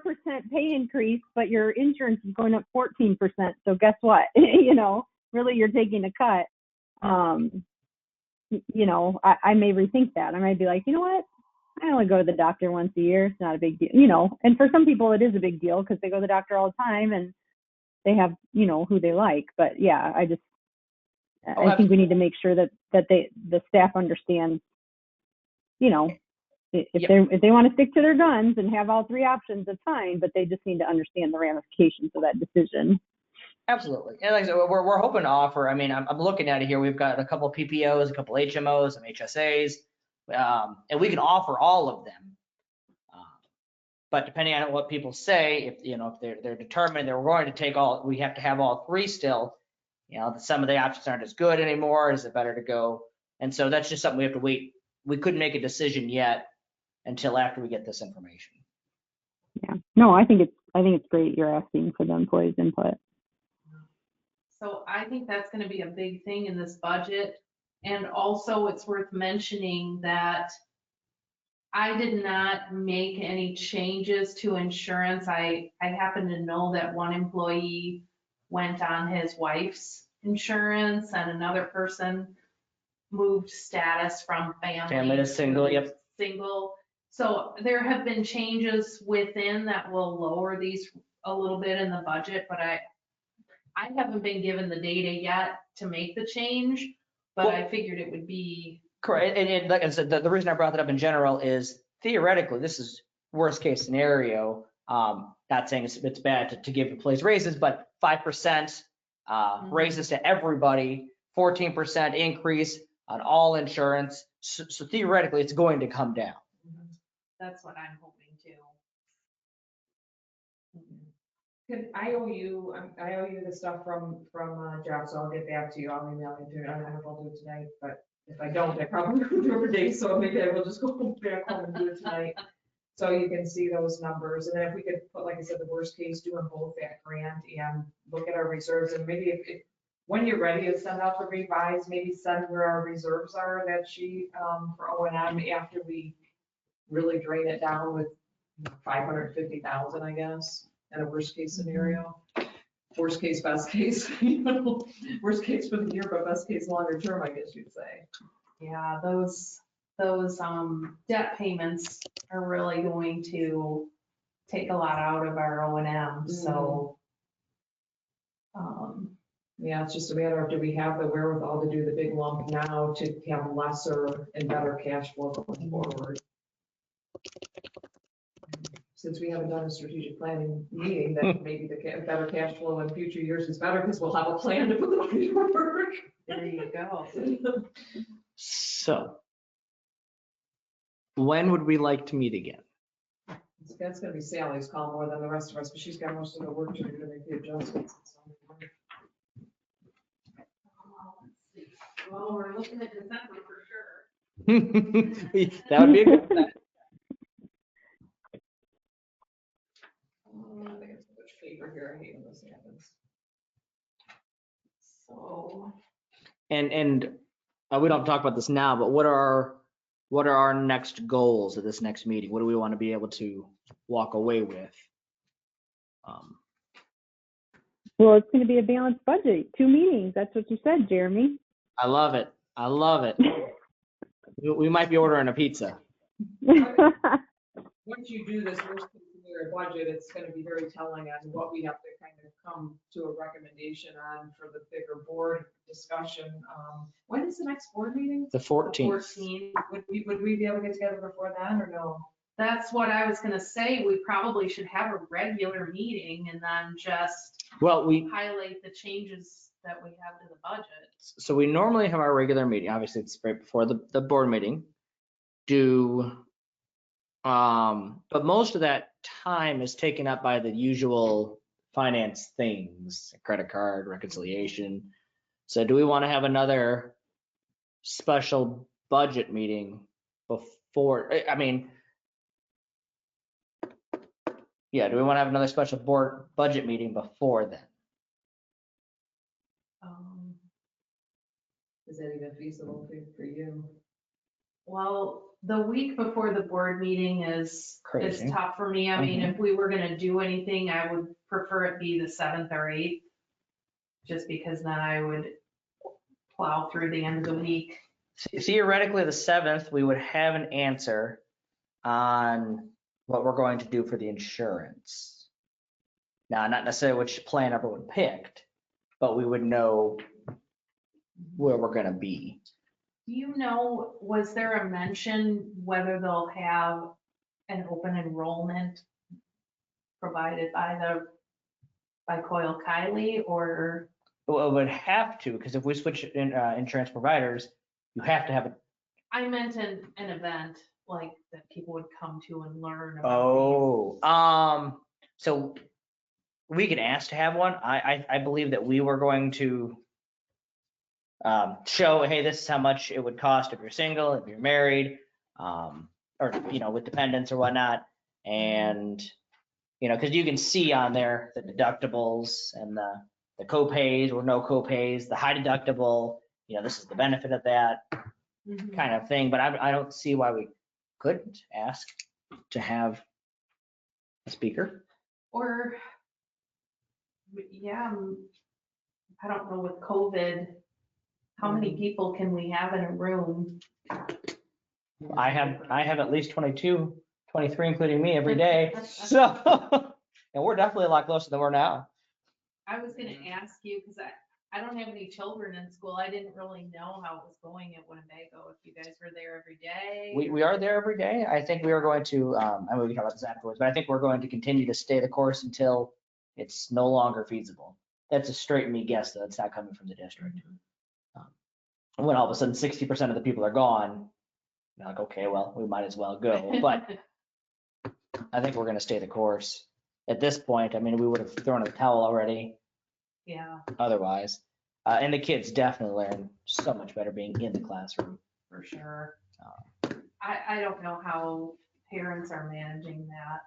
pay increase, but your insurance is going up 14%. So guess what? Really you're taking a cut. I may rethink that. I might be like, you know what? I only go to the doctor once a year. It's not a big deal, and for some people it is a big deal because they go to the doctor all the time and they have, who they like. But yeah, I think we need to make sure that the staff understands, if they want to stick to their guns and have all 3 options, it's fine, but they just need to understand the ramifications of that decision. Absolutely. And like I said, we're hoping to offer, I mean, I'm looking at it here. We've got a couple of PPOs, a couple HMOs, some HSAs. And we can offer all of them. But depending on what people say, if they're determined they're going to take we have to have all 3 still, some of the options aren't as good anymore. Is it better to go? And so that's just something we have to wait. We couldn't make a decision yet until after we get this information. Yeah. No, I think it's great you're asking for the employees' input. So I think that's going to be a big thing in this budget. And also it's worth mentioning that I did not make any changes to insurance. I happen to know that one employee went on his wife's insurance and another person moved status from family. Family to single, yep. Single. So there have been changes within that will lower these a little bit in the budget, but I haven't been given the data yet to make the change, but Well- I figured it would be. Correct, and like I said, the reason I brought that up in general is theoretically, this is worst case scenario. Not saying it's bad to give employees raises, but 5% raises to everybody, 14% increase on all insurance. So theoretically, it's going to come down. That's what I'm hoping to. I owe you the stuff from Jeff, so I'll get back to you. I'll email it to you. I don't know if I'll do it tonight, but if I don't, I probably will do it today, so maybe I will just go back home and do it tonight. So you can see those numbers, and then if we could put, like I said, the worst case, doing both that grant and look at our reserves, and maybe if when you're ready to send out the revise, maybe send where our reserves are, that sheet for O&M after we really drain it down with 550,000, I guess, in a worst case scenario. Worst case, best case, worst case for the year, but best case longer term, I guess you'd say. Yeah, those debt payments are really going to take a lot out of our O&M, so. Yeah, it's just a matter of, do we have the wherewithal to do the big lump now to have lesser and better cash flow going forward? Since we haven't done a strategic planning meeting, that maybe the better cash flow in future years is better because we'll have a plan to put the money to work. There you go. So when would we like to meet again? That's gonna be Sally's call more than the rest of us, but she's got most of the work to do to make the adjustments. Well, we're looking at December for sure. That would be a good time. I think it's too much paper here. I hate when this happens. So, And we don't talk about this now, but what are our next goals at this next meeting? What do we want to be able to walk away with? Well, it's going to be a balanced budget, 2 meetings. That's what you said, Jeremy. I love it. I love it. We might be ordering a pizza. Once you do this worst case scenario budget, it's gonna be very telling on what we have to kind of come to a recommendation on for the bigger board discussion. When is the next board meeting? The 14th. 14. Would we be able to get together before then or no? That's what I was gonna say. We probably should have a regular meeting and then just Well, highlight the changes that we have to the budget. so we normally have our regular meeting. Obviously, it's right before the board meeting. But most of that time is taken up by the usual finance things, credit card, reconciliation. So do we want to have another special budget meeting before, yeah, do we want to have another special board budget meeting before then? Is that even feasible for you? Well, the week before the board meeting is Crazy. tough for me. I mean, if we were gonna do anything, I would prefer it be the 7th or 8th. Just because then I would plow through the end of the week. Theoretically, the 7th, we would have an answer on what we're going to do for the insurance. Now, not necessarily which plan everyone picked, but we would know where we're gonna be. Do you know, was there a mention whether they'll have an open enrollment provided by Coyle Kiley or? Well, it would have to, because if we switch insurance providers, you have to have a. I meant an event like that people would come to and learn about. Oh, so we can ask to have one. I believe that we were going to show, hey, this is how much it would cost if you're single, if you're married, or, with dependents or whatnot. And, because you can see on there the deductibles and the co-pays or no co-pays, the high deductible, this is the benefit of that Mhm. kind of thing. But I don't see why we couldn't ask to have a speaker. Or, yeah, I don't know with COVID, how many people can we have in a room? I have at least 22, 23, including me every day. So, and we're definitely a lot closer than we're now. I was gonna ask you, because I don't have any children in school. I didn't really know how it was going at Winnebago, if you guys were there every day. We are there every day. I think we are going to, I mean, we can talk about this afterwards, but I think we're going to continue to stay the course until it's no longer feasible. That's a straight me guess, though. It's not coming from the district. When all of a sudden 60% of the people are gone, you're like, okay, well, we might as well go. But I think we're going to stay the course. At this point, I mean, we would have thrown in the towel already Yeah, otherwise. And the kids definitely learn so much better being in the classroom. for sure. I don't know how parents are managing that.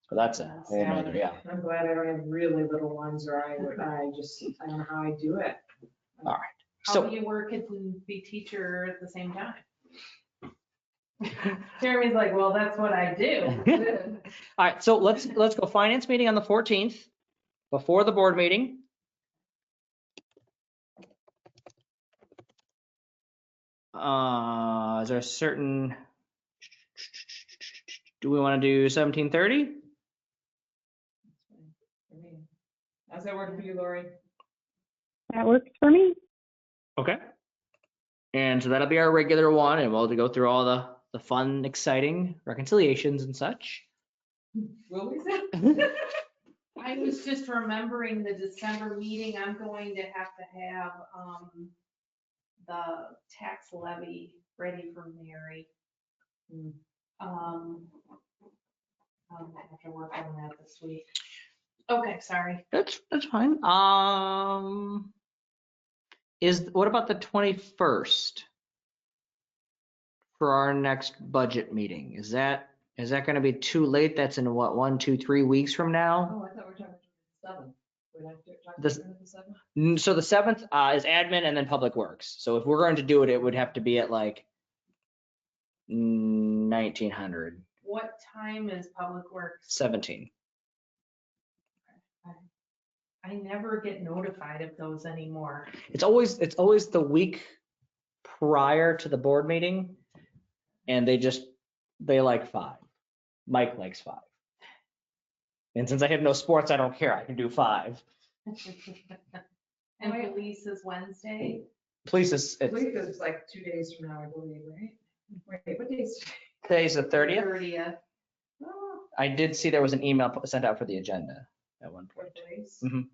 So that's a whole nother, yeah. I'm glad I don't have really little ones, or I don't know how I do it. All right. How So do you work and be teacher at the same time? Jeremy's like, well, that's what I do. all right, so let's go finance meeting on the 14th before the board meeting. Is there a certain, do we want to do 17:30? How's that work for you, Lori? That works for me. Okay. And so that'll be our regular one, and we'll go through all the fun, exciting reconciliations and such. Will we say? I was just remembering the December meeting. I'm going to have the tax levy ready for Mary. I'll have to work on that this week. Okay, sorry. That's fine. What about the 21st for our next budget meeting? Is that going to be too late? That's in what, 1, 2, 3 weeks from now? Oh, I thought we were talking about 7. We're not talking This- about the 7? So the 7th is admin and then public works. So if we're going to do it, it would have to be at like 1900, What time is Public Works? 17. I never get notified of those anymore. It's always the week prior to the board meeting, and they like 5. Mike likes 5. And since I have no sports, I don't care. I can do 5. And police is Wednesday. Police is, I believe it's like 2 days from now, I believe, right? Wait, what day is today's the 30th. 30th. Oh, I did see there was an email sent out for the agenda at one point. 4 days? Mhm.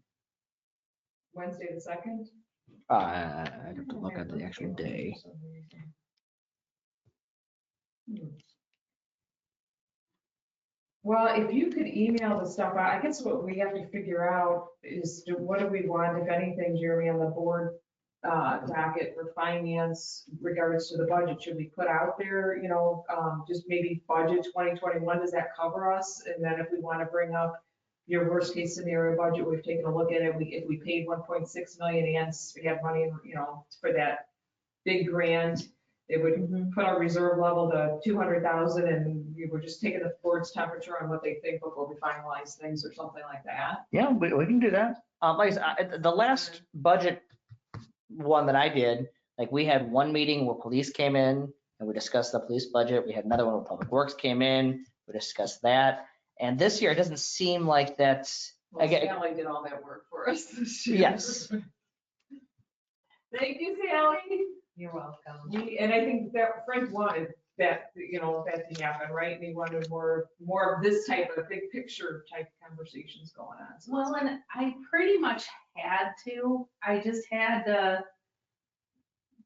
Wednesday the 2nd? I have to look at the actual day. Well, if you could email the stuff out, I guess what we have to figure out is what do we want, if anything, Jeremy, on the board docket for finance regards to the budget? Should we put out there, just maybe budget 2021, does that cover us? And then if we want to bring up your worst case scenario budget, we've taken a look at it. If we paid 1.6 million and we have money, for that big grant, it would put our reserve level to 200,000, and we were just taking the board's temperature on what they think before we finalize things or something like that. Yeah, we can do that. Like I said, the last budget one that I did, like we had one meeting where police came in and we discussed the police budget. We had another one where public works came in, we discussed that. And this year, it doesn't seem like that's, Well, again, Sally did all that work for us this year. yes. Thank you, Sally. You're welcome. And I think that Frank wanted that, that to happen, right? And he wanted more of this type of big picture type conversations going on. So Well, and I pretty much had to. I just had to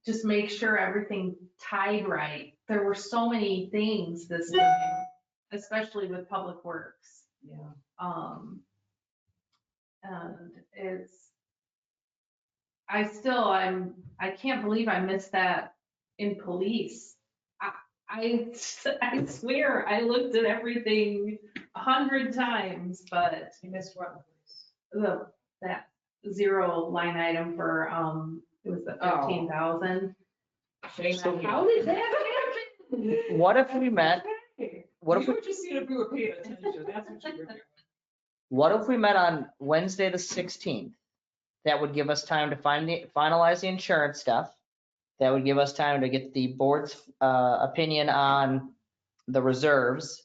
just make sure everything tied right. There were so many things this time, especially with Public Works. yeah. And I can't believe I missed that in police. I swear I looked at everything 100 times, but You missed what? that 0 line item for, it was the Oh. 15,000. Shame So on you. How did that happen? What if we met, what if You were just seeing if we were paying attention. That's what you were doing. what if we met on Wednesday, the 16th That would give us time to finalize the insurance stuff. That would give us time to get the board's opinion on the reserves.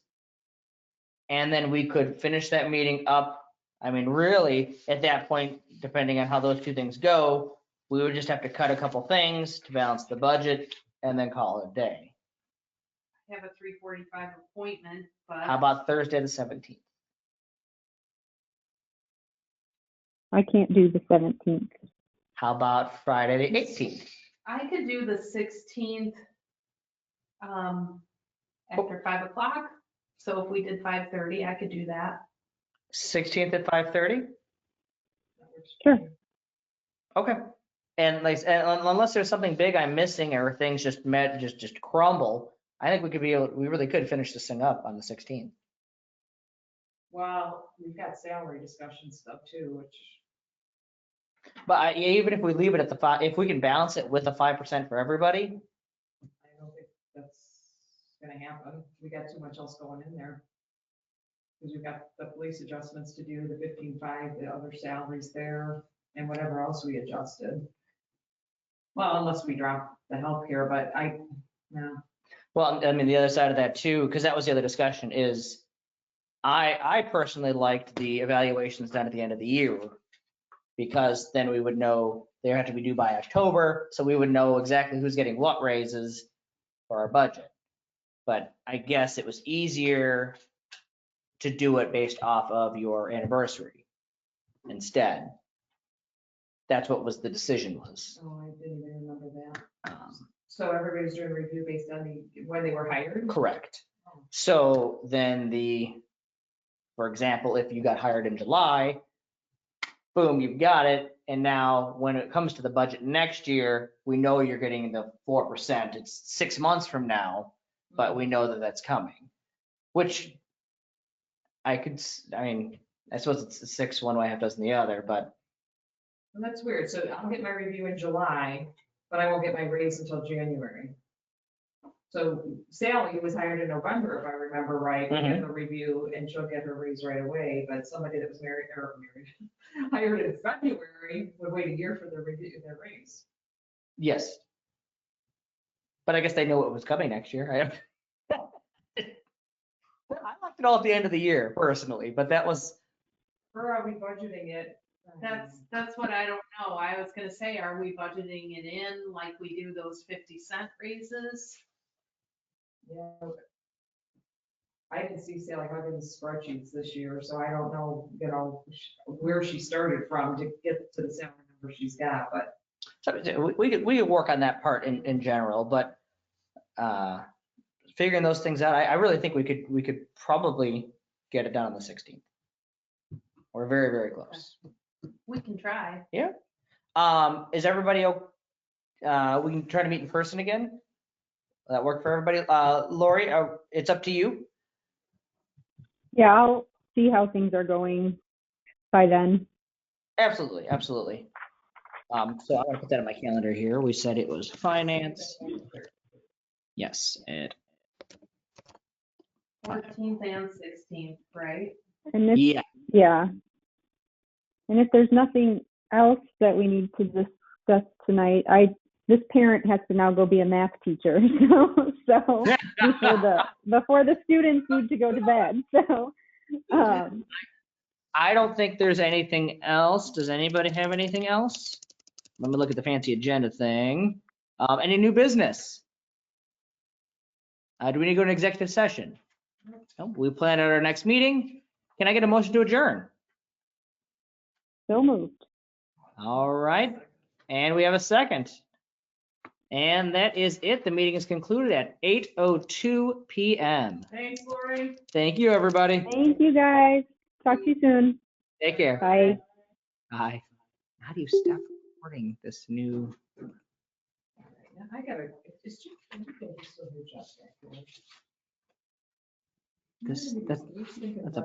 And then we could finish that meeting up. I mean, really, at that point, depending on how those two things go, we would just have to cut a couple things to balance the budget and then call it a day. I have a 3:45 appointment, but. How about Thursday the 17th? I can't do the 17th. How about Friday the 18th? I could do the 16th after 5 o'clock. So if we did 5:30, I could do that. 16th at 5:30? Sure. Okay. And like, and unless there's something big I'm missing or things just crumble, I think we really could finish this thing up on the 16th. Well, we've got salary discussion stuff too, which, But even if we leave it at the 5, if we can balance it with a 5% for everybody, I don't think that's gonna happen. We got too much else going in there. Because we've got the police adjustments to do, the 15.5, the other salaries there, and whatever else we adjusted. Well, unless we drop the healthcare, but no. well, I mean, the other side of that too, because that was the other discussion is I personally liked the evaluations done at the end of the year because then we would know they have to be due by October. So we would know exactly who's getting what raises for our budget. But I guess it was easier to do it based off of your anniversary instead. That's what was the decision was. Oh, I didn't even remember that. Um, So everybody's doing a review based on when they were hired? Correct. So then for example, if you got hired in July, boom, you've got it. And now when it comes to the budget next year, we know you're getting the 4%. It's 6 months from now, but we know that that's coming, which I suppose it's a 6 one way, half dozen the other, but Well, that's weird. So I'll get my review in July, but I won't get my raise until January. So Sally was hired in November, if I remember right, we get the review and she'll get her raise right away. But somebody that was hired in February would wait a year for their review, their raise. yes. But I guess they know what was coming next year. I liked it all at the end of the year personally, but that was, Or are we budgeting it? That's what I don't know. I was gonna say, are we budgeting it in like we do those 50-cent raises? Yeah. I didn't see Sally Huggins spreadsheets this year, so I don't know, where she started from to get to the salary number she's got, but. so we could work on that part in general, but figuring those things out, I really think we could probably get it done on the 16th. We're very, very close. We can try. Is everybody, we can try to meet in person again? Will that work for everybody? Lori, it's up to you. Yeah, I'll see how things are going by then. Absolutely, absolutely. So I'm gonna put that in my calendar here. We said it was finance. Yes, 14th and 16th, right? And if, yeah. yeah. And if there's nothing else that we need to discuss tonight, this parent has to now go be a math teacher. So before the students need to go to bed. So I don't think there's anything else. Does anybody have anything else? Let me look at the fancy agenda thing. Any new business? Do we need to go to executive session? No, we plan out our next meeting. Can I get a motion to adjourn? so moved. All right, and we have a second. And that is it. The meeting is concluded at 8:02 p.m. Thanks, Lori. Thank you, everybody. Thank you, guys. Talk to you soon. Take care. Bye. Bye. How do you stop recording this new? I gotta, it's just, you can still hear Jeff back there. That's a